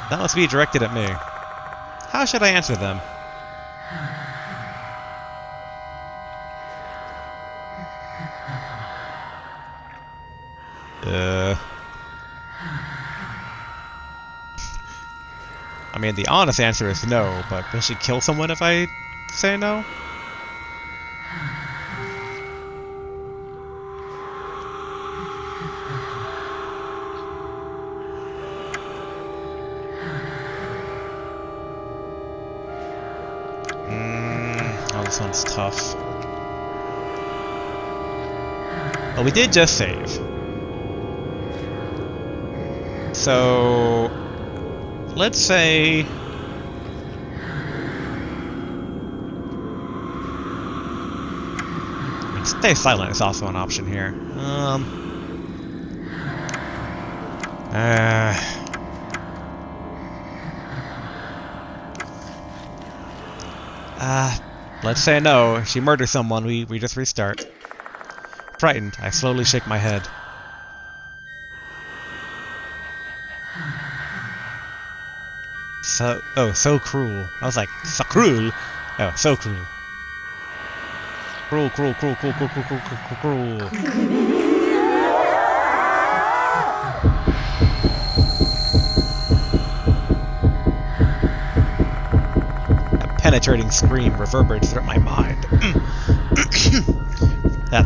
That must be directed at me. How should I answer them? I mean, the honest answer is no, but will she kill someone if I say no? Oh, this one's tough. Well, we did just save. So, let's say... I mean, stay silent is also an option here. Let's say no. If she murders someone, we just restart. Frightened, I slowly shake my head. So cruel. I was like, so cruel? Oh, so cruel. Cruel. A penetrating scream reverberates throughout my mind.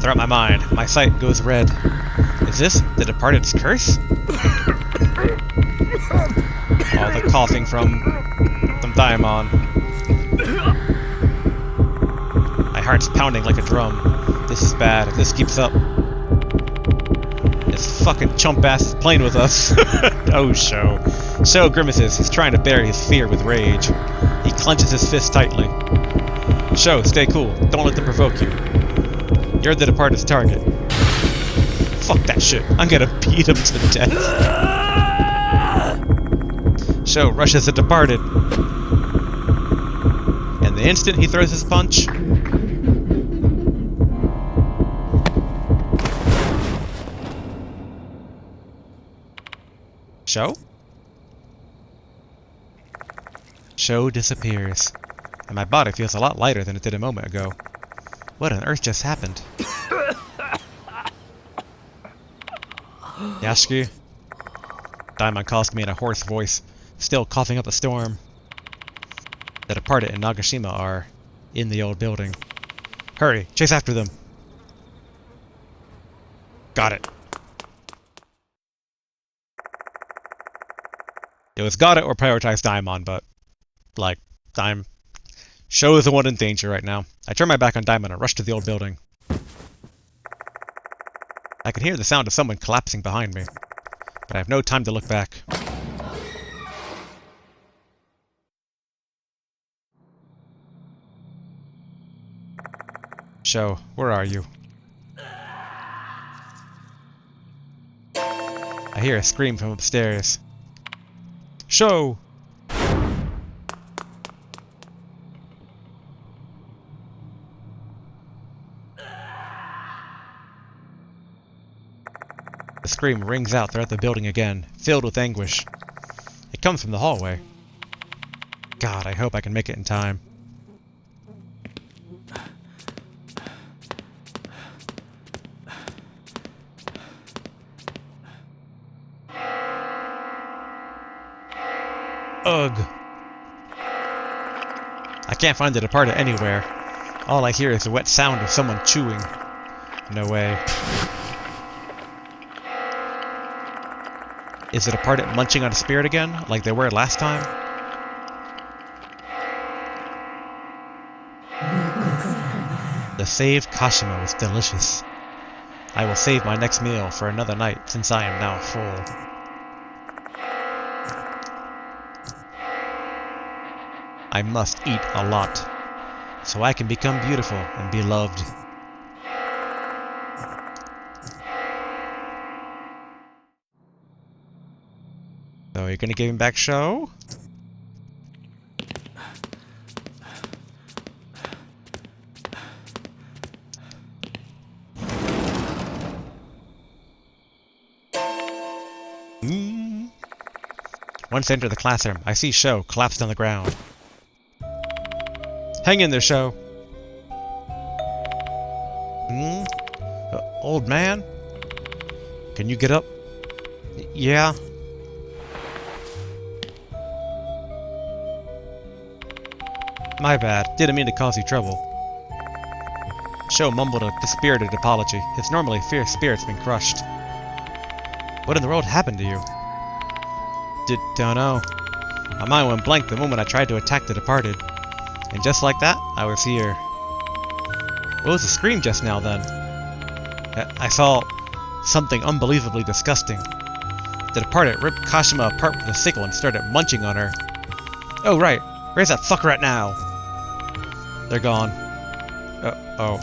Throughout my mind, my sight goes red. Is this the departed's curse? All the coughing from Daimon. My heart's pounding like a drum. This is bad. If this keeps up, this fucking chump ass is playing with us. Oh, Sho. Sho grimaces. He's trying to bury his fear with rage. He clenches his fist tightly. Sho, stay cool. Don't let them provoke you. You're the departed's target. Fuck that shit. I'm gonna beat him to death. Sho rushes the departed. And the instant he throws his punch... Sho? Sho disappears. And my body feels a lot lighter than it did a moment ago. What on earth just happened? Yashiki? Daimon calls to me in a hoarse voice, still coughing up a storm. The departed and Nagashima are in the old building. Hurry, chase after them. Got it. It was got it or prioritize Daimon, but like Sho is the one in danger right now. I turn my back on Daimon and rush to the old building. I can hear the sound of someone collapsing behind me, but I have no time to look back. Sho, where are you? I hear a scream from upstairs. Sho! The scream rings out throughout the building again, filled with anguish. It comes from the hallway. God, I hope I can make it in time. Ugh. I can't find the departed anywhere. All I hear is the wet sound of someone chewing. No way. Is it a part at munching on a spirit again, like they were last time? The saved Kashima was delicious. I will save my next meal for another night, since I am now full. I must eat a lot, so I can become beautiful and be loved. So you're gonna give him back Sho? Once I enter the classroom, I see Sho collapsed on the ground. Hang in there, Sho. Old man? Can you get up? Yeah. My bad. Didn't mean to cause you trouble. Sho mumbled a dispirited apology. His normally fierce spirit's been crushed. What in the world happened to you? Don't know. My mind went blank the moment I tried to attack the departed. And just like that, I was here. What was the scream just now, then? I saw something unbelievably disgusting. The departed ripped Kashima apart with a sickle and started munching on her. Oh, right. Where's that fucker at now? They're gone. Oh.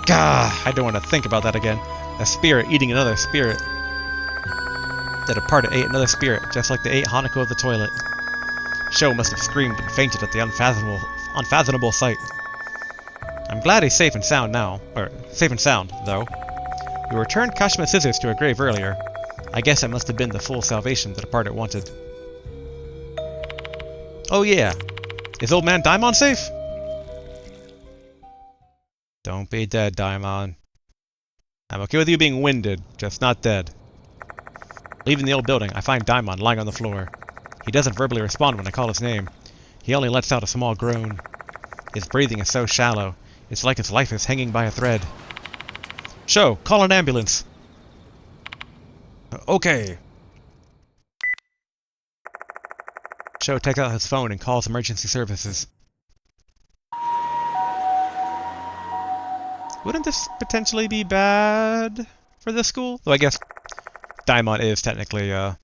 Gah! I don't want to think about that again. A spirit eating another spirit. The departed ate another spirit, just like they ate Hanako of the toilet. Sho must have screamed and fainted at the unfathomable sight. I'm glad he's safe and sound now. Or, safe and sound, though. We returned Kashima's scissors to her grave earlier. I guess it must have been the full salvation the departed wanted. Oh yeah. Is old man Daimon safe? Don't be dead, Daimon. I'm okay with you being winded, just not dead. Leaving the old building, I find Daimon lying on the floor. He doesn't verbally respond when I call his name. He only lets out a small groan. His breathing is so shallow, it's like his life is hanging by a thread. Sho, call an ambulance! Okay. Sho takes out his phone and calls emergency services. Wouldn't this potentially be bad for the school? Though I guess Daimon is technically a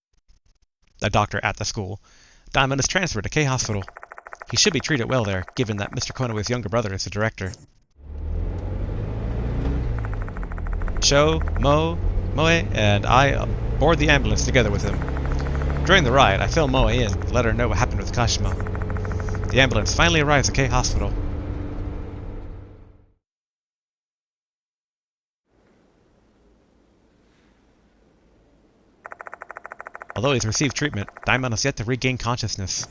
doctor at the school. Daimon is transferred to K Hospital. He should be treated well there, given that Mr. Konoe's younger brother is the director. Sho, Moe, and I board the ambulance together with him. During the ride, I fill Moe in and let her know what happened with Kashima. The ambulance finally arrives at K Hospital. Although he's received treatment, Daimon has yet to regain consciousness.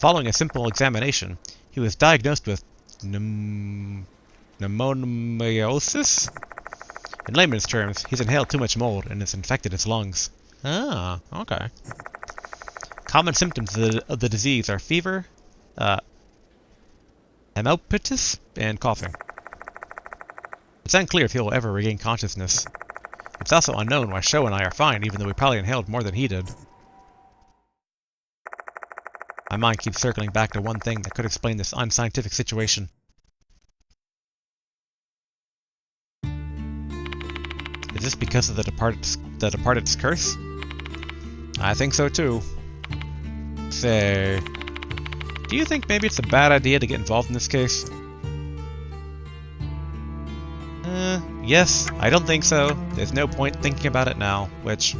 Following a simple examination, he was diagnosed with pneumonia. In layman's terms, he's inhaled too much mold and it's infected his lungs. Ah, okay. Common symptoms of the disease are fever, hemoptysis, and coughing. It's unclear if he will ever regain consciousness. It's also unknown why Sho and I are fine, even though we probably inhaled more than he did. My mind keeps circling back to one thing that could explain this unscientific situation. Is this because of the departed's curse? I think so too. Say, do you think maybe it's a bad idea to get involved in this case? Yes, I don't think so. There's no point thinking about it now, which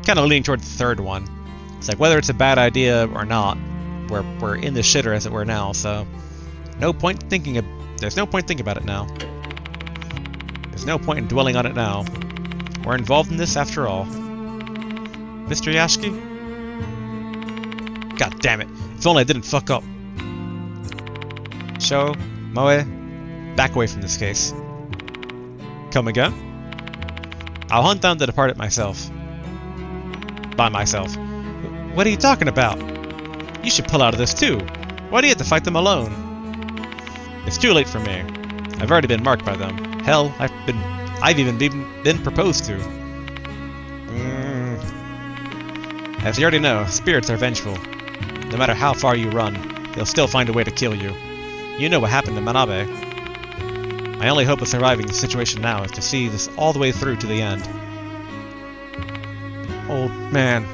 kind of leaning towards the third one. It's like whether it's a bad idea or not, we're in the shitter as it were now, so there's no point thinking about it now. There's no point in dwelling on it now. We're involved in this after all. Mr. Yashiki? God damn it. If only I didn't fuck up. Sho, Moe, back away from this case. Come again? I'll hunt down the departed myself. By myself. What are you talking about? You should pull out of this too. Why do you have to fight them alone? It's too late for me. I've already been marked by them. Hell, I've even been proposed to. As you already know, spirits are vengeful. No matter how far you run, they'll still find a way to kill you. You know what happened to Manabe. My only hope of surviving the situation now is to see this all the way through to the end. Old man.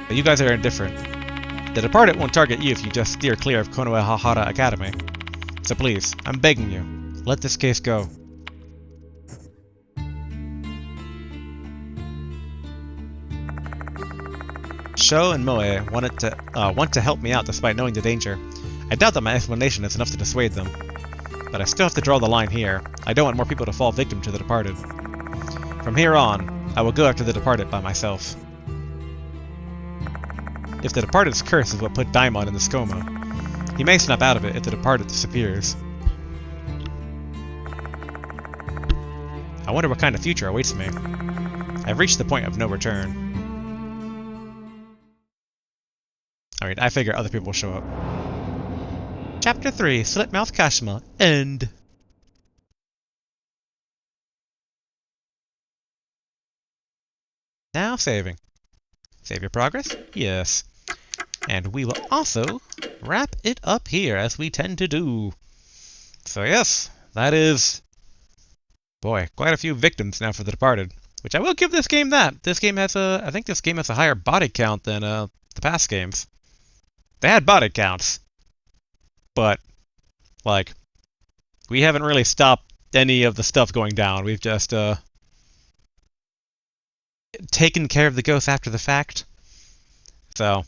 But you guys are indifferent. The Departed won't target you if you just steer clear of Konohahara Academy. So please, I'm begging you, let this case go. Sho and Moe want to help me out despite knowing the danger. I doubt that my explanation is enough to dissuade them. But I still have to draw the line here. I don't want more people to fall victim to the Departed. From here on, I will go after the Departed by myself. If the Departed's curse is what put Daimon in this coma, he may snap out of it if the Departed disappears. I wonder what kind of future awaits me. I've reached the point of no return. Alright, I figure other people will show up. Chapter 3, Slitmouth Kashima, End. Now saving. Save your progress? Yes. And we will also wrap it up here, as we tend to do. So yes, that is... boy, quite a few victims now for the Departed. Which I will give this game that. This game has a... I think this game has a higher body count than the past games. They had body counts. But, like, we haven't really stopped any of the stuff going down. We've just, taken care of the ghosts after the fact. So,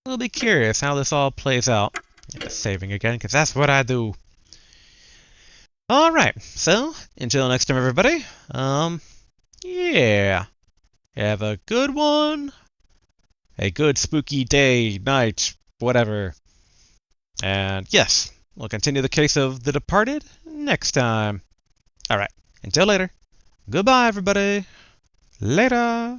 we'll be curious how this all plays out. Just saving again, because that's what I do. Alright, so, until next time, everybody. Yeah. Have a good one. A good spooky day, night, whatever. And yes, we'll continue the case of The Departed next time. Alright, until later. Goodbye, everybody. Later.